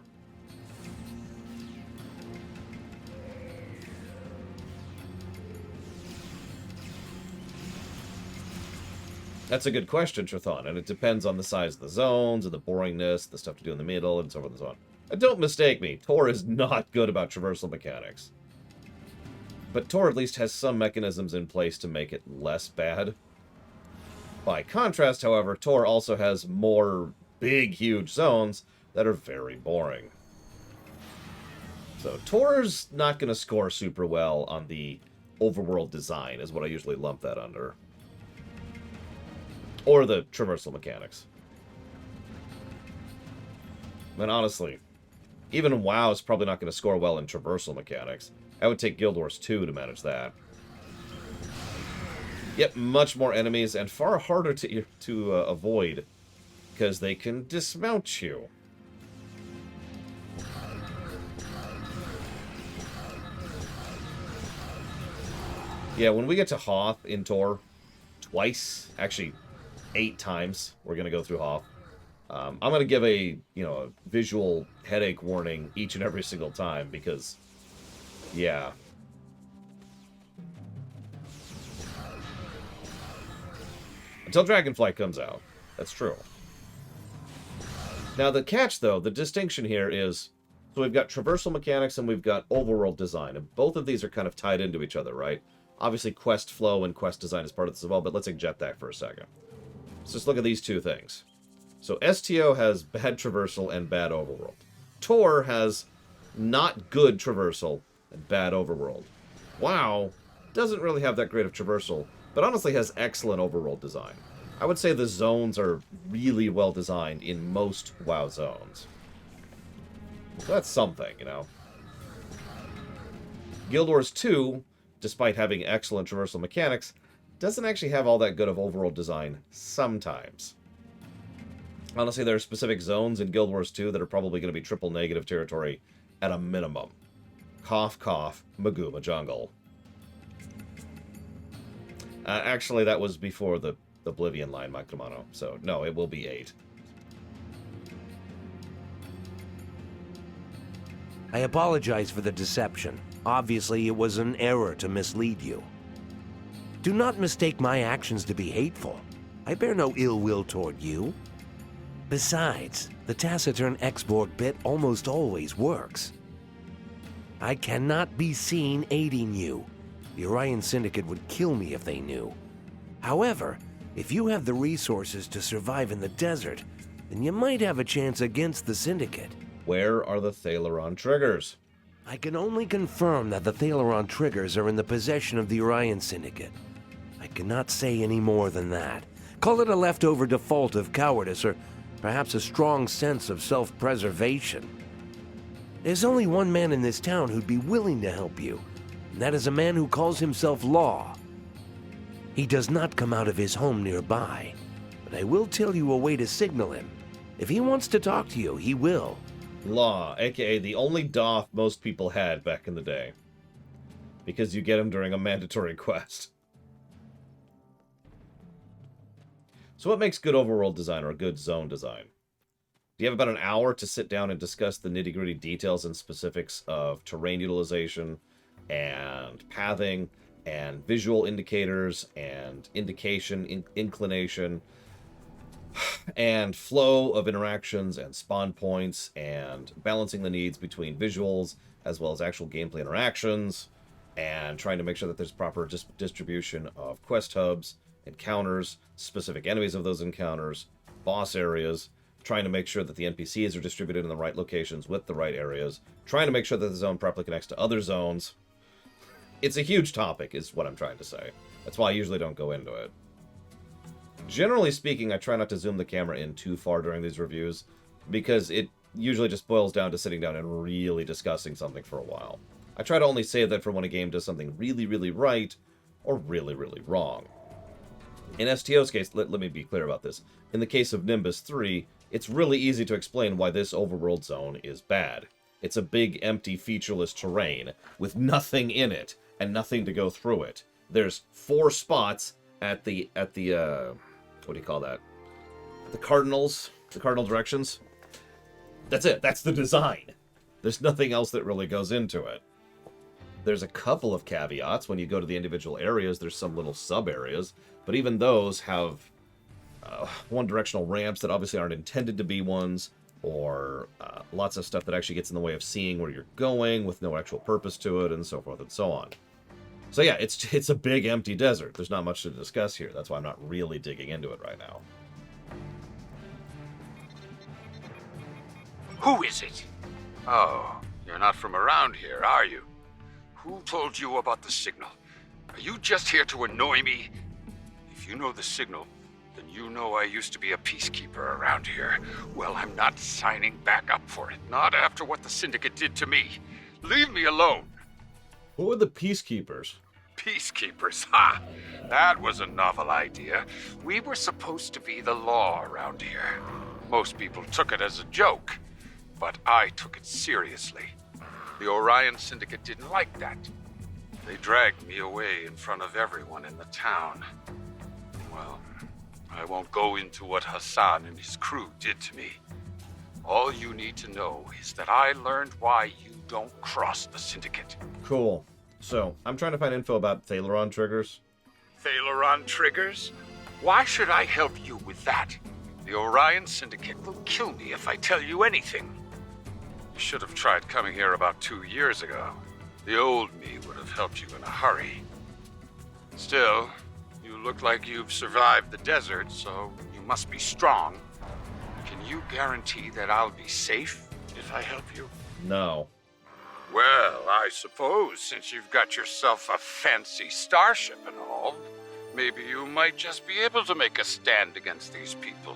That's a good question, Trithon, and it depends on the size of the zones, and the boringness, the stuff to do in the middle, and so forth and so on. And don't mistake me, Tor is not good about traversal mechanics. But Tor at least has some mechanisms in place to make it less bad. By contrast, however, Tor also has more big, huge zones that are very boring. So Tor's not going to score super well on the overworld design, is what I usually lump that under. Or the traversal mechanics. I mean, honestly, even WoW is probably not going to score well in traversal mechanics. I would take Guild Wars 2 to manage that. Yep, much more enemies and far harder to avoid because they can dismount you. Yeah, when we get to Hoth in Tor, twice, actually 8 times, we're going to go through Hoth. I'm going to give a visual headache warning each and every single time because, yeah. Until Dragonflight comes out. That's true. Now, the catch, though, the distinction here is, so we've got traversal mechanics and we've got overworld design, and both of these are kind of tied into each other, right? Obviously, quest flow and quest design is part of this as well, but let's eject that for a second. Let's just look at these two things. So STO has bad traversal and bad overworld. Tor has not good traversal and bad overworld. WoW doesn't really have that great of traversal, but honestly has excellent overworld design. I would say the zones are really well designed in most WoW zones. So that's something, you know. Guild Wars 2, despite having excellent traversal mechanics, doesn't actually have all that good of overworld design sometimes. Honestly, there are specific zones in Guild Wars 2 that are probably going to be triple negative territory at a minimum. Cough, cough, Maguma Jungle. Actually, that was before the Oblivion line, Makrumano. So, no, it will be 8. I apologize for the deception. Obviously, it was an error to mislead you. Do not mistake my actions to be hateful. I bear no ill will toward you. Besides, the taciturn X-Borg bit almost always works. I cannot be seen aiding you. The Orion Syndicate would kill me if they knew. However, if you have the resources to survive in the desert, then you might have a chance against the Syndicate. Where are the Thalaron triggers? I can only confirm that the Thalaron triggers are in the possession of the Orion Syndicate. I cannot say any more than that. Call it a leftover default of cowardice, or perhaps a strong sense of self-preservation. There's only one man in this town who'd be willing to help you, and that is a man who calls himself Law. He does not come out of his home nearby, but I will tell you a way to signal him. If he wants to talk to you, he will. Law, aka the only doff most people had back in the day. Because you get him during a mandatory quest. So what makes good overworld design or a good zone design? Do you have about an hour to sit down and discuss the nitty-gritty details and specifics of terrain utilization and pathing and visual indicators and indication, inclination, and flow of interactions and spawn points and balancing the needs between visuals as well as actual gameplay interactions and trying to make sure that there's proper distribution of quest hubs, encounters, specific enemies of those encounters, boss areas, trying to make sure that the NPCs are distributed in the right locations with the right areas, trying to make sure that the zone properly connects to other zones. It's a huge topic, is what I'm trying to say. That's why I usually don't go into it. Generally speaking, I try not to zoom the camera in too far during these reviews, because it usually just boils down to sitting down and really discussing something for a while. I try to only say that for when a game does something really, really right, or really, really wrong. In STO's case, let me be clear about this. In the case of Nimbus III, it's really easy to explain why this overworld zone is bad. It's a big, empty, featureless terrain with nothing in it and nothing to go through it. There's 4 spots at the what do you call that? The cardinal directions. That's it. That's the design. There's nothing else that really goes into it. There's a couple of caveats. When you go to the individual areas, there's some little sub-areas, but even those have one-directional ramps that obviously aren't intended to be ones, or lots of stuff that actually gets in the way of seeing where you're going with no actual purpose to it, and so forth and so on. So yeah, it's a big empty desert. There's not much to discuss here. That's why I'm not really digging into it right now. Who is it? Oh, you're not from around here, are you? Who told you about the signal? Are you just here to annoy me? If you know the signal, then you know I used to be a peacekeeper around here. Well, I'm not signing back up for it. Not after what the syndicate did to me. Leave me alone. Who are the peacekeepers? Peacekeepers, ha! That was a novel idea. We were supposed to be the law around here. Most people took it as a joke, but I took it seriously. The Orion Syndicate didn't like that. They dragged me away in front of everyone in the town. Well, I won't go into what Hassan and his crew did to me. All you need to know is that I learned why you don't cross the Syndicate. Cool. So, I'm trying to find info about Thaleron triggers. Thaleron triggers? Why should I help you with that? The Orion Syndicate will kill me if I tell you anything. You should have tried coming here about 2 years ago. The old me would have helped you in a hurry. Still, you look like you've survived the desert, so you must be strong. Can you guarantee that I'll be safe if I help you? No. Well, I suppose since you've got yourself a fancy starship and all, maybe you might just be able to make a stand against these people.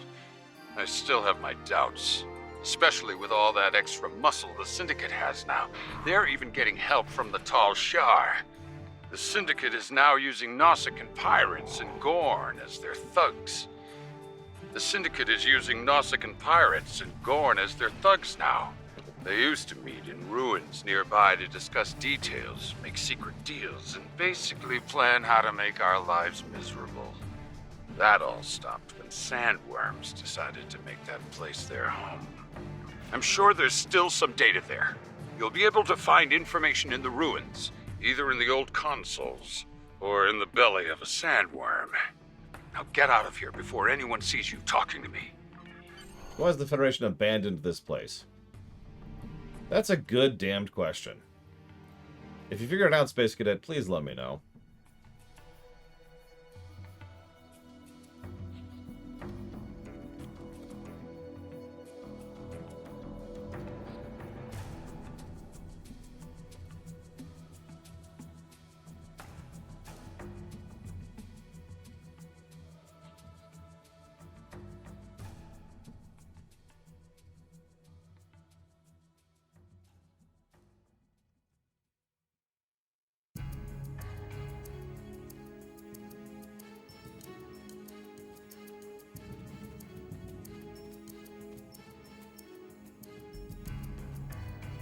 I still have my doubts, especially with all that extra muscle the Syndicate has now. They're even getting help from the Tal Shiar. The Syndicate is now using Nausicaan pirates and Gorn as their thugs. The Syndicate is using Nausicaan pirates and Gorn as their thugs now. They used to meet in ruins nearby to discuss details, make secret deals, and basically plan how to make our lives miserable. That all stopped when sandworms decided to make that place their home. I'm sure there's still some data there. You'll be able to find information in the ruins, either in the old consoles or in the belly of a sandworm. Now get out of here before anyone sees you talking to me. Why has the Federation abandoned this place? That's a good damned question. If you figure it out, Space Cadet, please let me know.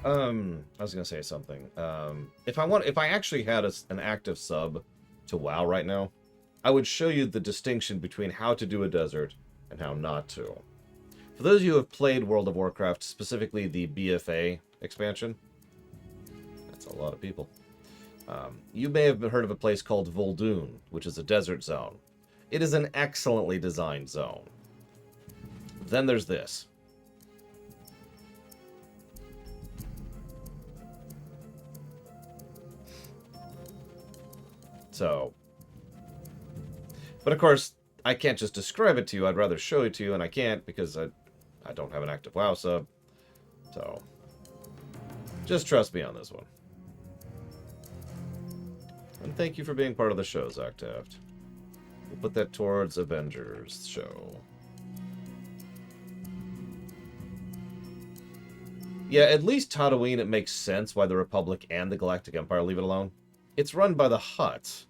I was gonna say something. If I actually had an active sub to WoW right now, I would show you the distinction between how to do a desert and how not to. For those of you who have played World of Warcraft, specifically the BFA expansion, that's a lot of people. You may have heard of a place called Vol'dun, which is a desert zone. It is an excellently designed zone. Then there's this. So, but of course, I can't just describe it to you. I'd rather show it to you, and I can't because I don't have an active WoW sub. So, just trust me on this one. And thank you for being part of the show, Zach Taft. We'll put that towards Avengers show. Yeah, at least Tatooine, it makes sense why the Republic and the Galactic Empire leave it alone. It's run by the Hutts,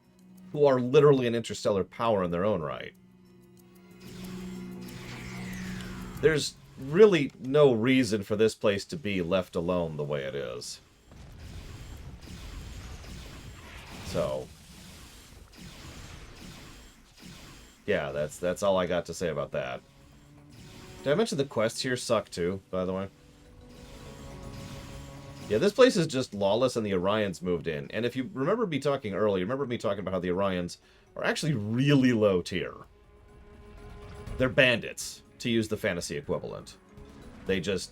who are literally an interstellar power in their own right. There's really no reason for this place to be left alone the way it is. So, yeah, that's all I got to say about that. Did I mention the quests here suck too, by the way? Yeah, this place is just lawless and the Orions moved in. And if you remember me talking earlier, remember me talking about how the Orions are actually really low tier. They're bandits, to use the fantasy equivalent. They just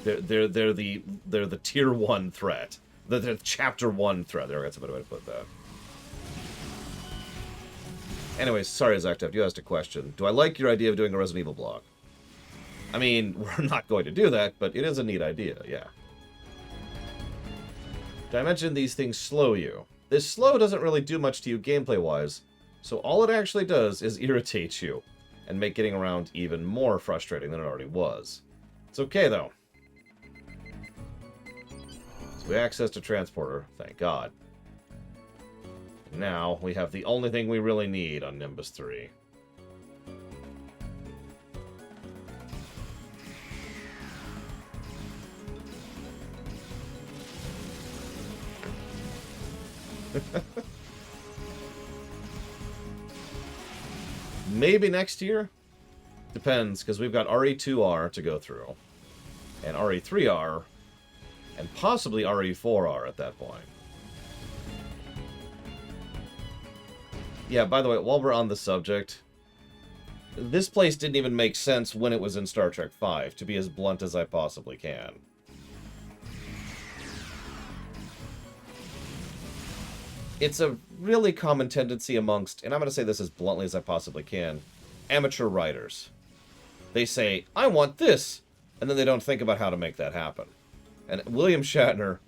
they're the tier 1 threat. The chapter 1 threat. There, that's a better way to put that. Anyways, sorry, Zactef, you asked a question. Do I like your idea of doing a Resident Evil blog? I mean, we're not going to do that, but it is a neat idea, yeah. Did I mention these things slow you? This slow doesn't really do much to you gameplay-wise, so all it actually does is irritate you and make getting around even more frustrating than it already was. It's okay, though. So we accessed a transporter, thank God. Now, we have the only thing we really need on Nimbus III. Maybe next year? Depends, because we've got RE2R to go through. And RE3R. And possibly RE4R at that point. Yeah, by the way, while we're on the subject, this place didn't even make sense when it was in Star Trek V, to be as blunt as I possibly can. It's a really common tendency amongst, and I'm going to say this as bluntly as I possibly can, amateur writers. They say, I want this, and then they don't think about how to make that happen. And William Shatner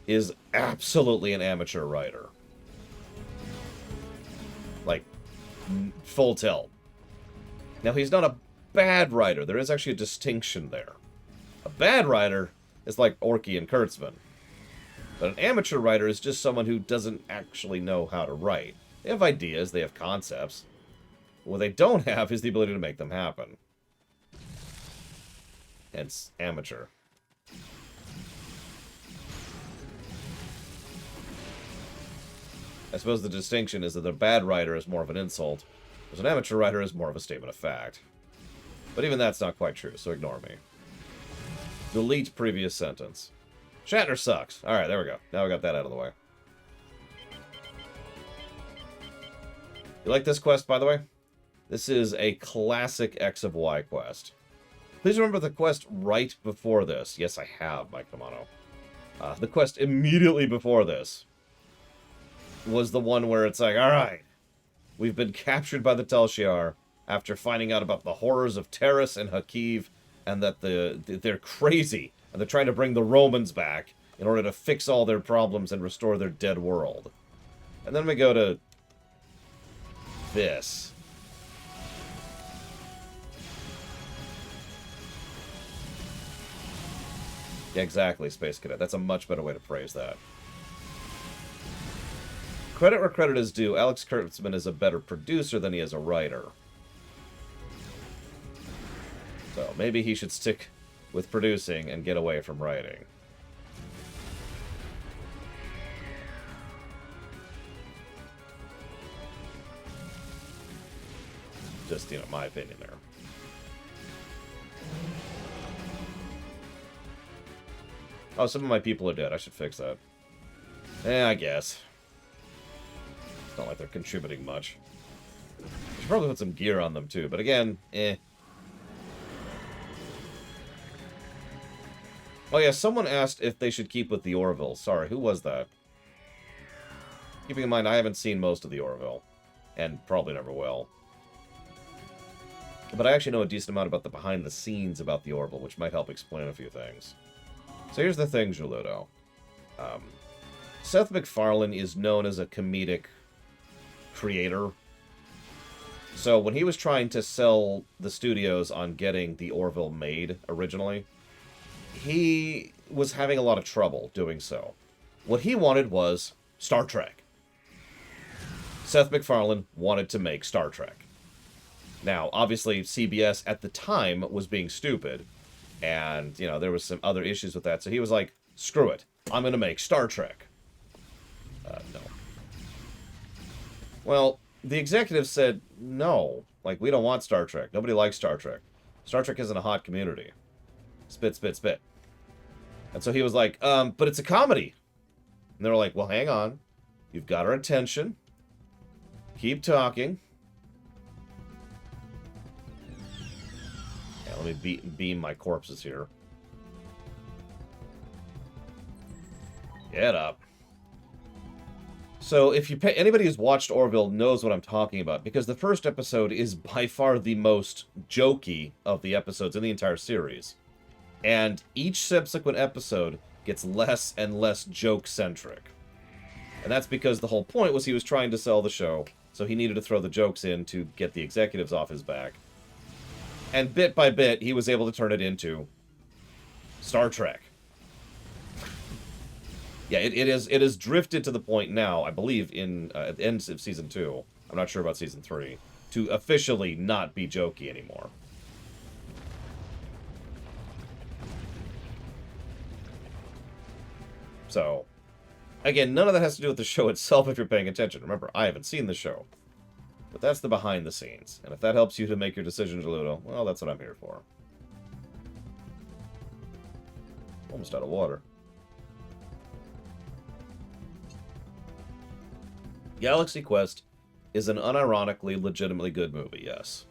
is absolutely an amateur writer. Like, full tilt. Now, he's not a bad writer. There is actually a distinction there. A bad writer is like Orky and Kurtzman. But an amateur writer is just someone who doesn't actually know how to write. They have ideas, they have concepts. What they don't have is the ability to make them happen. Hence, amateur. I suppose the distinction is that a bad writer is more of an insult, whereas an amateur writer is more of a statement of fact. But even that's not quite true, so ignore me. Delete previous sentence. Shatner sucks. Alright, there we go. Now we got that out of the way. You like this quest, by the way? This is a classic X of Y quest. Please remember the quest right before this. Yes, I have, Mike Romano. The quest immediately before this was the one where it's like, alright, we've been captured by the Tal Shiar after finding out about the horrors of Terrace and Hakiv, and that they're crazy, and they're trying to bring the Romans back in order to fix all their problems and restore their dead world. And then we go to this. Yeah, exactly, Space Cadet. That's a much better way to phrase that. Credit where credit is due, Alex Kurtzman is a better producer than he is a writer. So maybe he should stick with producing and get away from writing. Just, my opinion there. Oh, some of my people are dead. I should fix that. I guess. It's not like they're contributing much. I should probably put some gear on them, too. But again, Oh, yeah, someone asked if they should keep with the Orville. Sorry, who was that? Keeping in mind, I haven't seen most of the Orville. And probably never will. But I actually know a decent amount about the behind-the-scenes about the Orville, which might help explain a few things. So here's the thing, Juludo. Seth MacFarlane is known as a comedic creator. So when he was trying to sell the studios on getting the Orville made originally, he was having a lot of trouble doing so. What he wanted was Star Trek. Seth MacFarlane wanted to make Star Trek. Now, obviously, CBS at the time was being stupid, and, there was some other issues with that, so he was like, screw it, I'm going to make Star Trek. No. Well, the executives said, no, we don't want Star Trek. Nobody likes Star Trek. Star Trek isn't a hot community. Spit, spit, spit. And so he was like, but it's a comedy. And they were like, well, hang on. You've got our attention. Keep talking. Yeah, let me beam my corpses here. Get up. So, if you pay, anybody who's watched Orville knows what I'm talking about, because the first episode is by far the most jokey of the episodes in the entire series. And each subsequent episode gets less and less joke-centric. And that's because the whole point was he was trying to sell the show, so he needed to throw the jokes in to get the executives off his back. And bit by bit, he was able to turn it into Star Trek. Yeah, it is drifted to the point now, I believe, at the end of Season 2, I'm not sure about Season 3, to officially not be jokey anymore. So, again, none of that has to do with the show itself if you're paying attention. Remember, I haven't seen the show. But that's the behind the scenes. And if that helps you to make your decision, Ludo, well, that's what I'm here for. Almost out of water. Galaxy Quest is an unironically, legitimately good movie, yes.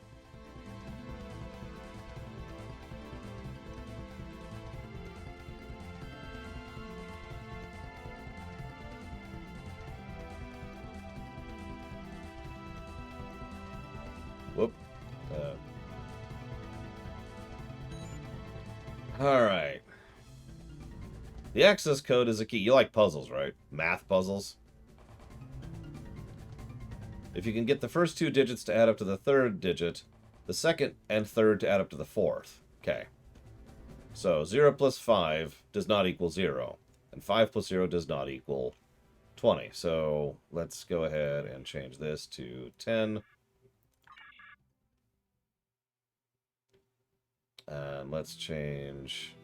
Whoop. Alright. The access code is a key. You like puzzles, right? Math puzzles? If you can get the first two digits to add up to the third digit, the second and third to add up to the fourth. Okay. So 0 plus 5 does not equal 0. And 5 plus 0 does not equal 20. So let's go ahead and change this to 10. And let's change...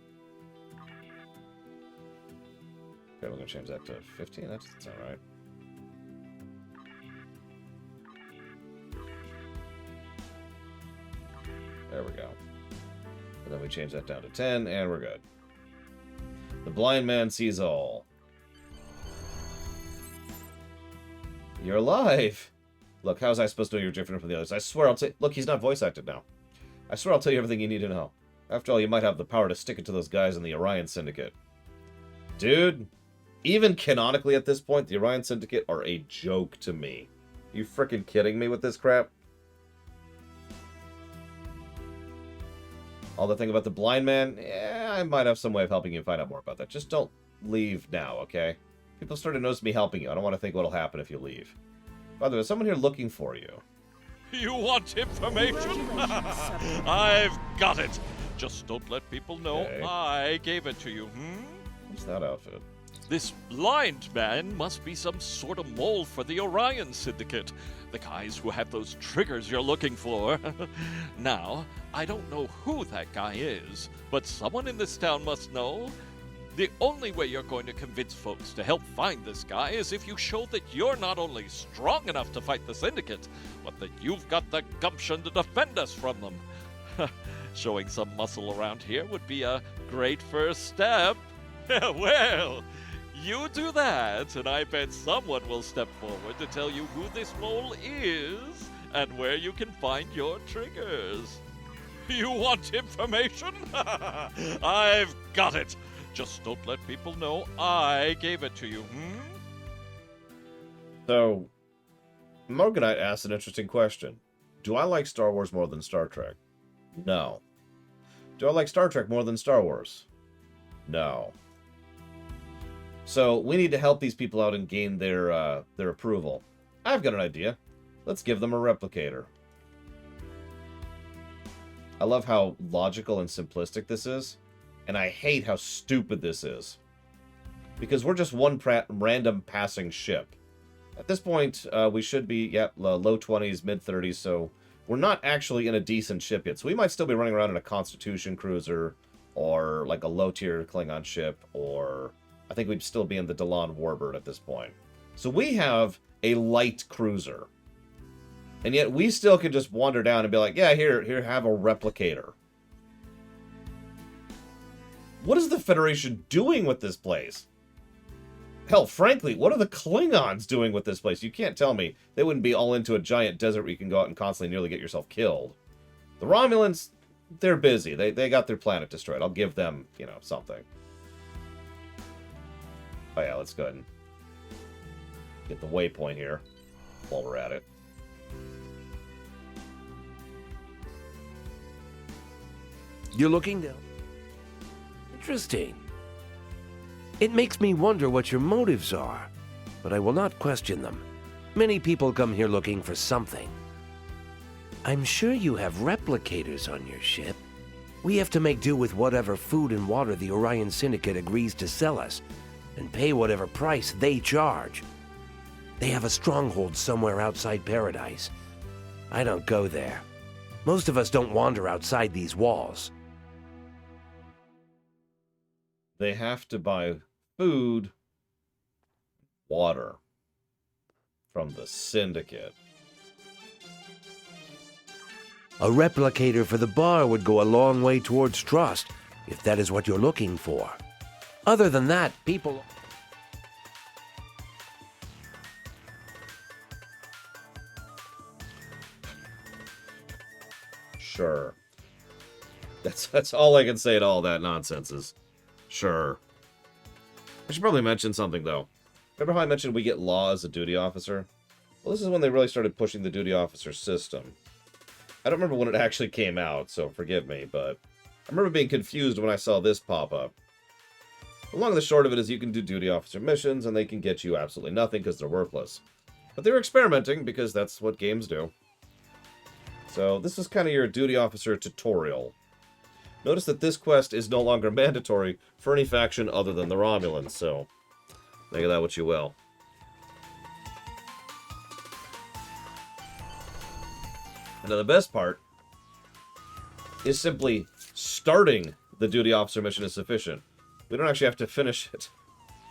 Okay, we're going to change that to 15. That's all right. There we go. And then we change that down to 10, and we're good. The blind man sees all. You're alive! Look, how was I supposed to know you're different from the others? I swear I'll tell you... Look, he's not voice acted now. I swear I'll tell you everything you need to know. After all, you might have the power to stick it to those guys in the Orion Syndicate. Dude, even canonically at this point, the Orion Syndicate are a joke to me. You frickin' kidding me with this crap? All the thing about the blind man, I might have some way of helping you find out more about that. Just don't leave now, okay? People started to notice me helping you. I don't want to think what'll happen if you leave. By the way, there's someone here looking for you. You want information? I've got it. Just don't let people know I gave it to you, What's that outfit? This blind man must be some sort of mole for the Orion Syndicate. The guys who have those triggers you're looking for. Now, I don't know who that guy is, but someone in this town must know. The only way you're going to convince folks to help find this guy is if you show that you're not only strong enough to fight the Syndicate, but that you've got the gumption to defend us from them. Showing some muscle around here would be a great first step. Well, you do that, and I bet someone will step forward to tell you who this mole is and where you can find your triggers. You want information? I've got it. Just don't let people know I gave it to you, So, Morganite asked an interesting question. Do I like Star Wars more than Star Trek? No. Do I like Star Trek more than Star Wars? No. So, we need to help these people out and gain their approval. I've got an idea. Let's give them a replicator. I love how logical and simplistic this is. And I hate how stupid this is. Because we're just one random passing ship. At this point, we should be, low 20s, mid 30s, so we're not actually in a decent ship yet. So we might still be running around in a Constitution cruiser, or like a low-tier Klingon ship, or I think we'd still be in the Delon Warbird at this point. So we have a light cruiser. And yet we still can just wander down and be like, yeah, here, have a replicator. What is the Federation doing with this place? Hell, frankly, what are the Klingons doing with this place? You can't tell me they wouldn't be all into a giant desert where you can go out and constantly nearly get yourself killed. The Romulans, they're busy. They got their planet destroyed. I'll give them, something. Oh yeah, let's go ahead and get the waypoint here while we're at it. You're looking down. Interesting. It makes me wonder what your motives are, but I will not question them. Many people come here looking for something. I'm sure you have replicators on your ship. We have to make do with whatever food and water the Orion Syndicate agrees to sell us, and pay whatever price they charge. They have a stronghold somewhere outside Paradise. I don't go there. Most of us don't wander outside these walls. They have to buy food, water from the Syndicate. A replicator for the bar would go a long way towards trust, if that is what you're looking for. Other than that, people... Sure. That's all I can say to all that nonsense is, sure. I should probably mention something, though. Remember how I mentioned we get law as a duty officer? Well, this is when they really started pushing the duty officer system. I don't remember when it actually came out, so forgive me, but I remember being confused when I saw this pop up. The long and the short of it is you can do duty officer missions, and they can get you absolutely nothing because they're worthless. But they're experimenting, because that's what games do. So this is kind of your duty officer tutorial. Notice that this quest is no longer mandatory for any faction other than the Romulans, so make of that what you will. And now the best part is simply starting the duty officer mission is sufficient. We don't actually have to finish it,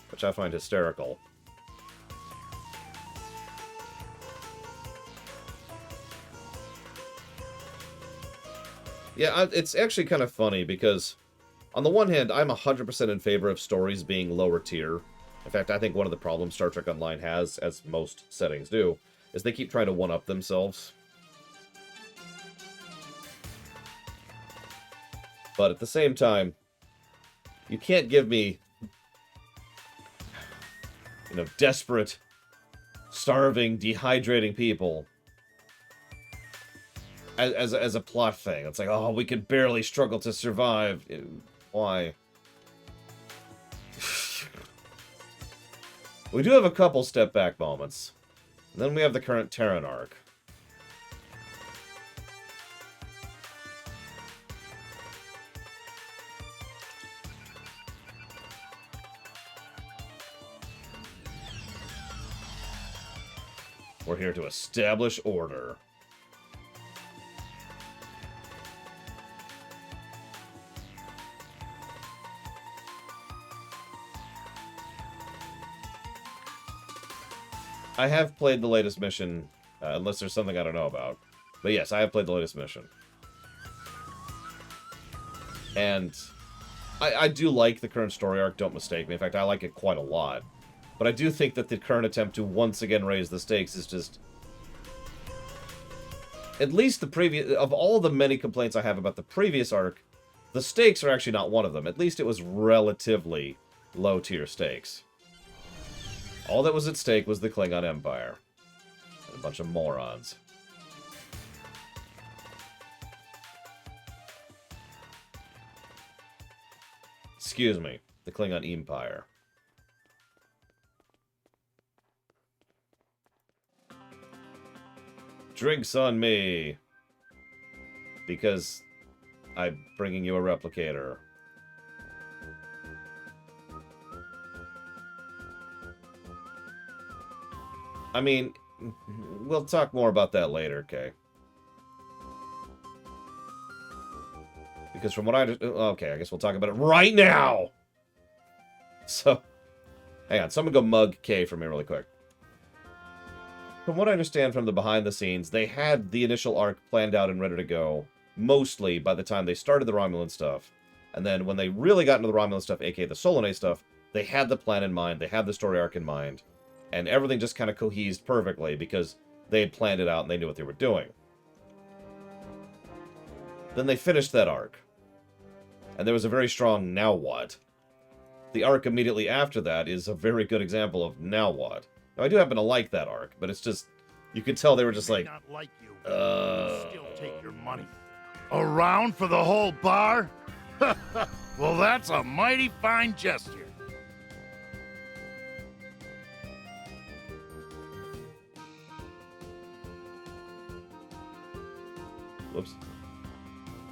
which I find hysterical. Yeah, it's actually kind of funny because, on the one hand, I'm 100% in favor of stories being lower tier. In fact, I think one of the problems Star Trek Online has, as most settings do, is they keep trying to one-up themselves. But at the same time, you can't give me, desperate, starving, dehydrating people as a plot thing. It's like, oh, we can barely struggle to survive. Why? We do have a couple step back moments. And then we have the current Terran arc. We're here to establish order. I have played the latest mission, unless there's something I don't know about. But yes, I have played the latest mission. And I do like the current story arc, don't mistake me. In fact, I like it quite a lot. But I do think that the current attempt to once again raise the stakes is just... At least the previous... Of all the many complaints I have about the previous arc, the stakes are actually not one of them. At least it was relatively low-tier stakes. All that was at stake was the Klingon Empire. And a bunch of morons. Excuse me, the Klingon Empire. Drinks on me! Because I'm bringing you a replicator. I mean, we'll talk more about that later, okay? Because from what I... Okay, I guess we'll talk about it right now! So, hang on. Someone go mug K for me really quick. From what I understand from the behind the scenes, they had the initial arc planned out and ready to go, mostly by the time they started the Romulan stuff. And then when they really got into the Romulan stuff, aka the Solanae stuff, they had the plan in mind, they had the story arc in mind, and everything just kind of cohesed perfectly because they had planned it out and they knew what they were doing. Then they finished that arc. And there was a very strong now what. The arc immediately after that is a very good example of now what. Now, I do happen to like that arc, but it's just... You could tell they were just like... Not like you. Still take your money. Around for the whole bar? Well, that's a mighty fine gesture. Whoops.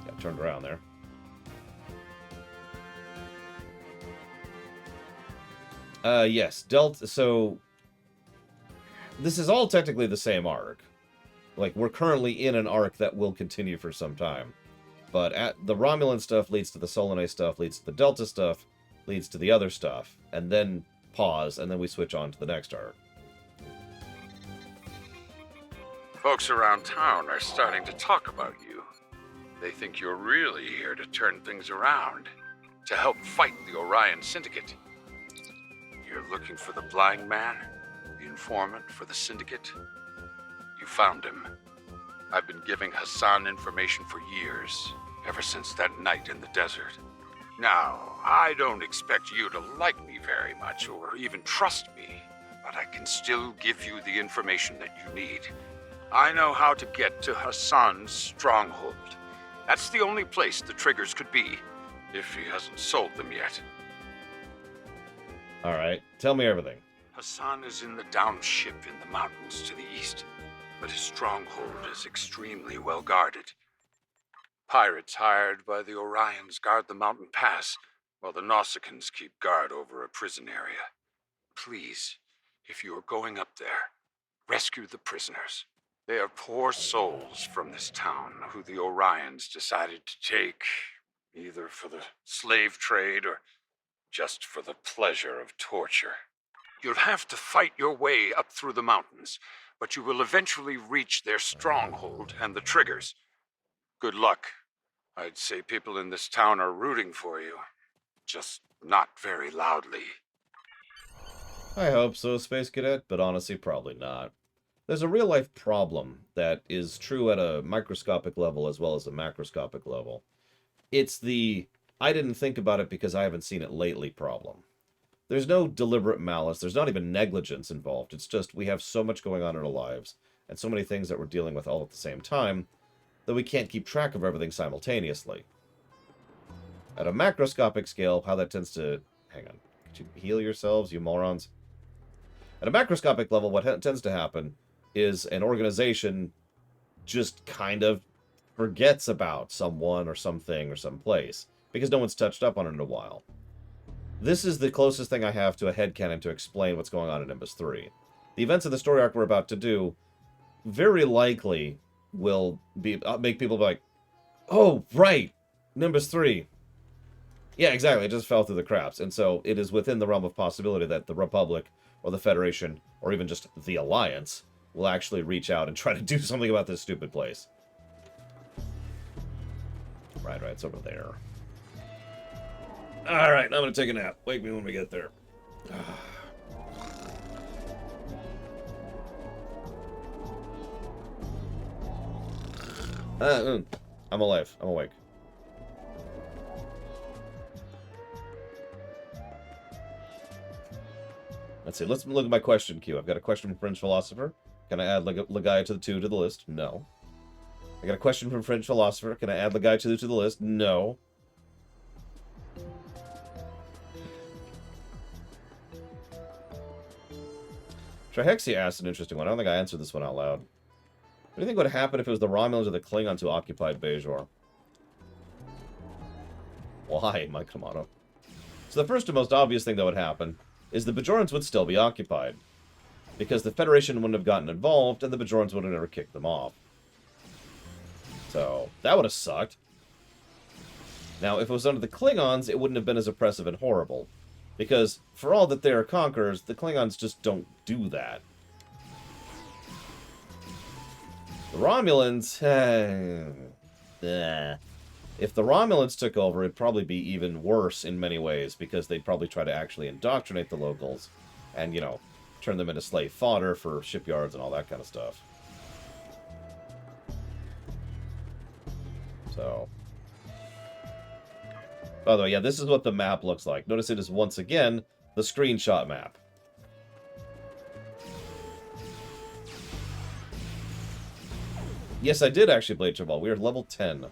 Got turned around there. Yes, Delta... So... This is all technically the same arc. Like, we're currently in an arc that will continue for some time. But the Romulan stuff leads to the Solanae stuff, leads to the Delta stuff, leads to the other stuff, and then pause, and then we switch on to the next arc. Folks around town are starting to talk about you. They think you're really here to turn things around, to help fight the Orion syndicate. You're looking for the blind man? The informant for the syndicate? You found him. I've been giving Hassan information for years, ever since that night in the desert. Now, I don't expect you to like me very much or even trust me, but I can still give you the information that you need. I know how to get to Hassan's stronghold. That's the only place the triggers could be, if he hasn't sold them yet. Alright, tell me everything. Hassan is in the downed ship in the mountains to the east, but his stronghold is extremely well guarded. Pirates hired by the Orions guard the mountain pass, while the Nausicaans keep guard over a prison area. Please, if you are going up there, rescue the prisoners. They are poor souls from this town who the Orions decided to take, either for the slave trade or just for the pleasure of torture. You'll have to fight your way up through the mountains, but you will eventually reach their stronghold and the triggers. Good luck. I'd say people in this town are rooting for you, just not very loudly. I hope so, Space Cadet, but honestly, probably not. There's a real-life problem that is true at a microscopic level as well as a macroscopic level. It's the I didn't think about it because I haven't seen it lately problem. There's no deliberate malice, there's not even negligence involved, it's just we have so much going on in our lives, and so many things that we're dealing with all at the same time, that we can't keep track of everything simultaneously. At a macroscopic scale, how that tends to... Hang on. Could you heal yourselves, you morons? At a macroscopic level, what tends to happen is an organization just kind of forgets about someone or something or some place, because no one's touched up on it in a while. This is the closest thing I have to a headcanon to explain what's going on in Nimbus 3. The events of the story arc we're about to do very likely will be make people be like, oh, right, Nimbus 3. Yeah, exactly. It just fell through the cracks. And so it is within the realm of possibility that the Republic or the Federation or even just the Alliance will actually reach out and try to do something about this stupid place. Right, it's over there. Alright, I'm gonna take a nap. Wake me when we get there. I'm alive. I'm awake. Let's see. Let's look at my question queue. I've got a question from French philosopher. Can I add Legaia to the list? No. I got a question from French philosopher. Can I add Legaia to the list? No. Trihexia asked an interesting one. I don't think I answered this one out loud. What do you think would happen if it was the Romulans or the Klingons who occupied Bajor? Why, Mike Kamano? So the first and most obvious thing that would happen is the Bajorans would still be occupied. Because the Federation wouldn't have gotten involved, and the Bajorans would have never kicked them off. So, that would have sucked. Now, if it was under the Klingons, it wouldn't have been as oppressive and horrible. Because, for all that they are conquerors, the Klingons just don't do that. The Romulans... If the Romulans took over, it'd probably be even worse in many ways, because they'd probably try to actually indoctrinate the locals, and, you know, turn them into slave fodder for shipyards and all that kind of stuff. So... By the way, yeah, this is what the map looks like. Notice it is, once again, the screenshot map. Yes, I did actually play Tribal. We are level 10.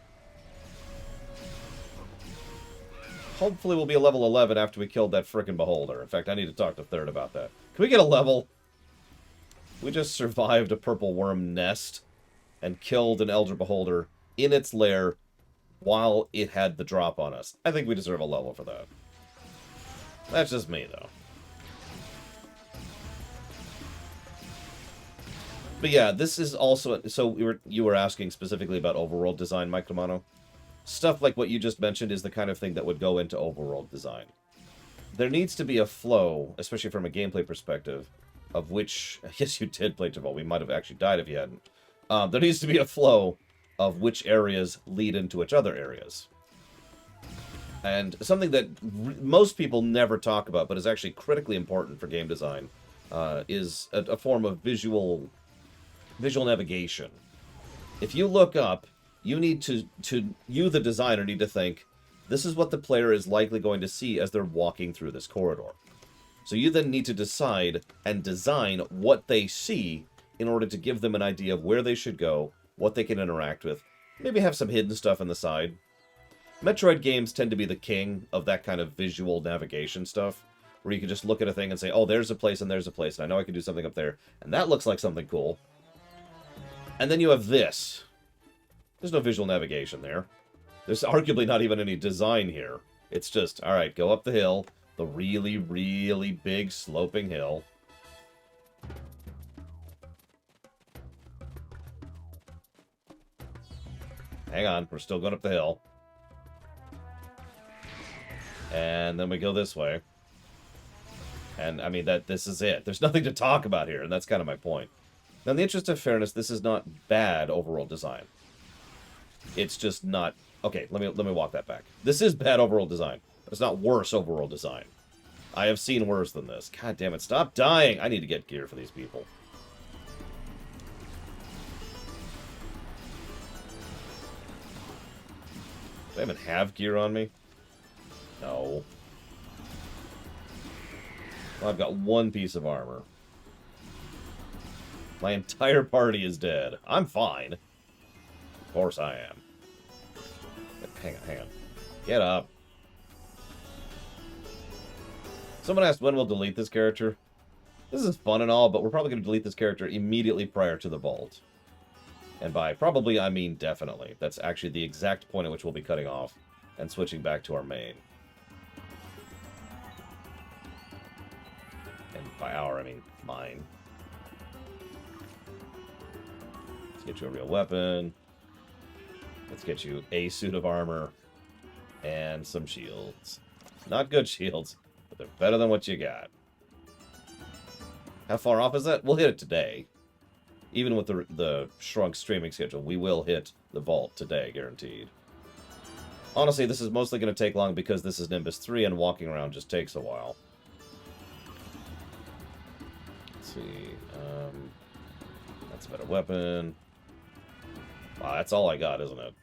Hopefully we'll be a level 11 after we killed that frickin' beholder. In fact, I need to talk to Third about that. Can we get a level? We just survived a purple worm nest and killed an elder beholder in its lair while it had the drop on us. I think we deserve a level for that. That's just me, though. But yeah, this is also... So you were asking specifically about overworld design, Mike Romano. Stuff like what you just mentioned is the kind of thing that would go into overworld design. There needs to be a flow, especially from a gameplay perspective, of which... Yes, you did play Tribal. We might have actually died if you hadn't. There needs to be a flow of which areas lead into which other areas. And something that most people never talk about, but is actually critically important for game design, is a form of visual navigation. If you look up, you need you, the designer, need to think, this is what the player is likely going to see as they're walking through this corridor. So you then need to decide and design what they see in order to give them an idea of where they should go, what they can interact with, maybe have some hidden stuff on the side. Metroid games tend to be the king of that kind of visual navigation stuff, where you can just look at a thing and say, oh, there's a place and there's a place, and I know I can do something up there, and that looks like something cool. And then you have this. There's no visual navigation there. There's arguably not even any design here. It's just, alright, go up the hill, the really, really big sloping hill. Hang on, we're still going up the hill. And then we go this way. And, I mean, this is it. There's nothing to talk about here, and that's kind of my point. Now, in the interest of fairness, this is not bad overall design. It's just not... Okay, let me walk that back. This is bad overall design, but it's not worse overall design. I have seen worse than this. God damn it, stop dying! I need to get gear for these people. Do I even have gear on me? No. Well, I've got one piece of armor. My entire party is dead. I'm fine. Of course I am. Hang on. Get up. Someone asked when we'll delete this character. This is fun and all, but we're probably going to delete this character immediately prior to the vault. And by probably, I mean definitely. That's actually the exact point at which we'll be cutting off and switching back to our main. And by our, I mean mine. Let's get you a real weapon. Let's get you a suit of armor. And some shields. Not good shields, but they're better than what you got. How far off is that? We'll hit it today. Even with the shrunk streaming schedule, we will hit the vault today, guaranteed. Honestly, this is mostly going to take long because this is Nimbus III and walking around just takes a while. Let's see. That's a better weapon. Wow, that's all I got, isn't it?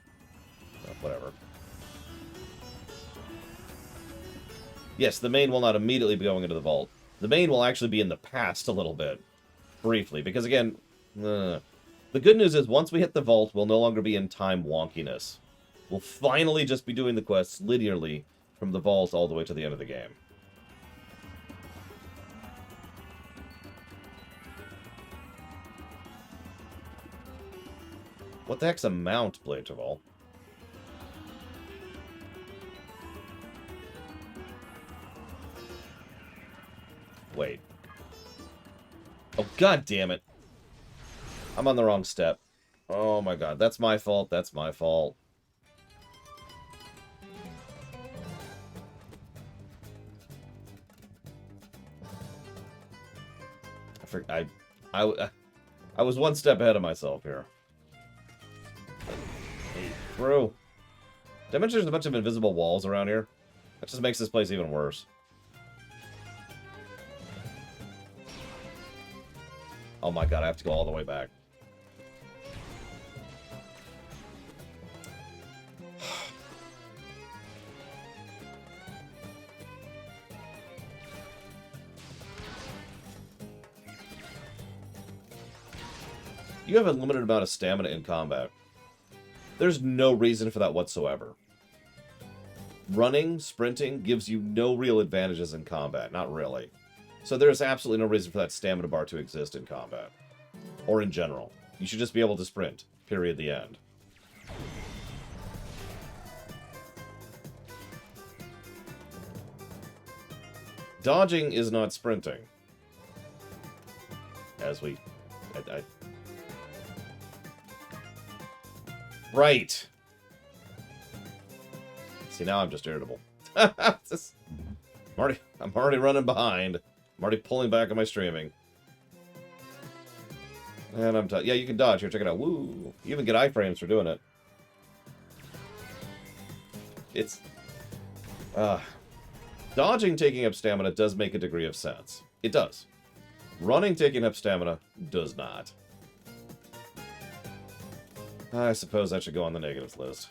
Well, whatever. Yes, the main will not immediately be going into the vault. The main will actually be in the past a little bit. Briefly. Because, again, the good news is once we hit the vault, we'll no longer be in time wonkiness. We'll finally just be doing the quests linearly from the vault all the way to the end of the game. What the heck's a mount, Blade Traval? Wait. Oh, god damn it. I'm on the wrong step. Oh my god, that's my fault, that's my fault. I was one step ahead of myself here. Hey, through. Did I mention there's a bunch of invisible walls around here? That just makes this place even worse. Oh my god, I have to go all the way back. You have a limited amount of stamina in combat. There's no reason for that whatsoever. Running, sprinting, gives you no real advantages in combat. Not really. So there's absolutely no reason for that stamina bar to exist in combat. Or in general. You should just be able to sprint. Period. The end. Dodging is not sprinting. As we... Right. See, now I'm just irritable. I'm already running behind. I'm already pulling back on my streaming. And I'm yeah, you can dodge here. Check it out. Woo! You even get iframes for doing it. It's... dodging taking up stamina does make a degree of sense. It does. Running taking up stamina does not. I suppose that should go on the negatives list.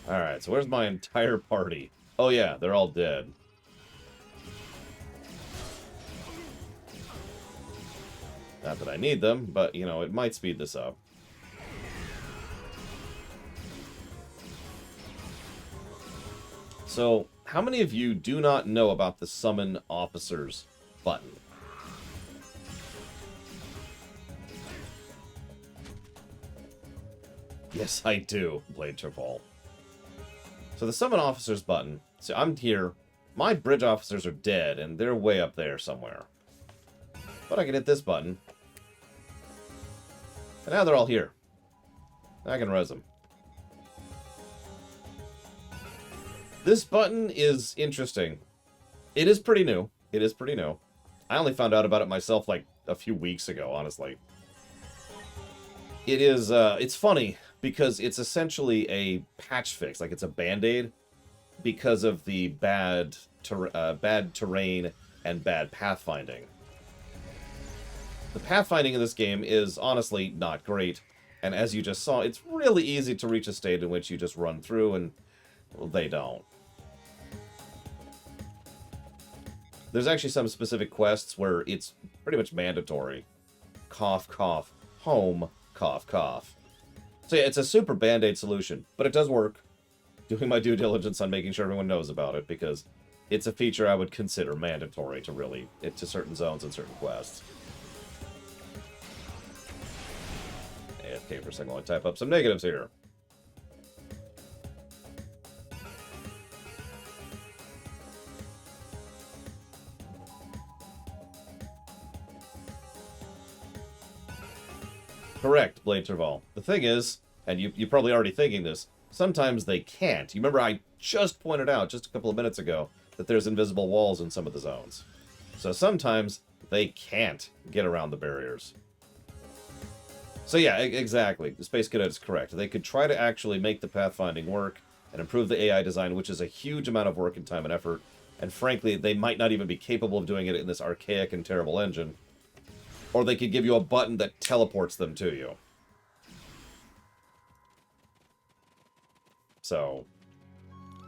Alright, so where's my entire party? Oh yeah, they're all dead. Not that I need them, but, you know, it might speed this up. So, how many of you do not know about the Summon Officers button? Yes, I do, Blade Traval. So the Summon Officers button, so I'm here, my bridge officers are dead, and they're way up there somewhere. But I can hit this button. And now they're all here. I can res them. This button is interesting. It is pretty new. It is pretty new. I only found out about it myself like a few weeks ago, honestly. It is, it's funny because it's essentially a patch fix. Like it's a band-aid because of the bad terrain and bad pathfinding. The pathfinding in this game is honestly not great, and as you just saw, it's really easy to reach a state in which you just run through, and well, they don't. There's actually some specific quests where it's pretty much mandatory. Cough, cough, home, cough, cough. So yeah, it's a super band-aid solution, but it does work. Doing my due diligence on making sure everyone knows about it, because it's a feature I would consider mandatory to really, to certain zones and certain quests. AFK for a second while I type up some negatives here. Correct, Blade Terval. The thing is, and you're probably already thinking this, sometimes they can't. You remember I just pointed out, just a couple of minutes ago, that there's invisible walls in some of the zones. So sometimes they can't get around the barriers. So yeah, exactly. The Space Cadet is correct. They could try to actually make the pathfinding work and improve the AI design, which is a huge amount of work and time and effort. And frankly, they might not even be capable of doing it in this archaic and terrible engine. Or they could give you a button that teleports them to you. So,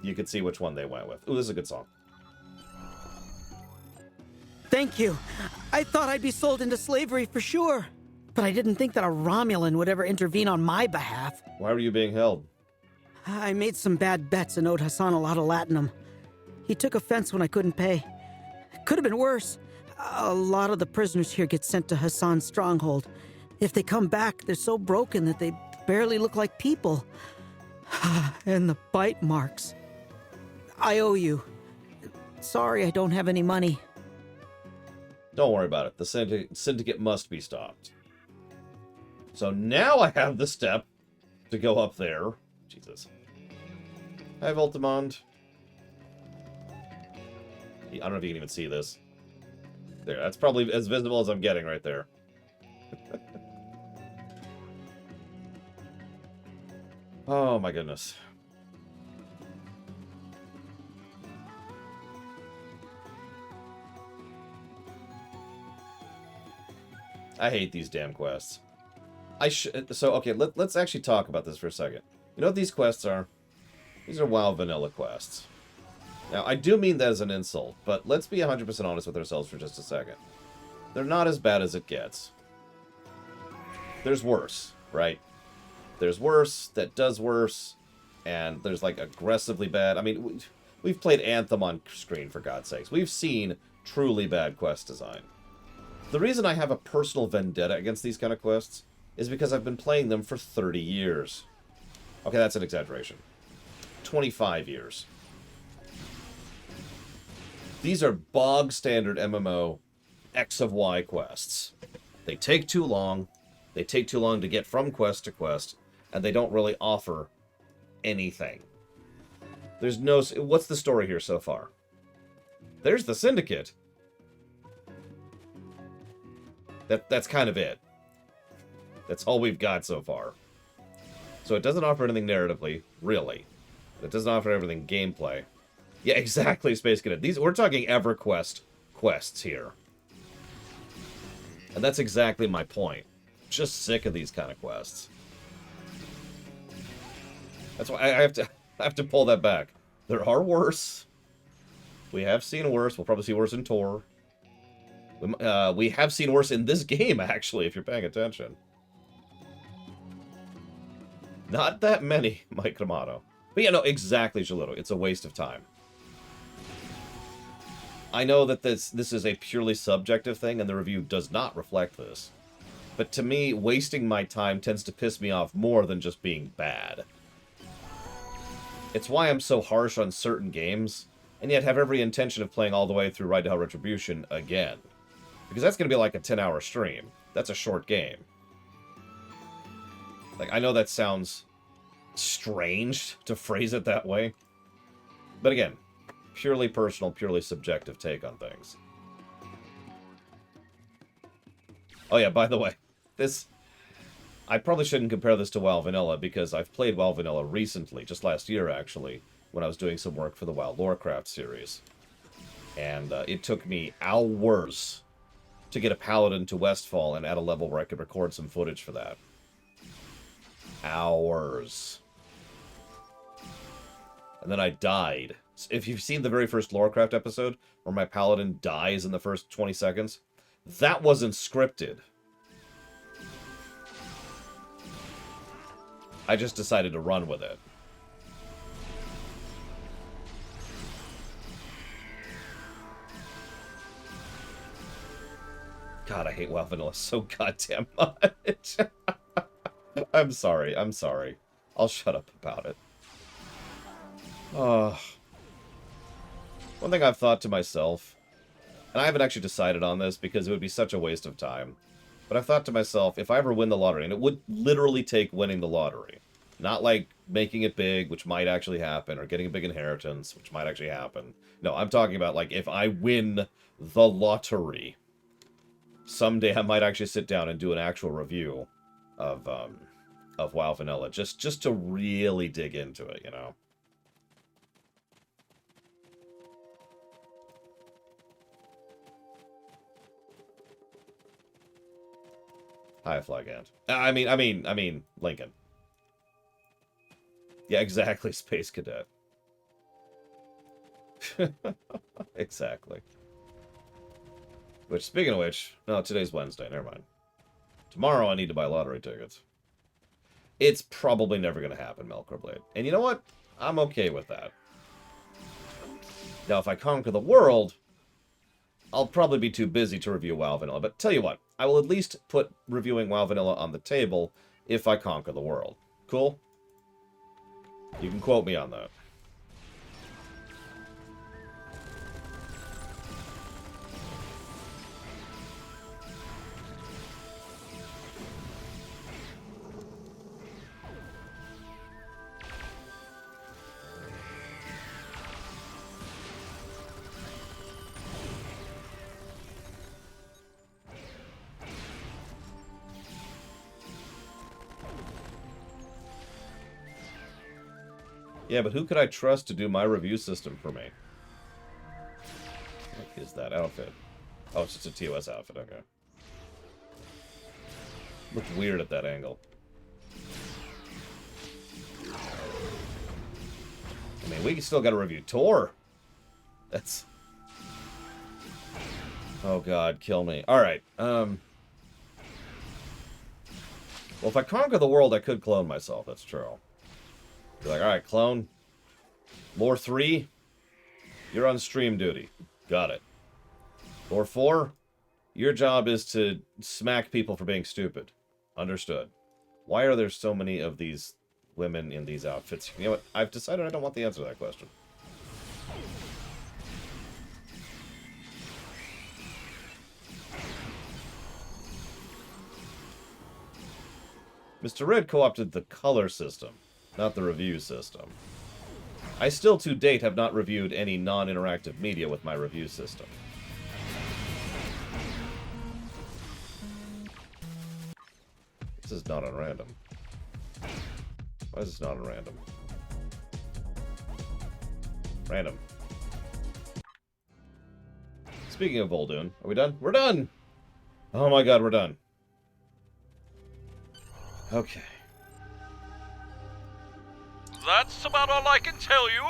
you could see which one they went with. Ooh, this is a good song. Thank you. I thought I'd be sold into slavery for sure. But I didn't think that a Romulan would ever intervene on my behalf. Why were you being held? I made some bad bets and owed Hassan a lot of latinum. He took offense when I couldn't pay. Could have been worse. A lot of the prisoners here get sent to Hassan's stronghold. If they come back, they're so broken that they barely look like people. And the bite marks. I owe you. Sorry I don't have any money. Don't worry about it. The syndicate must be stopped. So now I have the step to go up there. Jesus. Hi, Voltimond. I don't know if you can even see this. There, that's probably as visible as I'm getting right there. Oh my goodness. I hate these damn quests. So, okay, let's actually talk about this for a second. You know what these quests are? These are WoW vanilla quests. Now, I do mean that as an insult, but let's be 100% honest with ourselves for just a second. They're not as bad as it gets. There's worse, right? There's worse, that does worse, and there's, like, aggressively bad. I mean, we've played Anthem on screen, for God's sakes. We've seen truly bad quest design. The reason I have a personal vendetta against these kind of quests is because I've been playing them for 30 years. Okay, that's an exaggeration. 25 years. These are bog standard MMO X of Y quests. They take too long. They take too long to get from quest to quest, and they don't really offer anything. There's no... What's the story here so far? There's the Syndicate. That's kind of it. That's all we've got so far. So it doesn't offer anything narratively, really. It doesn't offer everything gameplay. Yeah, exactly, Space Cadet. We're talking EverQuest quests here. And that's exactly my point. Just sick of these kind of quests. That's why I have to pull that back. There are worse. We have seen worse. We'll probably see worse in Tor. We have seen worse in this game, actually, if you're paying attention. Not that many, Mike D'Amato. But yeah, no, exactly, Jalito. It's a waste of time. I know that this is a purely subjective thing, and the review does not reflect this. But to me, wasting my time tends to piss me off more than just being bad. It's why I'm so harsh on certain games, and yet have every intention of playing all the way through Ride to Hell Retribution again. Because that's going to be like a 10-hour stream. That's a short game. Like, I know that sounds strange to phrase it that way. But again, purely personal, purely subjective take on things. Oh yeah, by the way, I probably shouldn't compare this to WoW Vanilla, because I've played WoW Vanilla recently, just last year actually, when I was doing some work for the WoW Lorecraft series. And it took me hours to get a Paladin to Westfall and at a level where I could record some footage for that. Hours. And then I died. If you've seen the very first Lorecraft episode, where my Paladin dies in the first 20 seconds, that wasn't scripted. I just decided to run with it. God, I hate WoW Vanilla so goddamn much. I'm sorry. I'll shut up about it. One thing I've thought to myself, and I haven't actually decided on this because it would be such a waste of time, But I thought to myself, if I ever win the lottery, and it would literally take winning the lottery, not like making it big, which might actually happen, or getting a big inheritance, which might actually happen. No, I'm talking about, like, if I win the lottery, someday I might actually sit down and do an actual review of WoW Vanilla, just to really dig into it, you know? Hi, Flagant. I mean, Lincoln. Yeah, exactly, Space Cadet. Exactly. Which, speaking of which, no, today's Wednesday, never mind. Tomorrow I need to buy lottery tickets. It's probably never going to happen, Melkorblade. And you know what? I'm okay with that. Now, if I conquer the world, I'll probably be too busy to review WoW Vanilla. But tell you what, I will at least put reviewing WoW Vanilla on the table if I conquer the world. Cool? You can quote me on that. Yeah, but who could I trust to do my review system for me? What is that outfit? Oh, it's just a TOS outfit, okay. Looked weird at that angle. I mean, we still gotta review Tor. That's... Oh god, kill me. Alright, well, if I conquer the world, I could clone myself, that's true. Be like, alright, clone. Lore 3, you're on stream duty. Got it. Lore 4, your job is to smack people for being stupid. Understood. Why are there so many of these women in these outfits? You know what? I've decided I don't want the answer to that question. Mr. Red co-opted the color system, not the review system. I still, to date, have not reviewed any non-interactive media with my review system. This is not on random. Why is this not on random? Random. Speaking of Vol'dun, are we done? We're done! Oh my god, we're done. Okay. That's about all I can tell you.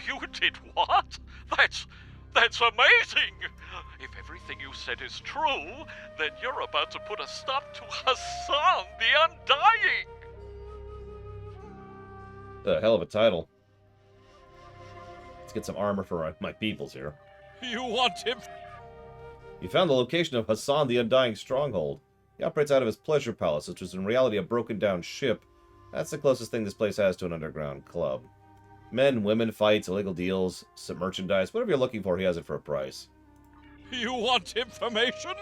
You did what? That's amazing! If everything you said is true, then you're about to put a stop to Hassan the Undying! A hell of a title. Let's get some armor for my peoples here. You want him? You found the location of Hassan the Undying stronghold. He operates out of his pleasure palace, which is in reality a broken-down ship. That's the closest thing this place has to an underground club. Men, women, fights, illegal deals, some merchandise, whatever you're looking for, he has it for a price. You want information?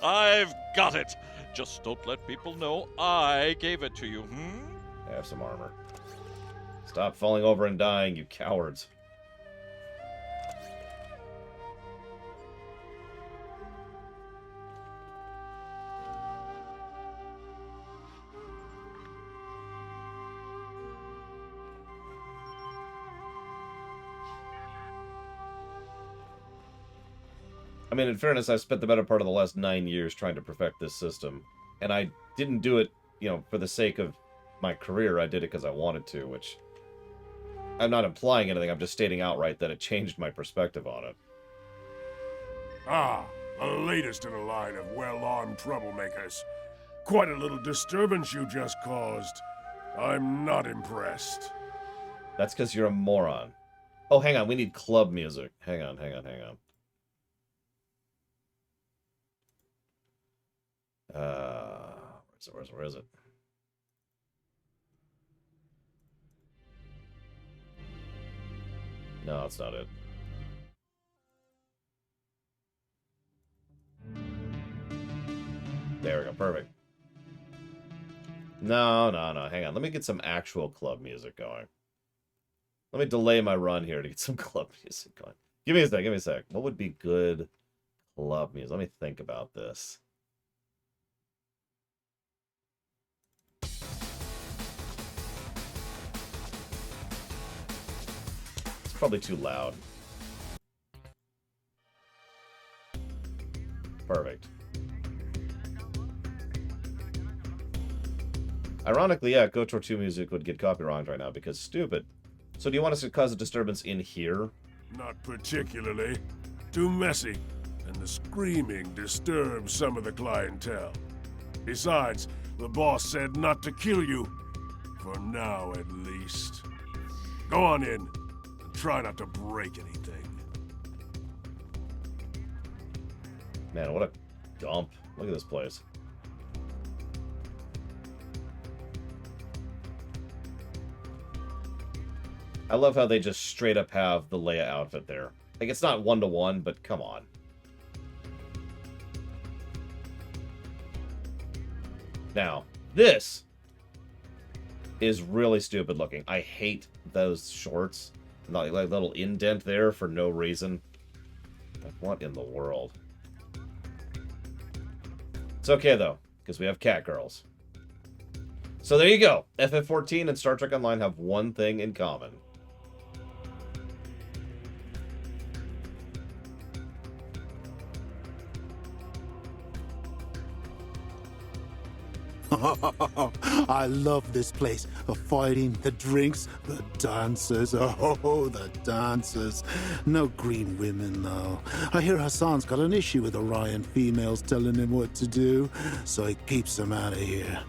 I've got it. Just don't let people know I gave it to you, I have some armor. Stop falling over and dying, you cowards. I mean, in fairness, I spent the better part of the last 9 years trying to perfect this system. And I didn't do it, you know, for the sake of my career. I did it because I wanted to, which... I'm not implying anything, I'm just stating outright that it changed my perspective on it. Ah, the latest in a line of well-armed troublemakers. Quite a little disturbance you just caused. I'm not impressed. That's because you're a moron. Oh, hang on, we need club music. Hang on. Where is it? No, it's not it. There we go. Perfect. No. Hang on. Let me get some actual club music going. Let me delay my run here to get some club music going. Give me a sec. What would be good club music? Let me think about this. It's probably too loud. Perfect. Ironically, yeah, KOTOR 2 music would get copyrighted right now because stupid. So do you want us to cause a disturbance in here? Not particularly. Too messy, and the screaming disturbs some of the clientele. Besides, the boss said not to kill you. For now, at least. Go on in, and try not to break anything. Man, what a dump. Look at this place. I love how they just straight up have the Leia outfit there. Like, it's not one-to-one, but come on. Now, this is really stupid looking. I hate those shorts. Like little indent there for no reason. Like, what in the world? It's okay, though, because we have cat girls. So there you go. FF14 and Star Trek Online have one thing in common. I love this place. The fighting, the drinks, the dancers. Oh, the dancers. No green women, though. I hear Hassan's got an issue with Orion females telling him what to do, so he keeps them out of here.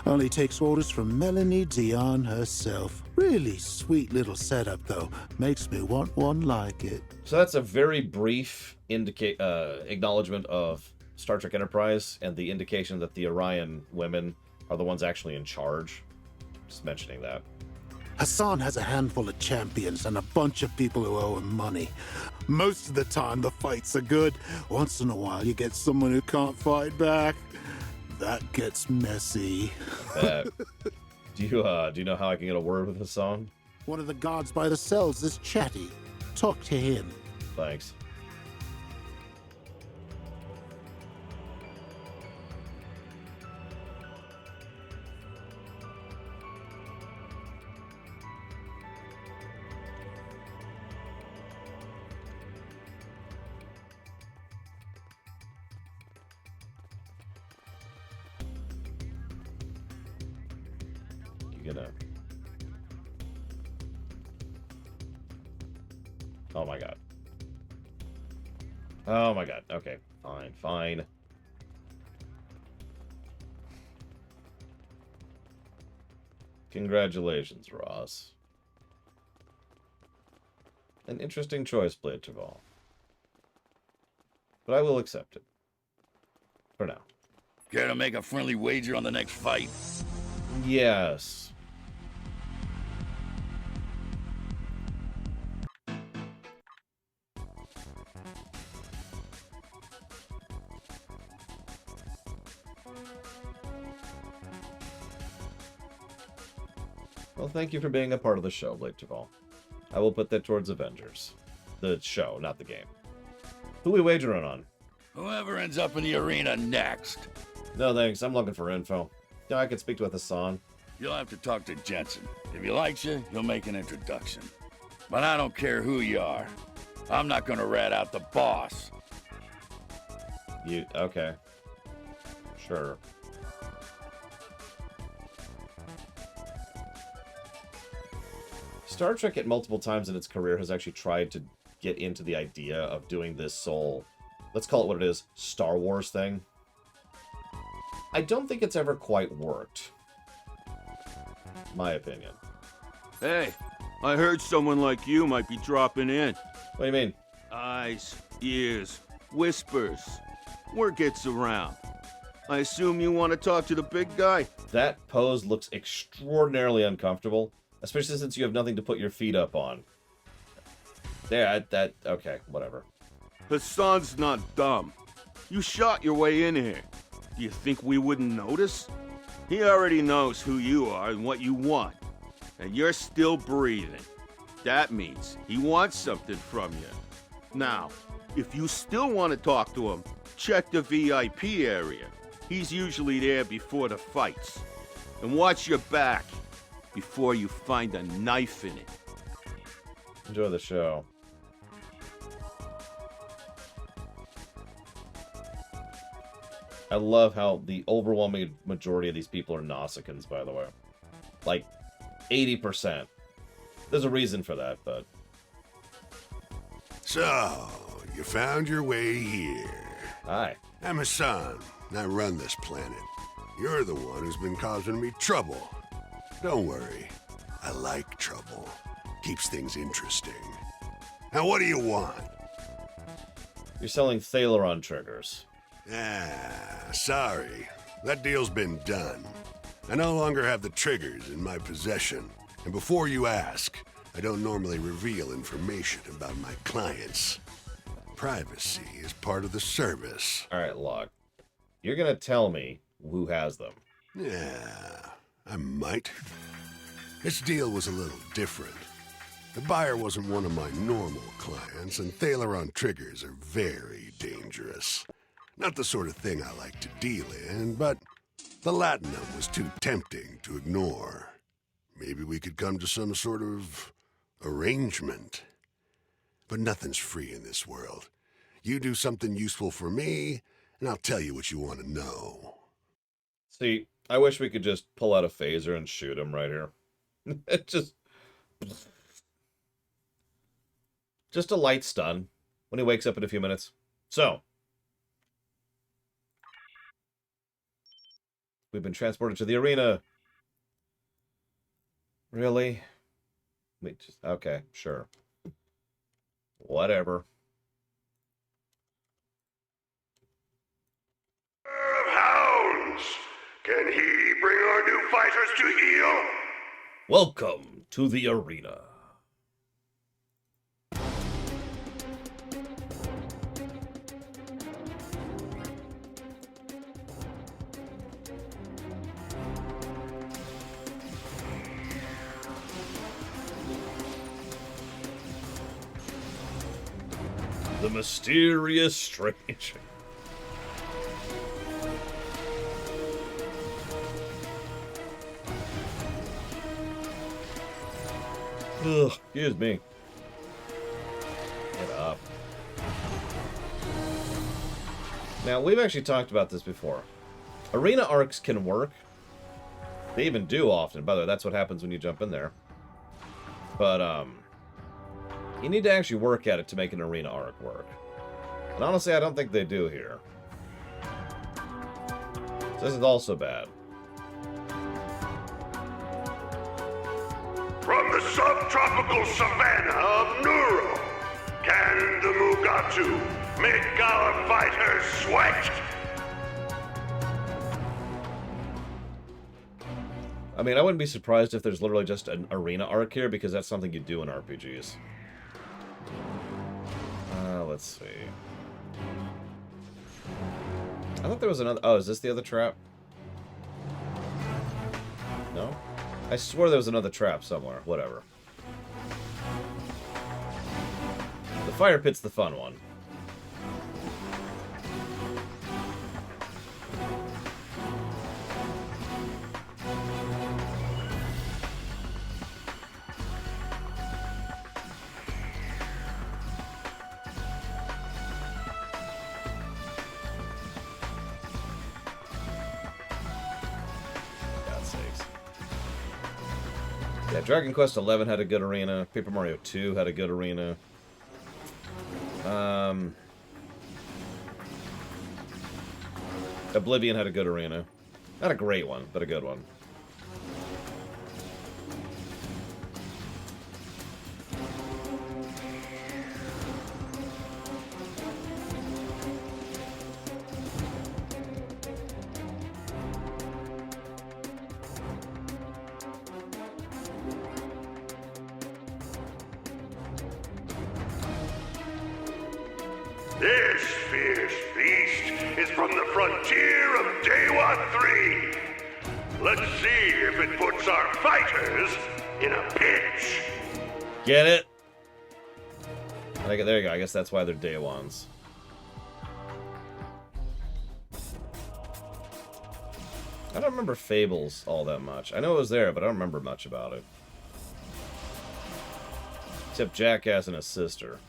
Only takes orders from Melanie Dion herself. Really sweet little setup, though. Makes me want one like it. So that's a very brief acknowledgement of Star Trek Enterprise and the indication that the Orion women are the ones actually in charge. Just mentioning that. Hassan has a handful of champions and a bunch of people who owe him money. Most of the time, the fights are good. Once in a while, you get someone who can't fight back. That gets messy. Do you know how I can get a word with Hassan? One of the guards by the cells is chatty. Talk to him. Thanks. Oh my god. Oh my god. Okay. Fine. Congratulations, Ross. An interesting choice, Blade Traval. But I will accept it. For now. Care to make a friendly wager on the next fight? Yes. Well, thank you for being a part of the show, Blake Duval. I will put that towards Avengers. The show, not the game. Who we wagering on? Whoever ends up in the arena next. No thanks, I'm looking for info. Yeah, I could speak to Hassan. You'll have to talk to Jensen. If he likes you, he'll make an introduction. But I don't care who you are. I'm not gonna rat out the boss. Okay. Sure. Star Trek at multiple times in its career has actually tried to get into the idea of doing this sole, let's call it what it is, Star Wars thing. I don't think it's ever quite worked. My opinion. Hey, I heard someone like you might be dropping in. What do you mean? Eyes, ears, whispers. Word gets around. I assume you want to talk to the big guy? That pose looks extraordinarily uncomfortable. Especially since you have nothing to put your feet up on. Okay, whatever. Hassan's not dumb. You shot your way in here. Do you think we wouldn't notice? He already knows who you are and what you want. And you're still breathing. That means he wants something from you. Now, if you still want to talk to him, check the VIP area. He's usually there before the fights. And watch your back before you find a knife in it. Enjoy the show. I love how the overwhelming majority of these people are Nausicaans, by the way. Like, 80%. There's a reason for that, but... So, you found your way here. Hi. I'm Hassan. I run this planet. You're the one who's been causing me trouble. Don't worry. I like trouble. Keeps things interesting. Now, what do you want? You're selling Thaleron triggers. Ah, sorry. That deal's been done. I no longer have the triggers in my possession. And before you ask, I don't normally reveal information about my clients. Privacy is part of the service. Alright, Locke. You're gonna tell me who has them. Yeah, I might. This deal was a little different. The buyer wasn't one of my normal clients, and Thaleron triggers are very dangerous. Not the sort of thing I like to deal in, but the Latinum was too tempting to ignore. Maybe we could come to some sort of arrangement. But nothing's free in this world. You do something useful for me, and I'll tell you what you want to know. See, I wish we could just pull out a phaser and shoot him right here. Just a light stun when he wakes up in a few minutes. So, we've been transported to the arena. Really? Okay, sure. Whatever. Hounds! Can he bring our new fighters to heel? Welcome to the arena. The mysterious stranger. Ugh, excuse me. Get up. Now, we've actually talked about this before. Arena arcs can work. They even do often. By the way, that's what happens when you jump in there. But, you need to actually work at it to make an arena arc work. And honestly, I don't think they do here. So this is also bad. From the subtropical savanna of Neuro, can the Mugatu make our fighters sweat? I mean, I wouldn't be surprised if there's literally just an arena arc here, because that's something you do in RPGs. Let's see. I thought there was another... Oh, is this the other trap? No? I swore there was another trap somewhere. Whatever. The fire pit's the fun one. Yeah, Dragon Quest XI had a good arena. Paper Mario 2 had a good arena. Oblivion had a good arena. Not a great one, but a good one. This fierce beast is from the frontier of Let's see if it puts our fighters in a pinch. Get it? There you go. I guess that's why they're day ones. I don't remember Fables all that much. I know it was there, but I don't remember much about it. Except Jackass and his sister.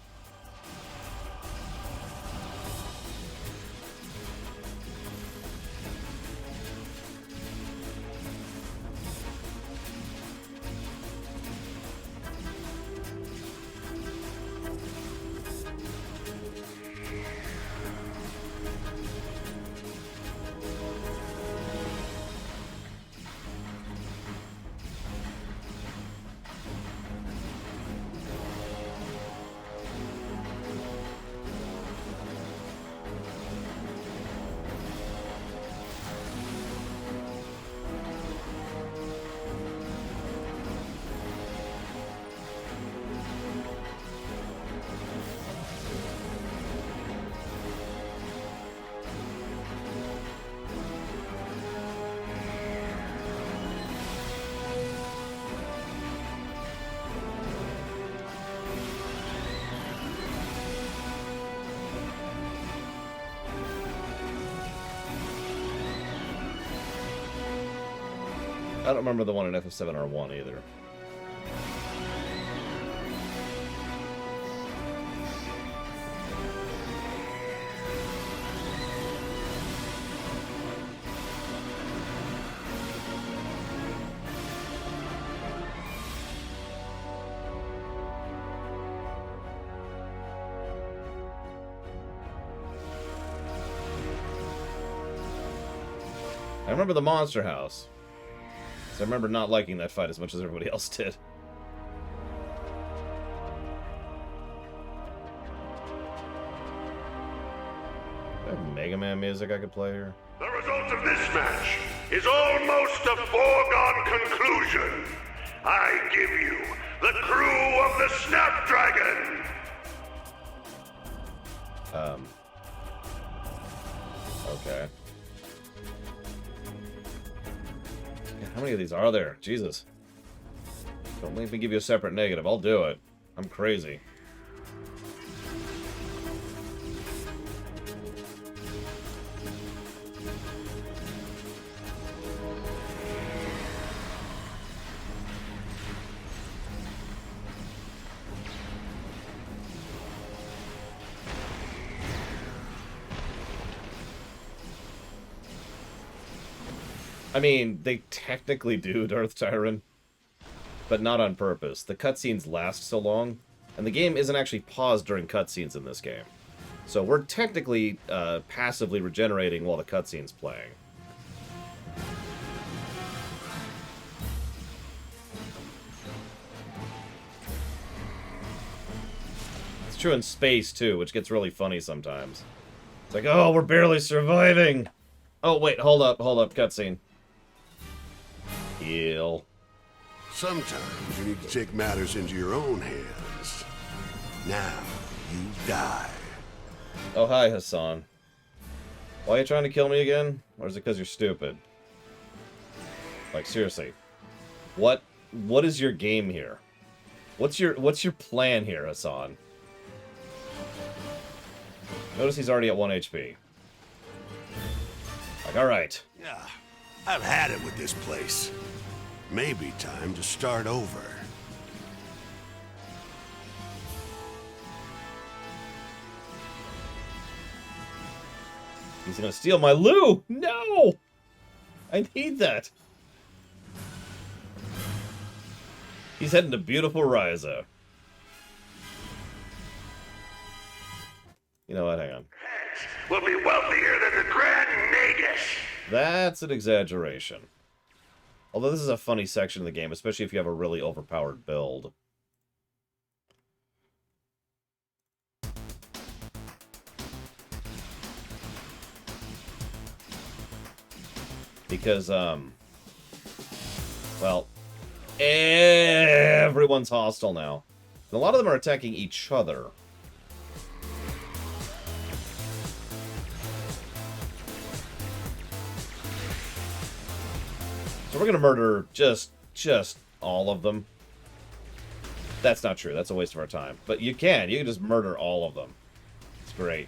I don't remember the one in FF7R1 either. I remember the Monster House. So I remember not liking that fight as much as everybody else did. Do I have Mega Man music I could play here? The result of this match is almost a foregone conclusion. I give you the crew of the Snapdragon. Okay. How many of these are there? Jesus. Don't make me give you a separate negative. I'll do it. I'm crazy. I mean, they technically do Earth Tyrant, but not on purpose. The cutscenes last so long, and the game isn't actually paused during cutscenes in this game. So we're technically passively regenerating while the cutscene's playing. It's true in space, too, which gets really funny sometimes. It's like, oh, we're barely surviving! Oh, wait, hold up, cutscene. Heal. Sometimes you need to take matters into your own hands. Now, you die. Oh, hi, Hassan. Why are you trying to kill me again? Or is it because you're stupid? Like, seriously. What is your game here? What's your plan here, Hassan? Notice he's already at 1 HP. Like, alright. Yeah, I've had it with this place. Maybe time to start over. He's gonna steal my loot! No! I need that. He's heading to beautiful Ryza. You know what? Hang on. We'll be wealthier than the Grand Nagus. That's an exaggeration. Although this is a funny section of the game, especially if you have a really overpowered build. Because, well, everyone's hostile now. And a lot of them are attacking each other. So we're gonna murder just all of them. That's not true. That's a waste of our time. But you can just murder all of them. It's great.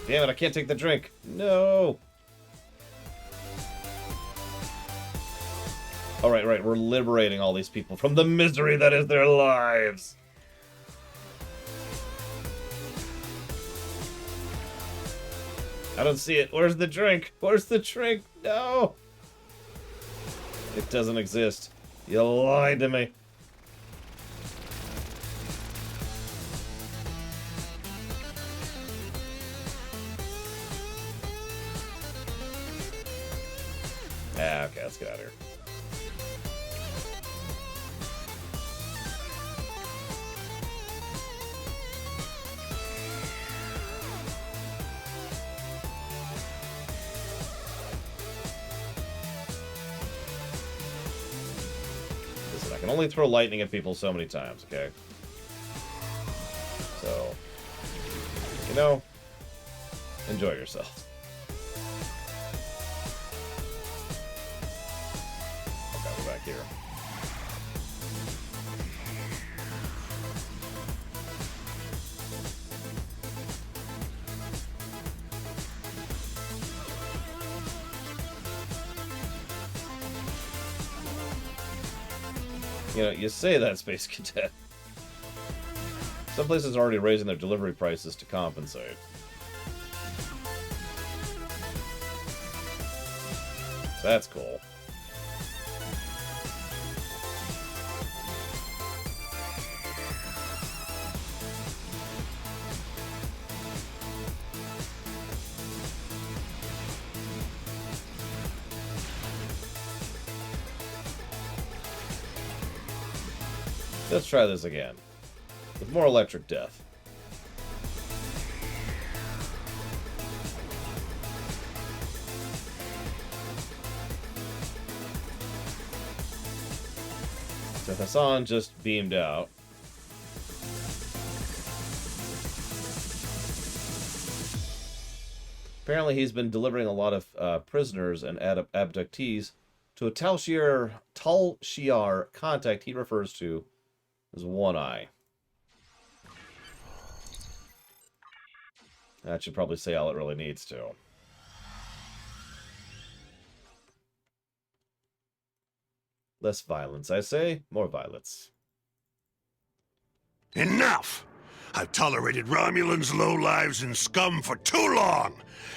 Damn it, I can't take the drink. No. All right, right. We're liberating all these people from the misery that is their lives. I don't see it. Where's the drink? Where's the drink? No. It doesn't exist. You lied to me. Ah, okay, let's get out of here. Listen, I can only throw lightning at people so many times, okay? So, you know, enjoy yourself. Back here. You know, you say that, Space Cadet. Some places are already raising their delivery prices to compensate. So that's cool. Let's try this again. With more electric death. So Hassan just beamed out. Apparently he's been delivering a lot of prisoners and abductees to a Tal Shiar contact he refers to as One Eye. That should probably say all it really needs to. Less violence, I say. More violence. Enough! I've tolerated Romulans, lowlives, and scum for too long!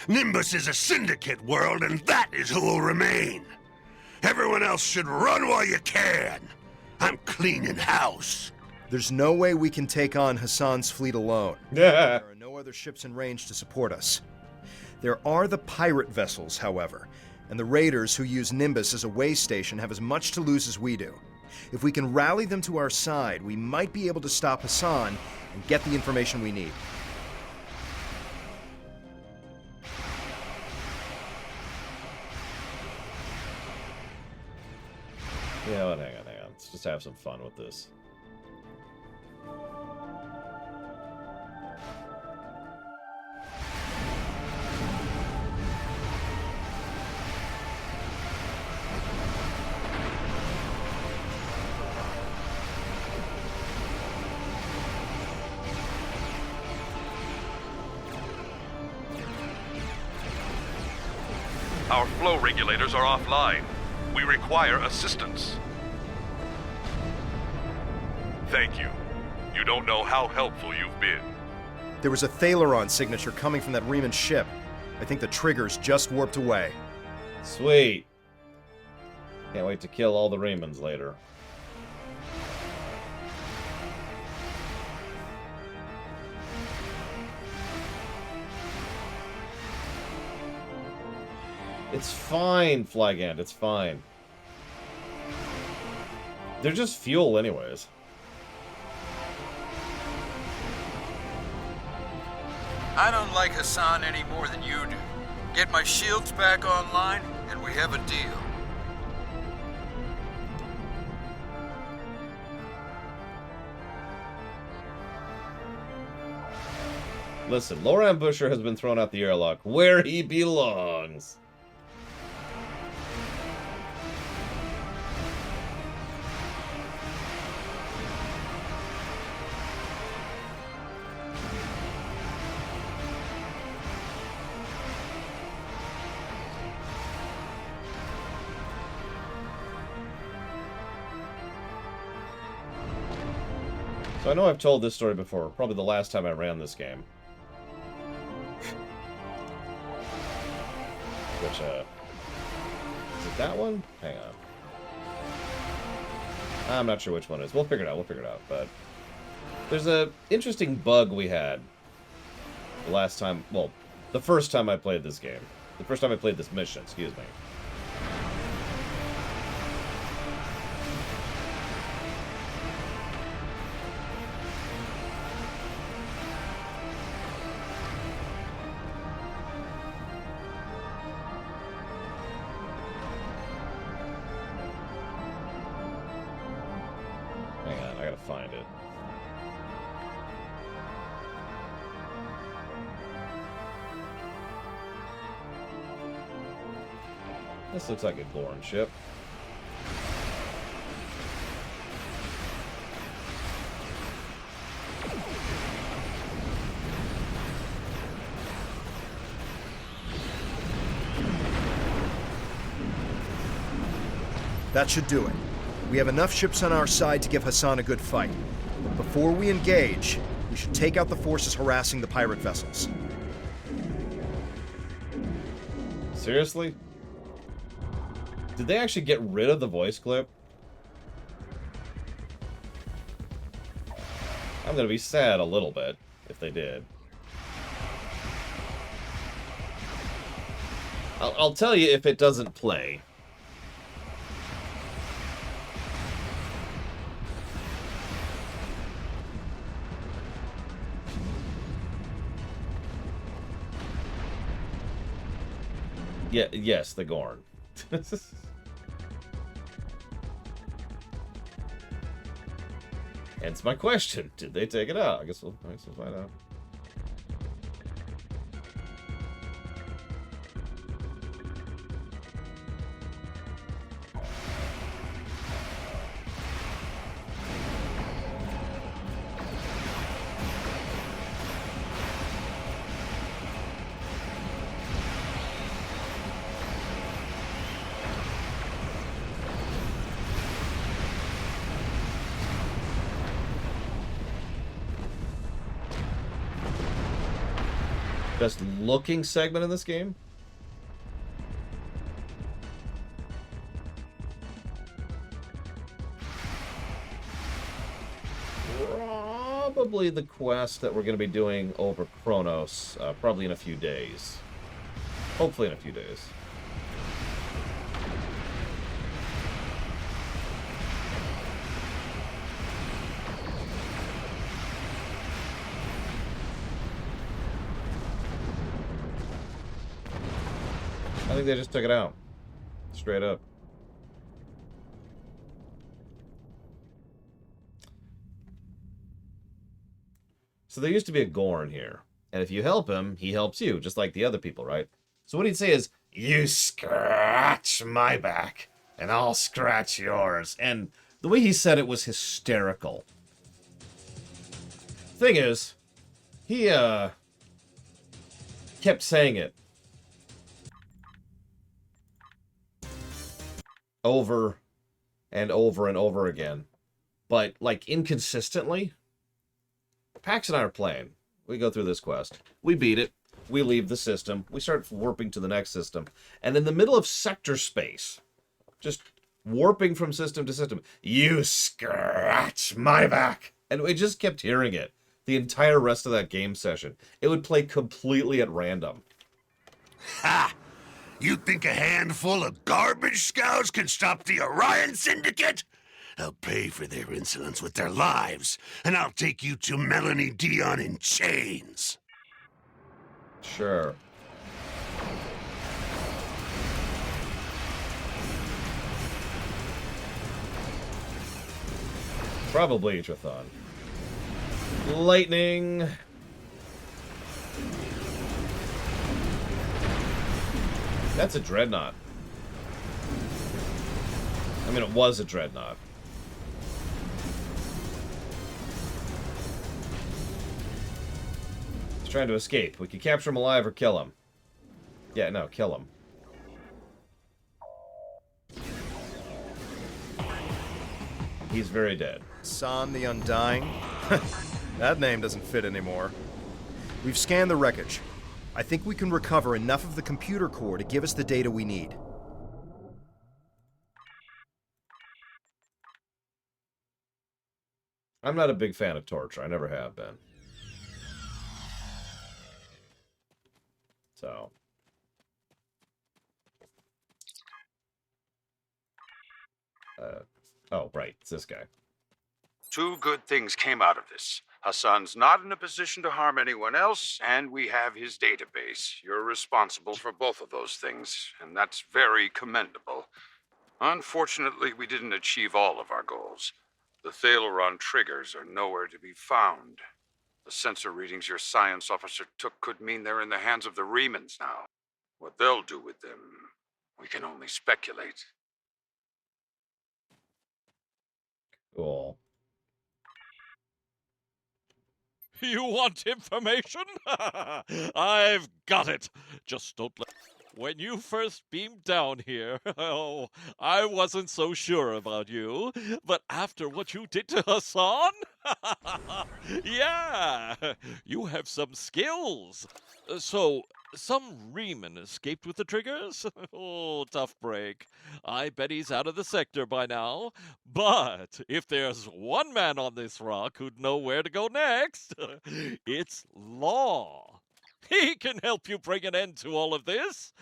Nimbus is a syndicate world, and that is who will remain! Everyone else should run while you can! I'm cleaning house! There's no way we can take on Hassan's fleet alone. There are no other ships in range to support us. There are the pirate vessels, however, and the raiders who use Nimbus as a way station have as much to lose as we do. If we can rally them to our side, we might be able to stop Hassan and get the information we need. Yeah, hang on. Let's just have some fun with this. Our flow regulators are offline. We require assistance. Thank you. You don't know how helpful you've been. There was a Thaleron signature coming from that Riemann ship. I think the triggers just warped away. Sweet. Can't wait to kill all the Riemanns later. It's fine, Flygand. It's fine. They're just fuel anyways. I don't like Hassan any more than you do. Get my shields back online, and we have a deal. Listen, Loran Busher has been thrown out the airlock where he belongs. So I know I've told this story before, probably the last time I ran this game. Which, is it that one? Hang on. I'm not sure which one it is. We'll figure it out, but there's a interesting bug we had the last time, well, the first time I played this game. The first time I played this mission, excuse me. Find it. This looks like a Gorn ship. That should do it. We have enough ships on our side to give Hassan a good fight. But before we engage, we should take out the forces harassing the pirate vessels. Seriously? Did they actually get rid of the voice clip? I'm gonna be sad a little bit if they did. I'll tell you if it doesn't play. Yeah, yes, the Gorn. Hence my question. Did they take it out? I guess we'll find out. Best looking segment in this game? Probably the quest that we're going to be doing over Kronos, probably in a few days. Hopefully in a few days. I think they just took it out. Straight up. So there used to be a Gorn here. And if you help him, he helps you, just like the other people, right? So what he'd say is, you scratch my back, and I'll scratch yours. And the way he said it was hysterical. Thing is, he, kept saying it. Over and over and over again, but like inconsistently. Pax and I are playing. We go through this quest. We beat it. We leave the system. We start warping to the next system. And in the middle of sector space, just warping from system to system, you scratch my back. And we just kept hearing it the entire rest of that game session. It would play completely at random. Ha! You think a handful of garbage scouts can stop the Orion syndicate? They'll pay for their insolence with their lives, and I'll take you to Melanie Dion in chains. Sure. Probably Atrathon. Lightning. That's a dreadnought. I mean, it was a dreadnought. He's trying to escape. We can capture him alive or kill him. Yeah, no, kill him. He's very dead. San the Undying? That name doesn't fit anymore. We've scanned the wreckage. I think we can recover enough of the computer core to give us the data we need. I'm not a big fan of torture. I never have been. So. Oh, right. It's this guy. Two good things came out of this. Hassan's not in a position to harm anyone else, and we have his database. You're responsible for both of those things, and that's very commendable. Unfortunately, we didn't achieve all of our goals. The Thaleron triggers are nowhere to be found. The sensor readings your science officer took could mean they're in the hands of the Remans now. What they'll do with them, we can only speculate. Cool. You want information? I've got it. Just don't let... When you first beamed down here, oh, I wasn't so sure about you. But after what you did to Hassan? Yeah, you have some skills. So, some Reman escaped with the triggers? Oh, tough break. I bet he's out of the sector by now. But if there's one man on this rock who'd know where to go next, it's Law. He can help you bring an end to all of this.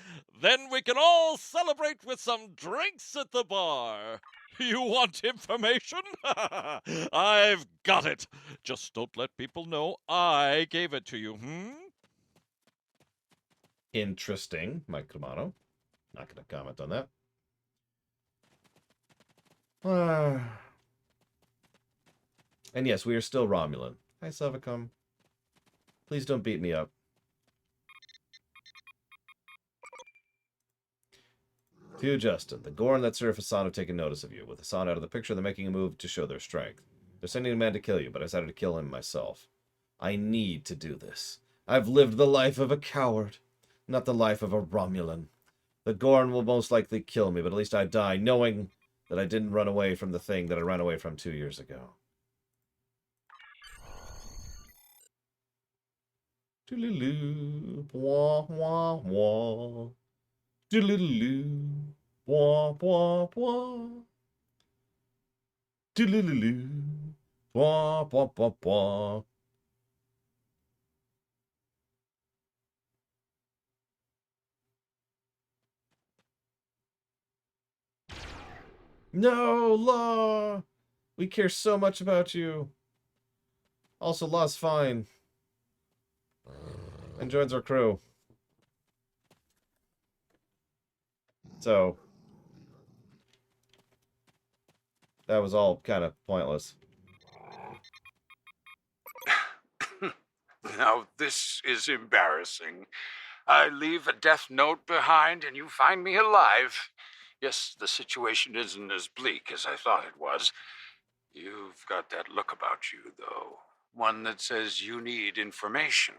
Then we can all celebrate with some drinks at the bar. You want information? I've got it. Just don't let people know I gave it to you, Interesting, Mike Romano. Not going to comment on that. And yes, we are still Romulan. Hi, Savicum. Please don't beat me up. To Justin, the Gorn that serve Hassan have taken notice of you. With Hassan out of the picture, they're making a move to show their strength. They're sending a man to kill you, but I decided to kill him myself. I need to do this. I've lived the life of a coward, not the life of a Romulan. The Gorn will most likely kill me, but at least I die knowing that I didn't run away from the thing that I ran away from 2 years ago. Doodaloo, wah, wah, wah. Doodaloo, wah, wah, wah. Doodaloo, wah, wah, wah, wah. No, Law! We care so much about you. Also, Law's fine. And joins our crew. So, that was all kind of pointless. Now, this is embarrassing. I leave a death note behind and you find me alive. Yes, the situation isn't as bleak as I thought it was. You've got that look about you, though. One that says you need information.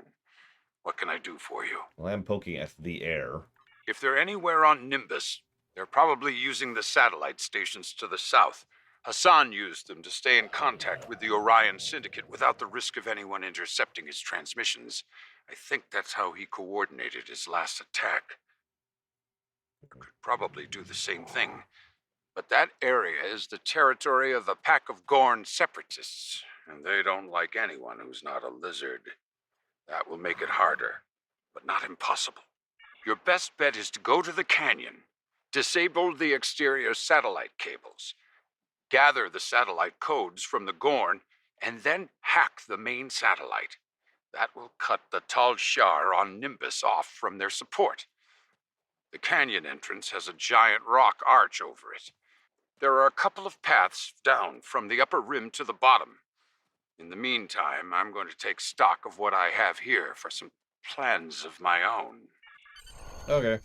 What can I do for you? Well, I'm poking at the air. If they're anywhere on Nimbus, they're probably using the satellite stations to the south. Hassan used them to stay in contact with the Orion syndicate without the risk of anyone intercepting his transmissions. I think that's how he coordinated his last attack. Could probably do the same thing. But that area is the territory of the pack of Gorn separatists, and they don't like anyone who's not a lizard. That will make it harder, but not impossible. Your best bet is to go to the canyon, disable the exterior satellite cables, gather the satellite codes from the Gorn, and then hack the main satellite. That will cut the Tal Shiar on Nimbus off from their support. The canyon entrance has a giant rock arch over it. There are a couple of paths down from the upper rim to the bottom. In the meantime, I'm going to take stock of what I have here for some plans of my own. Okay.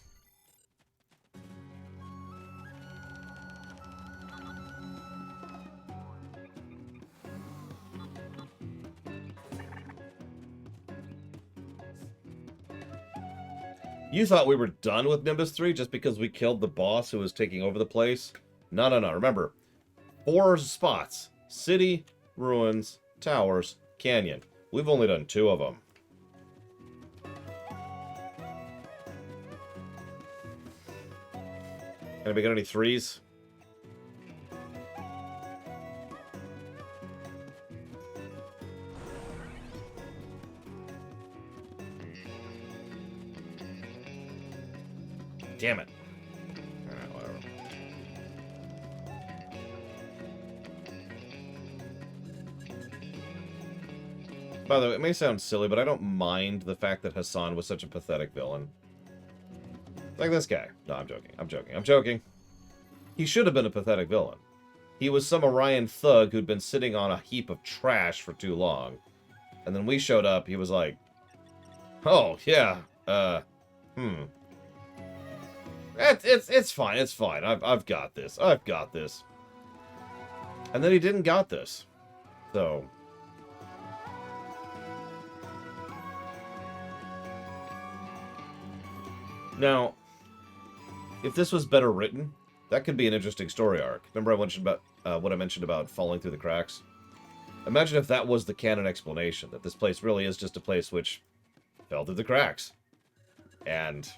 You thought we were done with Nimbus 3 just because we killed the boss who was taking over the place? No, no, no. Remember, 4 spots. City, ruins, towers, canyon. We've only done 2 of them. Anybody got any 3s? Damn it. Alright, whatever. By the way, it may sound silly, but I don't mind the fact that Hassan was such a pathetic villain. Like this guy. No, I'm joking. I'm joking. I'm joking. He should have been a pathetic villain. He was some Orion thug who'd been sitting on a heap of trash for too long. And then we showed up, he was like, oh, yeah, It's fine, it's fine. I've got this. I've got this. And then he didn't got this. So. Now, if this was better written, that could be an interesting story arc. Remember I mentioned about what I mentioned about falling through the cracks? Imagine if that was the canon explanation, that this place really is just a place which fell through the cracks. And,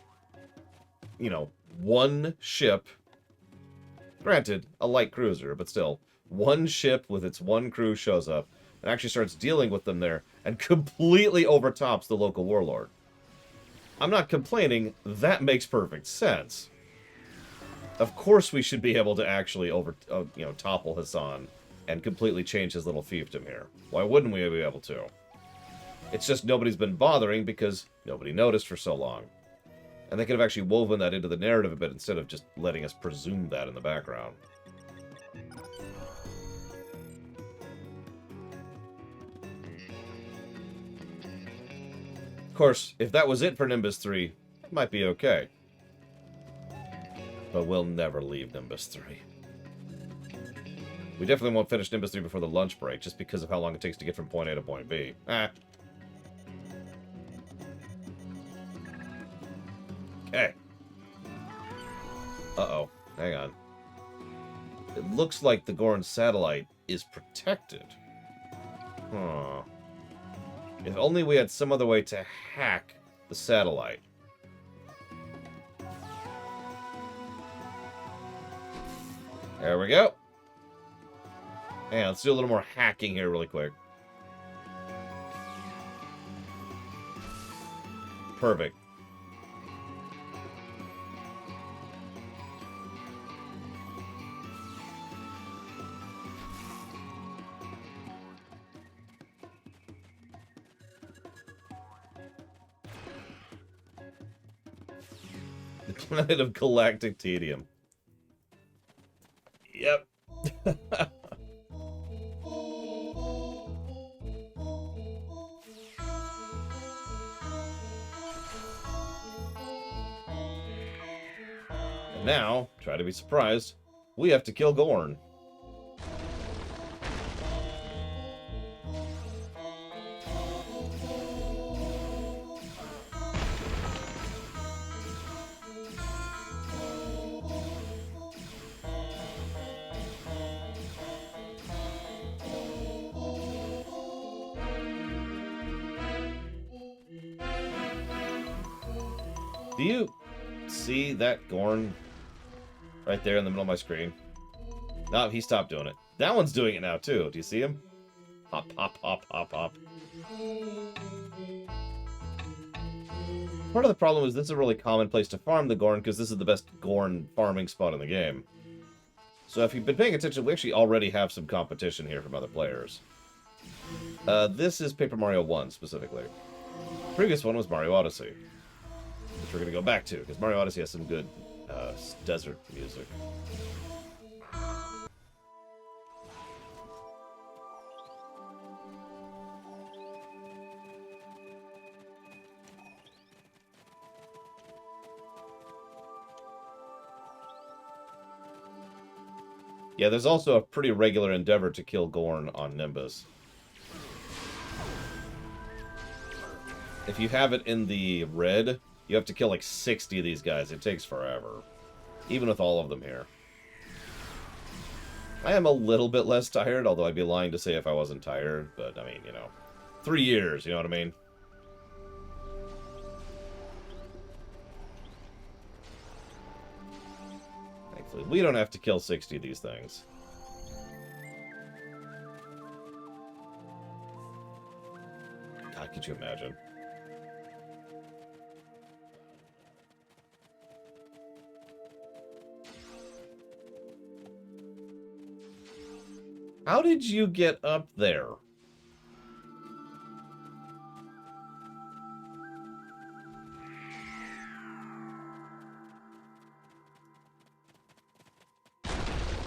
you know, one ship, granted, a light cruiser, but still, one ship with its one crew shows up and actually starts dealing with them there and completely overtops the local warlord. I'm not complaining, that makes perfect sense. Of course we should be able to actually topple Hassan and completely change his little fiefdom here. Why wouldn't we be able to? It's just nobody's been bothering because nobody noticed for so long. And they could have actually woven that into the narrative a bit instead of just letting us presume that in the background. Of course, if that was it for Nimbus 3, it might be okay. But we'll never leave Nimbus 3. We definitely won't finish Nimbus 3 before the lunch break, just because of how long it takes to get from point A to point B. Okay. Uh-oh. Hang on. It looks like the Gorn satellite is protected. Huh. If only we had some other way to hack the satellite. There we go. Yeah, let's do a little more hacking here really quick. Perfect. The planet of galactic tedium. Yep. And now, try to be surprised, we have to kill Gorn. Do you see that Gorn right there in the middle of my screen? No, he stopped doing it. That one's doing it now, too. Do you see him? Hop, hop, hop, hop, hop. Part of the problem is this is a really common place to farm the Gorn, because this is the best Gorn farming spot in the game. So if you've been paying attention, we actually already have some competition here from other players. This is Paper Mario 1, specifically. The previous one was Mario Odyssey, which we're going to go back to, because Mario Odyssey has some good desert music. Yeah, there's also a pretty regular endeavor to kill Gorn on Nimbus. If you have it in the red, you have to kill like 60 of these guys. It takes forever. Even with all of them here. I am a little bit less tired, although I'd be lying to say if I wasn't tired. But, I mean, you know, 3 years, you know what I mean? Thankfully, we don't have to kill 60 of these things. God, could you imagine? How did you get up there?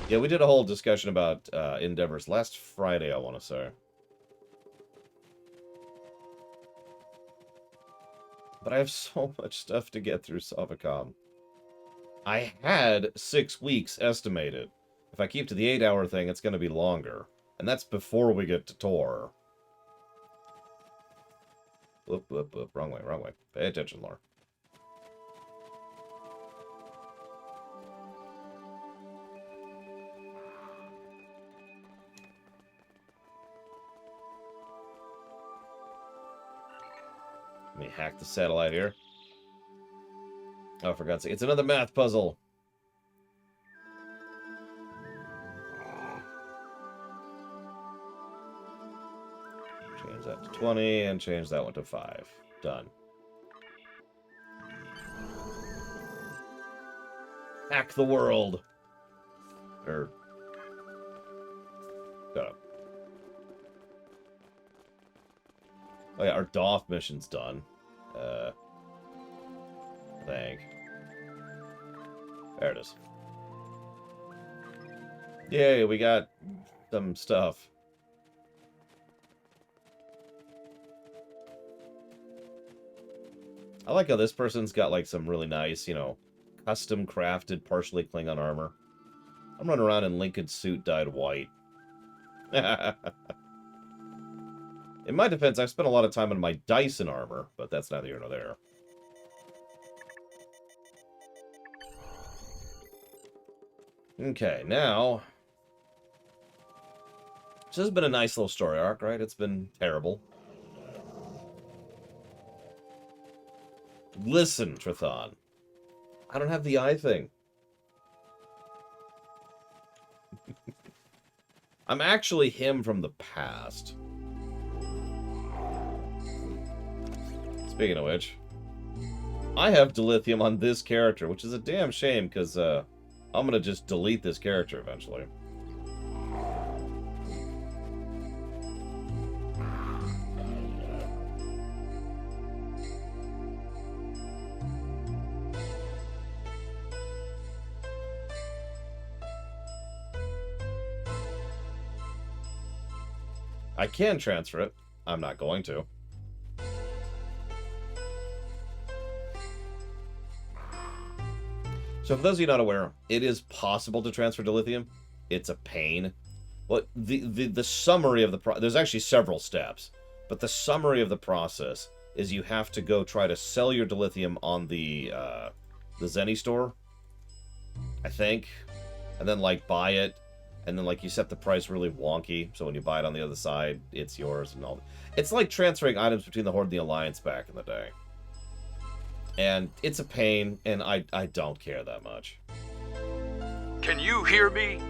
Yeah, we did a whole discussion about endeavors last Friday, I want to say. But I have so much stuff to get through Savacom. I had 6 weeks estimated. If I keep to the 8-hour thing, it's going to be longer. And that's before we get to Tor. Whoop, whoop, whoop. Wrong way, wrong way. Pay attention, Laura. Let me hack the satellite here. Oh, for God's sake. It's another math puzzle. Change that to 20 and change that one to 5. Done. Hack the world. Or... Shut up. Oh yeah, our Doff mission's done. I think. There it is. Yay, we got some stuff. I like how this person's got like some really nice, you know, custom crafted, partially Klingon armor. I'm running around in Lincoln's suit dyed white. In my defense, I've spent a lot of time on my Dyson armor, but that's neither here nor there. Okay, now... This has been a nice little story arc, right? It's been terrible. Listen, Trithan. I don't have the eye thing. I'm actually him from the past. Speaking of which, I have dilithium on this character, which is a damn shame, because I'm going to just delete this character eventually. I can transfer it. I'm not going to. So for those of you not aware, it is possible to transfer dilithium. It's a pain. But the summary of the there's actually several steps, but the summary of the process is you have to go try to sell your dilithium on the Zenny store, I think, and then like buy it, and then like you set the price really wonky, so when you buy it on the other side, it's yours and all. It's like transferring items between the Horde and the Alliance back in the day. And it's a pain, and I don't care that much. Can you hear me?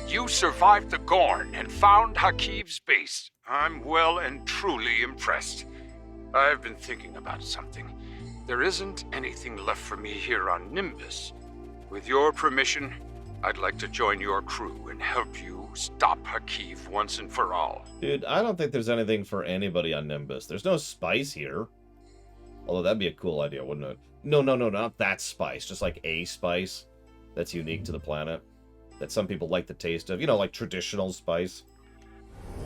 You survived the Gorn and found Hakiv's base. I'm well and truly impressed. I've been thinking about something. There isn't anything left for me here on Nimbus. With your permission, I'd like to join your crew and help you stop Hakiv once and for all. Dude, I don't think there's anything for anybody on Nimbus. There's no spice here. Although that'd be a cool idea, wouldn't it? No, not that spice. Just like a spice that's unique to the planet. That some people like the taste of. You know, like traditional spice.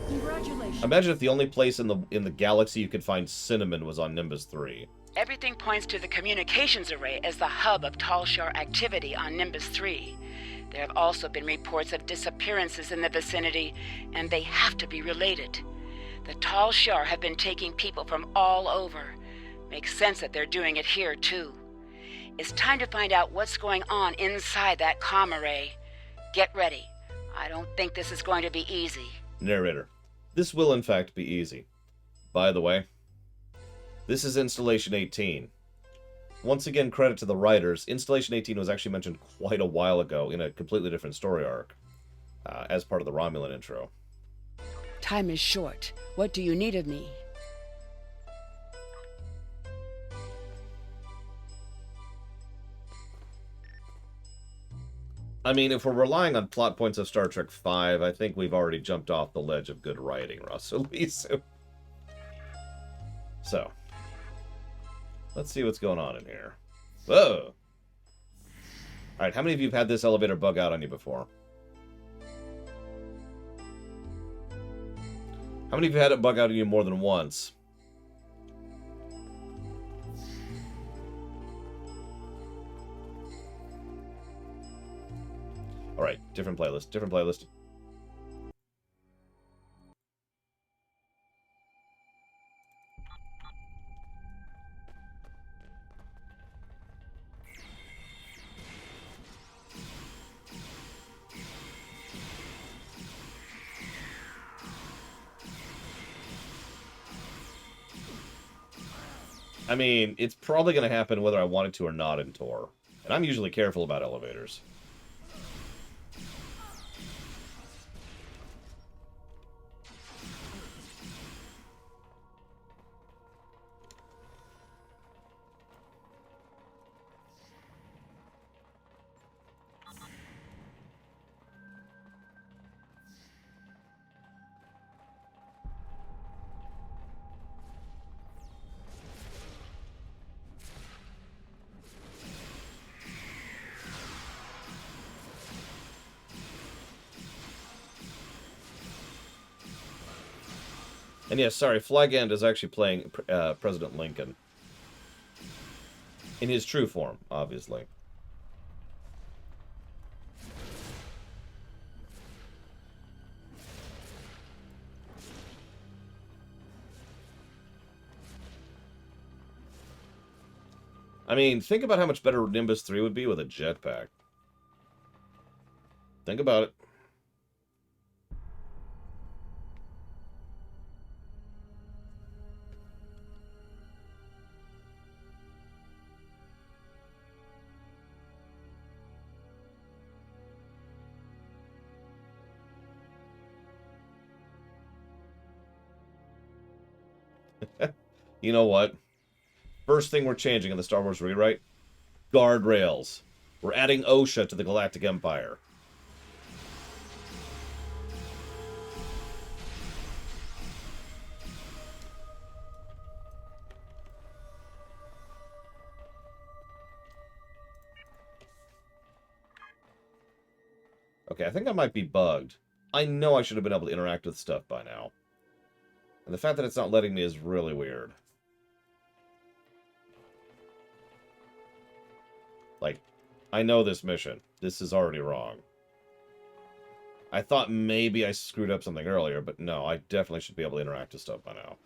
Congratulations. Imagine if the only place in the galaxy you could find cinnamon was on Nimbus 3. Everything points to the communications array as the hub of Talshar activity on Nimbus 3. There have also been reports of disappearances in the vicinity, and they have to be related. The Tal Shiar have been taking people from all over. Makes sense that they're doing it here, too. It's time to find out what's going on inside that comm array. Get ready. I don't think this is going to be easy. Narrator. This will in fact be easy. By the way, this is Installation 18. Once again, credit to the writers. Installation 18 was actually mentioned quite a while ago in a completely different story arc, as part of the Romulan intro. Time is short. What do you need of me? I mean, if we're relying on plot points of Star Trek V, I think we've already jumped off the ledge of good writing, Russell. So, let's see what's going on in here. Whoa! Alright, how many of you have had this elevator bug out on you before? How many of you had it bug out on you more than once? Alright, different playlist, different playlist. I mean, it's probably going to happen whether I want it to or not in Tor. And I'm usually careful about elevators. And yes, sorry, Flygand is actually playing President Lincoln. In his true form, obviously. I mean, think about how much better Nimbus 3 would be with a jetpack. Think about it. You know what? First thing we're changing in the Star Wars rewrite, guardrails. We're adding OSHA to the Galactic Empire. Okay, I think I might be bugged. I know I should have been able to interact with stuff by now. And the fact that it's not letting me is really weird. Like, I know this mission. This is already wrong. I thought maybe I screwed up something earlier, but no, I definitely should be able to interact with stuff by now.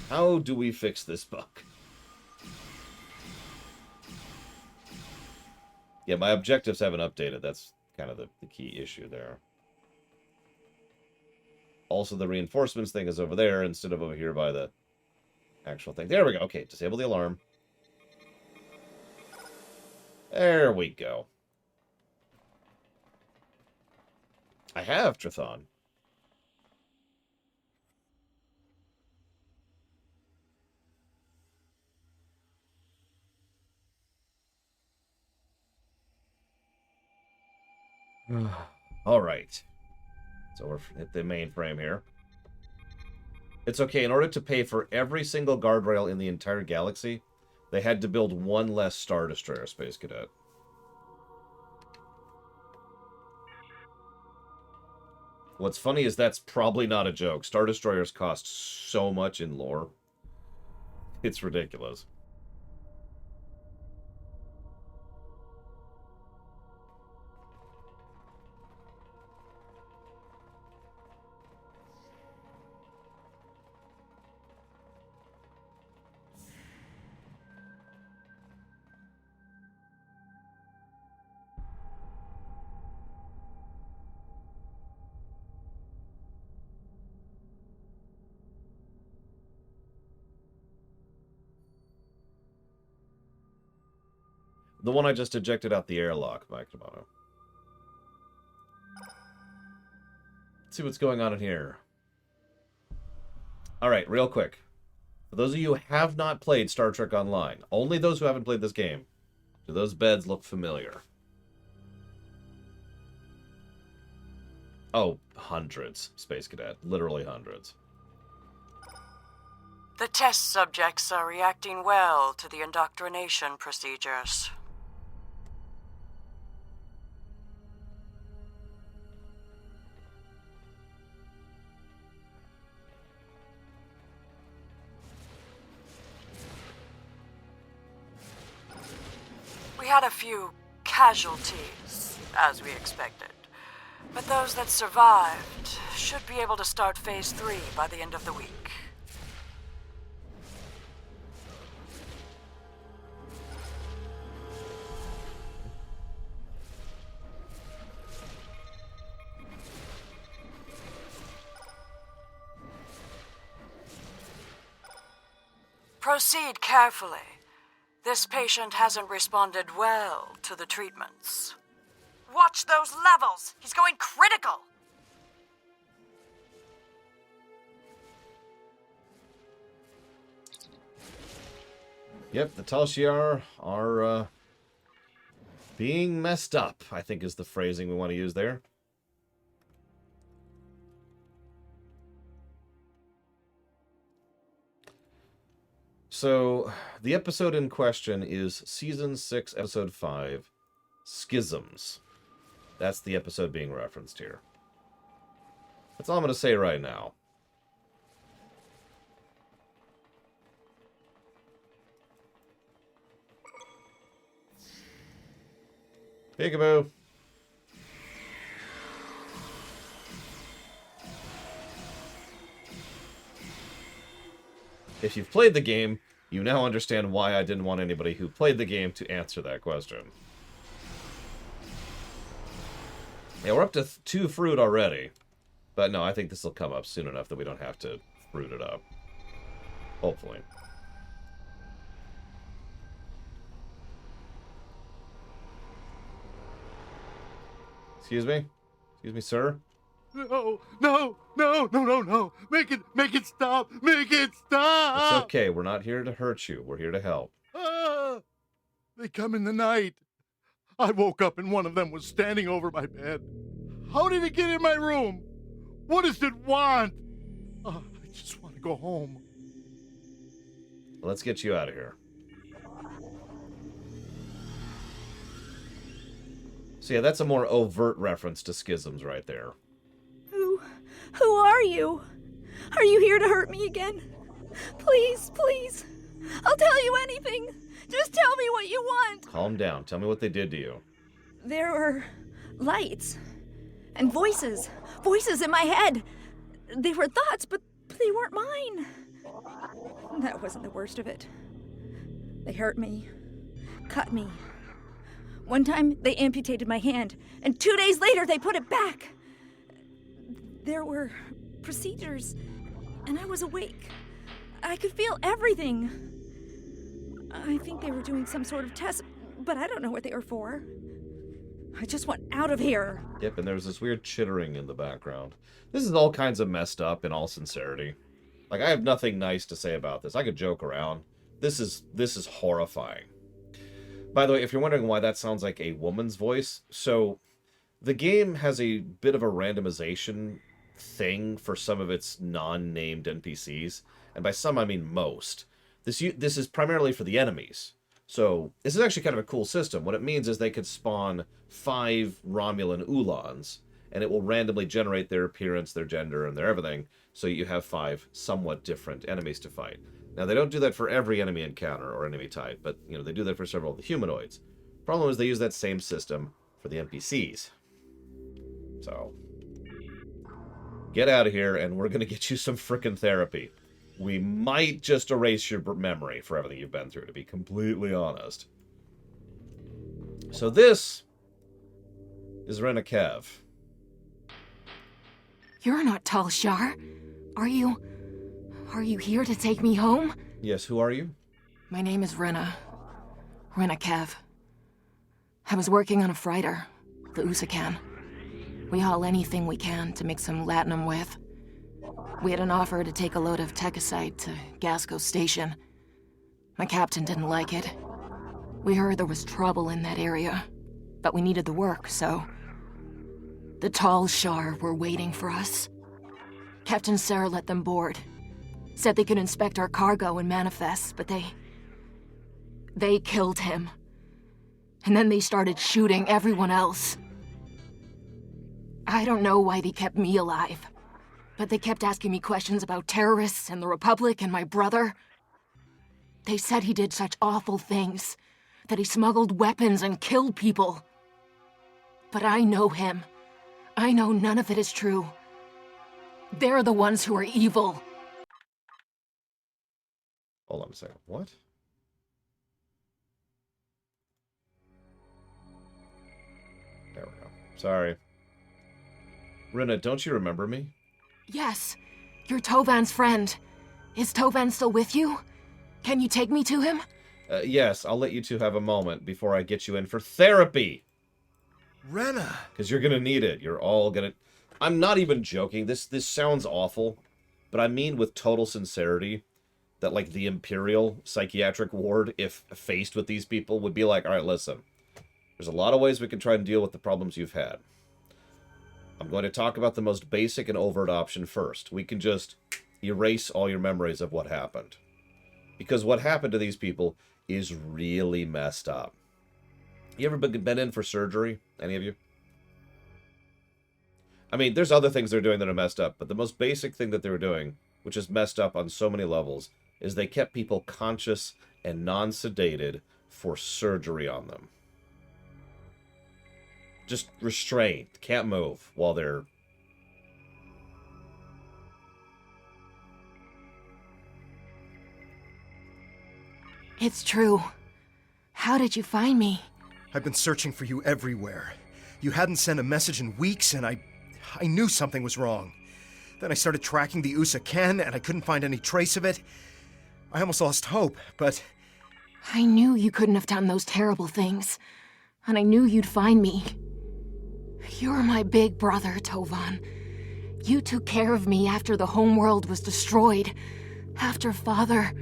How do we fix this bug? Yeah, my objectives haven't updated. That's kind of the key issue there. Also, the reinforcements thing is over there instead of over here by the actual thing. There we go. Okay, disable the alarm. There we go. I have Trithon. All right. So we're at the mainframe here. It's okay. In order to pay for every single guardrail in the entire galaxy, they had to build one less Star Destroyer Space Cadet. What's funny is that's probably not a joke. Star Destroyers cost so much in lore. It's ridiculous. The one I just ejected out the airlock, Mike Tomato. Let's see what's going on in here. Alright, real quick. For those of you who have not played Star Trek Online, only those who haven't played this game, do those beds look familiar? Oh, hundreds, Space Cadet. Literally hundreds. The test subjects are reacting well to the indoctrination procedures. We had a few casualties, as we expected. But those that survived should be able to start Phase 3 by the end of the week. Proceed carefully. This patient hasn't responded well to the treatments. Watch those levels! He's going critical! Yep, the Tal Shiar are being messed up, I think is the phrasing we want to use there. So, the episode in question is Season 6, Episode 5, Schisms. That's the episode being referenced here. That's all I'm going to say right now. Peekaboo. If you've played the game, you now understand why I didn't want anybody who played the game to answer that question. Yeah, we're up to 2 fruit already. But no, I think this will come up soon enough that we don't have to fruit it up. Hopefully. Excuse me? Excuse me, sir? No, no, no, no, no, no. Make it stop. Make it stop. It's okay. We're not here to hurt you. We're here to help. Ah, they come in the night. I woke up and one of them was standing over my bed. How did it get in my room? What does it want? I just want to go home. Let's get you out of here. So yeah, that's a more overt reference to schisms right there. Who are you? Are you here to hurt me again? Please, please. I'll tell you anything. Just tell me what you want. Calm down. Tell me what they did to you. There were lights and voices. Voices in my head. They were thoughts, but they weren't mine. That wasn't the worst of it. They hurt me, cut me. One time, they amputated my hand, and 2 days later, they put it back. There were procedures, and I was awake. I could feel everything. I think they were doing some sort of test, but I don't know what they were for. I just want out of here. Yep, and there's this weird chittering in the background. This is all kinds of messed up, in all sincerity. Like, I have nothing nice to say about this. I could joke around. This is horrifying. By the way, if you're wondering why that sounds like a woman's voice, so the game has a bit of a randomization thing for some of its non-named NPCs, and by some I mean most. This is primarily for the enemies. So this is actually kind of a cool system. What it means is they could spawn 5 Romulan Ulans, and it will randomly generate their appearance, their gender, and their everything, so you have 5 somewhat different enemies to fight. Now, they don't do that for every enemy encounter or enemy type, but, they do that for several of the humanoids. Problem is, they use that same system for the NPCs. So, get out of here, and we're going to get you some frickin' therapy. We might just erase your memory for everything you've been through, to be completely honest. So this is Renekev. You're not Tal Shiar. Are you here to take me home? Yes, who are you? My name is Renekev. I was working on a freighter, the Usakan. We haul anything we can to make some latinum with. We had an offer to take a load of tekasite to Gasco Station. My captain didn't like it. We heard there was trouble in that area, but we needed the work, so... The Tal Shiar were waiting for us. Captain Sarah let them board. Said they could inspect our cargo and manifest, but they killed him. And then they started shooting everyone else. I don't know why they kept me alive, but they kept asking me questions about terrorists and the Republic and my brother. They said he did such awful things, that he smuggled weapons and killed people. But I know him. I know none of it is true. They're the ones who are evil. Hold on a second. What? There we go. Sorry. Rena, don't you remember me? Yes, you're Tovan's friend. Is Tovan still with you? Can you take me to him? Yes, I'll let you two have a moment before I get you in for therapy. Rena! Because you're gonna need it. You're all gonna... I'm not even joking. This sounds awful, but I mean with total sincerity that, like, the Imperial Psychiatric Ward, if faced with these people, would be like, alright, listen. There's a lot of ways we can try and deal with the problems you've had. I'm going to talk about the most basic and overt option first. We can just erase all your memories of what happened. Because what happened to these people is really messed up. You ever been in for surgery? Any of you? I mean, there's other things they're doing that are messed up, but the most basic thing that they were doing, which is messed up on so many levels, is they kept people conscious and non-sedated for surgery on them. Just restrained, can't move while they're... It's true. How did you find me? I've been searching for you everywhere. You hadn't sent a message in weeks, and I knew something was wrong. Then I started tracking the Usakan, and I couldn't find any trace of it. I almost lost hope, but... I knew you couldn't have done those terrible things. And I knew you'd find me. You're my big brother, Tovan. You took care of me after the homeworld was destroyed. After Father...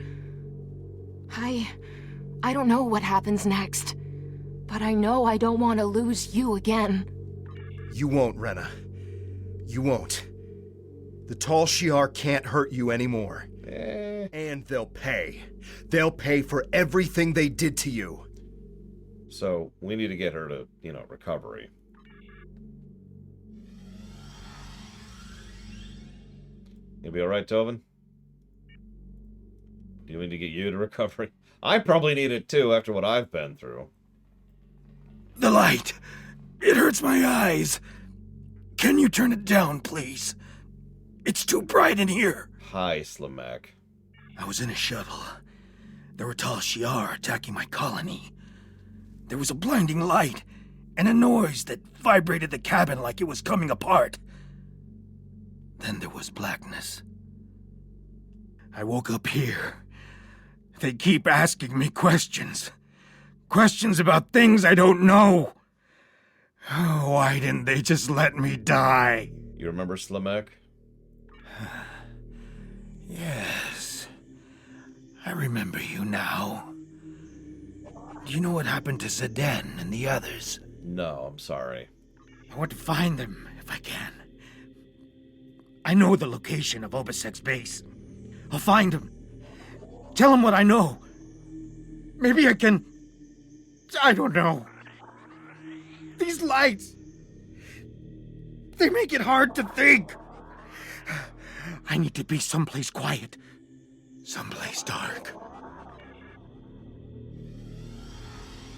I don't know what happens next. But I know I don't want to lose you again. You won't, Rena. You won't. The Tal Shiar can't hurt you anymore. And they'll pay. They'll pay for everything they did to you. So, we need to get her to, recovery. You be alright, Tovan? Do you need to get you to recovery? I probably need it too, after what I've been through. The light! It hurts my eyes! Can you turn it down, please? It's too bright in here! Hi, Slamek. I was in a shuttle. There were Tal Shiar attacking my colony. There was a blinding light, and a noise that vibrated the cabin like it was coming apart. Then there was blackness. I woke up here. They keep asking me questions. Questions about things I don't know. Why didn't they just let me die? You remember Slamek? Yes. I remember you now. Do you know what happened to Zeden and the others? No, I'm sorry. I want to find them, if I can. I know the location of Obasek's base. I'll find them. Tell them what I know. Maybe I can... I don't know. These lights... They make it hard to think. I need to be someplace quiet. Someplace dark.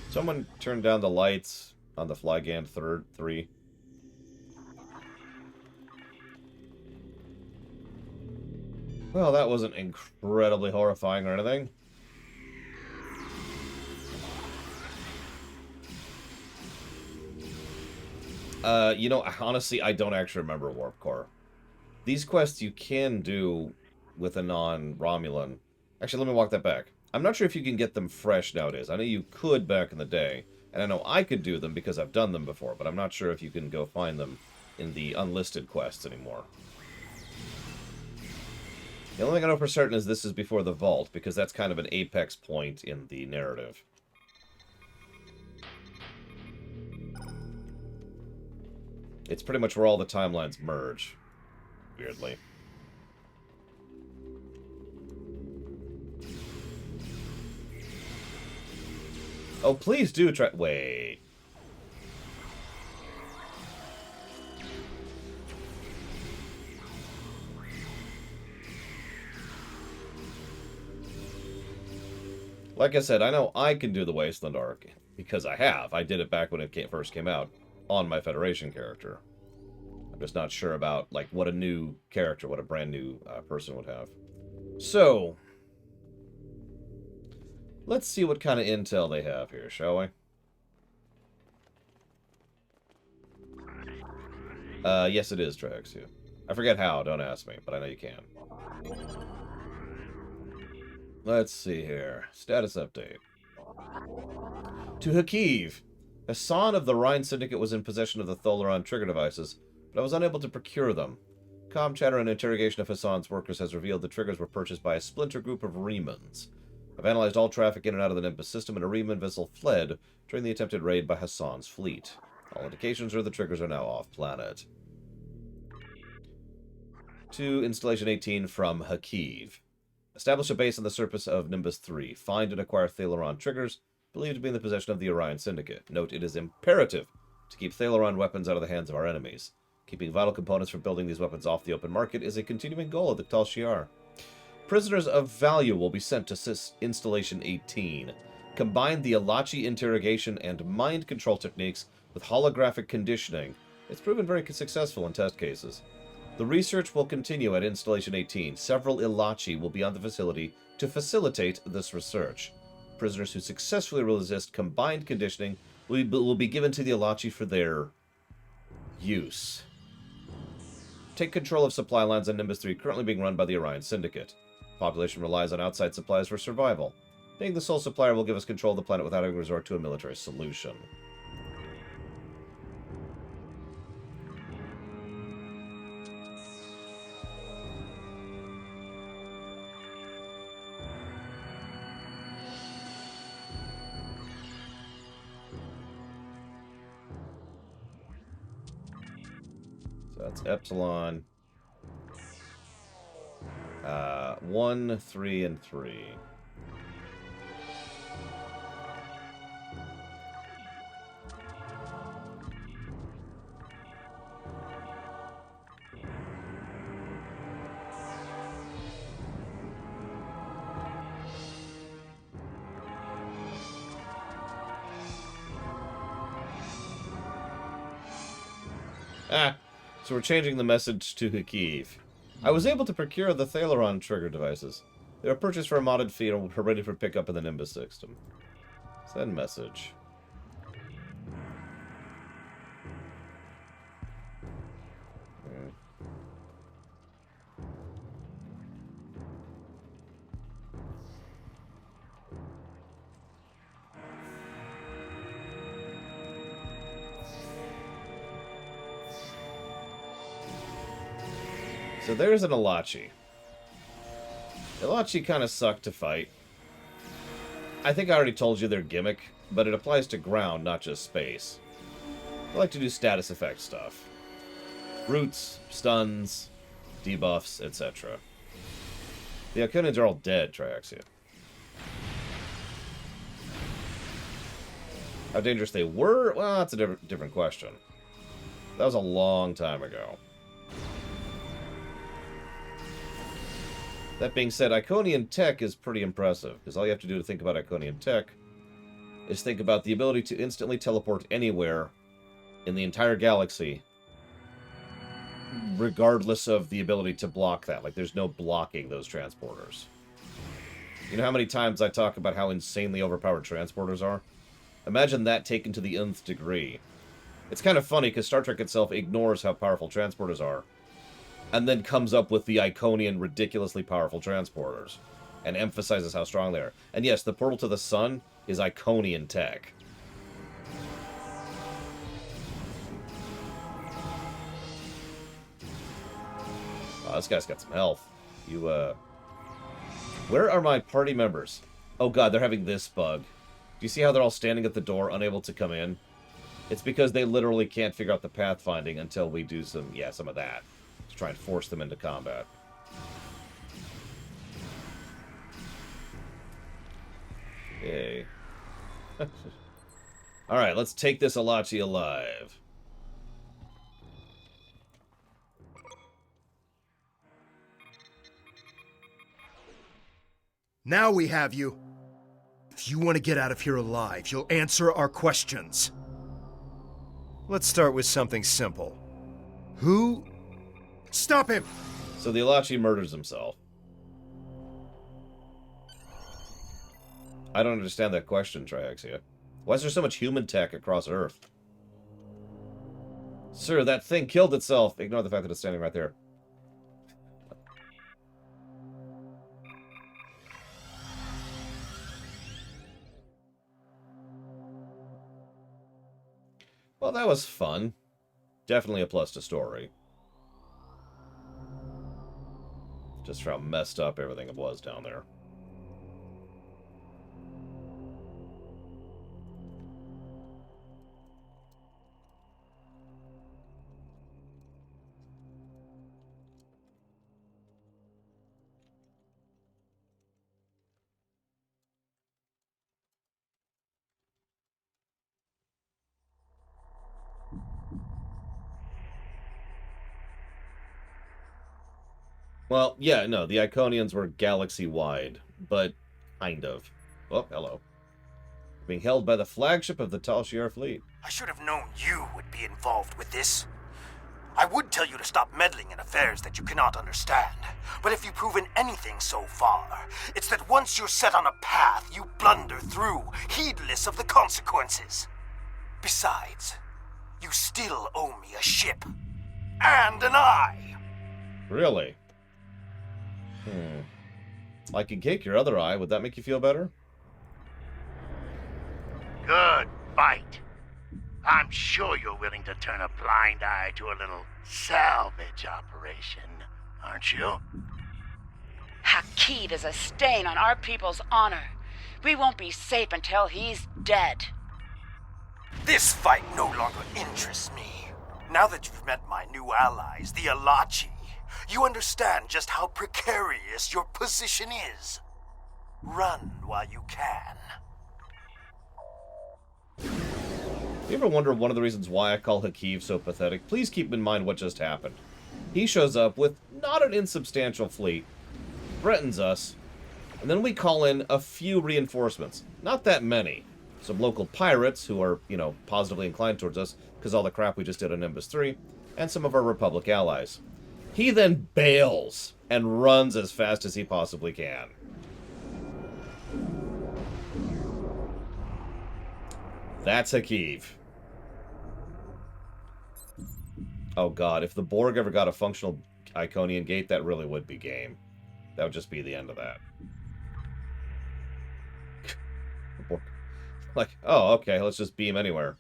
Someone turned down the lights on the Flygan 3. Well, that wasn't incredibly horrifying or anything. You know, honestly, I don't actually remember Warp Core. These quests you can do with a non-Romulan. Actually, let me walk that back. I'm not sure if you can get them fresh nowadays. I know you could back in the day, and I know I could do them because I've done them before, but I'm not sure if you can go find them in the unlisted quests anymore. The only thing I know for certain is this is before the Vault, because that's kind of an apex point in the narrative. It's pretty much where all the timelines merge, weirdly. Oh, please do try... Wait. Like I said, I know I can do the Wasteland arc, because I have. I did it back when it first came out, on my Federation character. I'm just not sure about, like, what a new character, what a brand new person would have. So... let's see what kind of intel they have here, shall we? Yes it is, Traxia. I forget how, don't ask me, but I know you can. Let's see here. Status update. To Hakiv. Hassan of the Orion Syndicate was in possession of the Tholaron trigger devices, but I was unable to procure them. Com chatter and interrogation of Hassan's workers has revealed the triggers were purchased by a splinter group of Remans. I've analyzed all traffic in and out of the Nimbus system, and a Reman vessel fled during the attempted raid by Hassan's fleet. All indications are the triggers are now off-planet. To Installation 18 from Hakiv. Establish a base on the surface of Nimbus III. Find and acquire Thalaron triggers, believed to be in the possession of the Orion Syndicate. Note, it is imperative to keep Thalaron weapons out of the hands of our enemies. Keeping vital components for building these weapons off the open market is a continuing goal of the Tal Shiar. Prisoners of value will be sent to Installation 18. Combine the Alachi interrogation and mind control techniques with holographic conditioning. It's proven very successful in test cases. The research will continue at Installation 18. Several Ilachi will be on the facility to facilitate this research. Prisoners who successfully resist combined conditioning will be given to the Ilachi for their use. Take control of supply lines on Nimbus 3 currently being run by the Orion Syndicate. Population relies on outside supplies for survival. Being the sole supplier will give us control of the planet without having to resort to a military solution. So that's Epsilon. 1, 3, and 3. So we're changing the message to Hakiv. I was able to procure the Thalaron trigger devices. They were purchased for a modded fee and are ready for pickup in the Nimbus system. Send message. So there's an Ilachi. Ilachi kind of suck to fight. I think I already told you their gimmick, but it applies to ground, not just space. They like to do status effect stuff. Roots, stuns, debuffs, etc. The Iconians are all dead, Triaxia. How dangerous they were? Well, that's a different question. That was a long time ago. That being said, Iconian tech is pretty impressive, because all you have to do to think about Iconian tech is think about the ability to instantly teleport anywhere in the entire galaxy, regardless of the ability to block that. Like, there's no blocking those transporters. You know how many times I talk about how insanely overpowered transporters are? Imagine that taken to the nth degree. It's kind of funny, because Star Trek itself ignores how powerful transporters are, and then comes up with the Iconian ridiculously powerful transporters, and emphasizes how strong they are. And yes, the portal to the sun is Iconian tech. Oh, this guy's got some health. Where are my party members? Oh god, they're having this bug. Do you see how they're all standing at the door, unable to come in? It's because they literally can't figure out the pathfinding until we do some of that. To try and force them into combat. Yay. Alright, let's take this Alachi alive. Now we have you. If you want to get out of here alive, you'll answer our questions. Let's start with something simple. Who? Stop him! So the Alachi murders himself. I don't understand that question, Triaxia. Why is there so much human tech across Earth? Sir, that thing killed itself. Ignore the fact that it's standing right there. Well, that was fun. Definitely a plus to story. Just for how messed up everything was down there. Well, yeah, no, the Iconians were galaxy-wide, but kind of. Oh, hello. Being held by the flagship of the Tal Shiar fleet. I should have known you would be involved with this. I would tell you to stop meddling in affairs that you cannot understand, but if you've proven anything so far, it's that once you're set on a path, you blunder through, heedless of the consequences. Besides, you still owe me a ship. And an eye! Really? I could kick your other eye. Would that make you feel better? Good fight. I'm sure you're willing to turn a blind eye to a little salvage operation, aren't you? Hakiv is a stain on our people's honor. We won't be safe until he's dead. This fight no longer interests me. Now that you've met my new allies, the Alachi, you understand just how precarious your position is. Run while you can. You ever wonder one of the reasons why I call Hakiv so pathetic? Please keep in mind what just happened. He shows up with not an insubstantial fleet, threatens us, and then we call in a few reinforcements. Not that many. Some local pirates who are, positively inclined towards us because all the crap we just did on Nimbus III, and some of our Republic allies. He then bails and runs as fast as he possibly can. That's Hakiv. Oh god, if the Borg ever got a functional Iconian gate, that really would be game. That would just be the end of that. Like, oh, okay, let's just beam anywhere.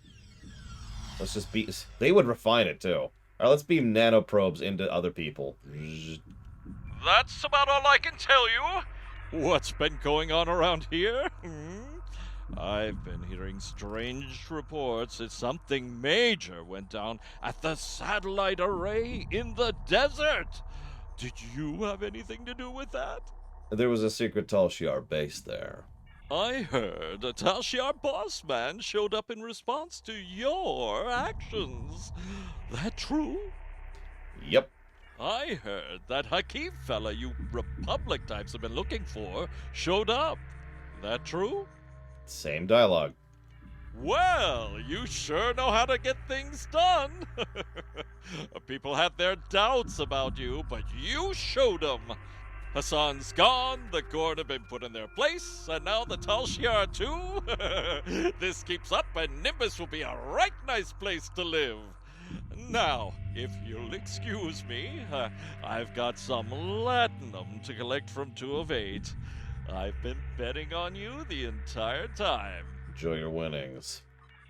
Let's just beam... They would refine it, too. Alright, let's beam nanoprobes into other people. That's about all I can tell you. What's been going on around here? I've been hearing strange reports that something major went down at the satellite array in the desert. Did you have anything to do with that? There was a secret Tal Shiar base there. I heard a Tal Shiar boss man showed up in response to your actions. That true? Yep. I heard that Hakeem fella you Republic types have been looking for showed up. That true? Same dialogue. Well, you sure know how to get things done. People had their doubts about you, but you showed them. Hassan's gone, the Gorn have been put in their place, and now the Tal Shiar too? This keeps up and Nimbus will be a right nice place to live. Now, if you'll excuse me, I've got some latinum to collect from 2 of 8. I've been betting on you the entire time. Enjoy your winnings.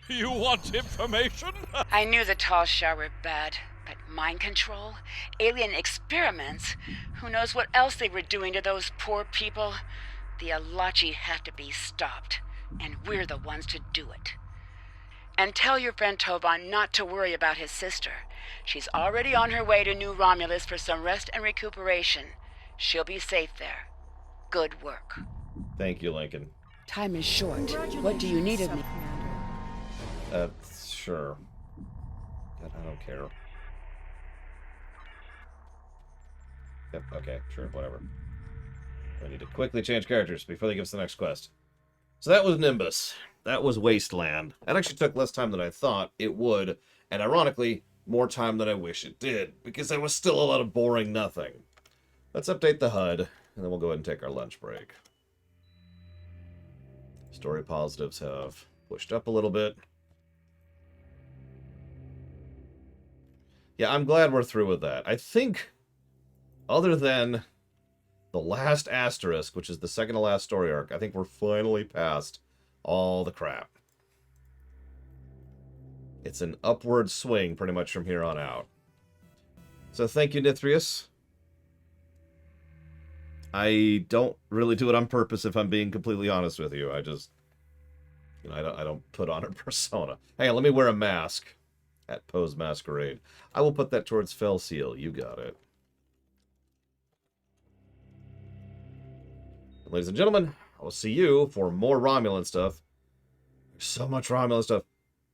You want information? I knew the Tal Shiar were bad, but mind control, alien experiments, who knows what else they were doing to those poor people? The Alachi had to be stopped, and we're the ones to do it. And tell your friend Tovan not to worry about his sister. She's already on her way to New Romulus for some rest and recuperation. She'll be safe there. Good work. Thank you, Lincoln. Time is short. What do you need of me? Sure. God, I don't care. Yep, okay, sure, whatever. I need to quickly change characters before they give us the next quest. So that was Nimbus. That was Wasteland. That actually took less time than I thought it would, and ironically, more time than I wish it did, because there was still a lot of boring nothing. Let's update the HUD, and then we'll go ahead and take our lunch break. Story positives have pushed up a little bit. Yeah, I'm glad we're through with that. I think, other than the last asterisk, which is the second to last story arc, I think we're finally past all the crap. It's an upward swing pretty much from here on out. So thank you, Nithrius. I don't really do it on purpose, if I'm being completely honest with you. I just, you know, I don't put on a persona. Hey, let me wear a mask at Pose Masquerade. I will put that towards Fell Seal. You got it. Ladies and gentlemen, I will see you for more Romulan stuff. There's so much Romulan stuff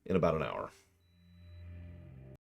in about an hour.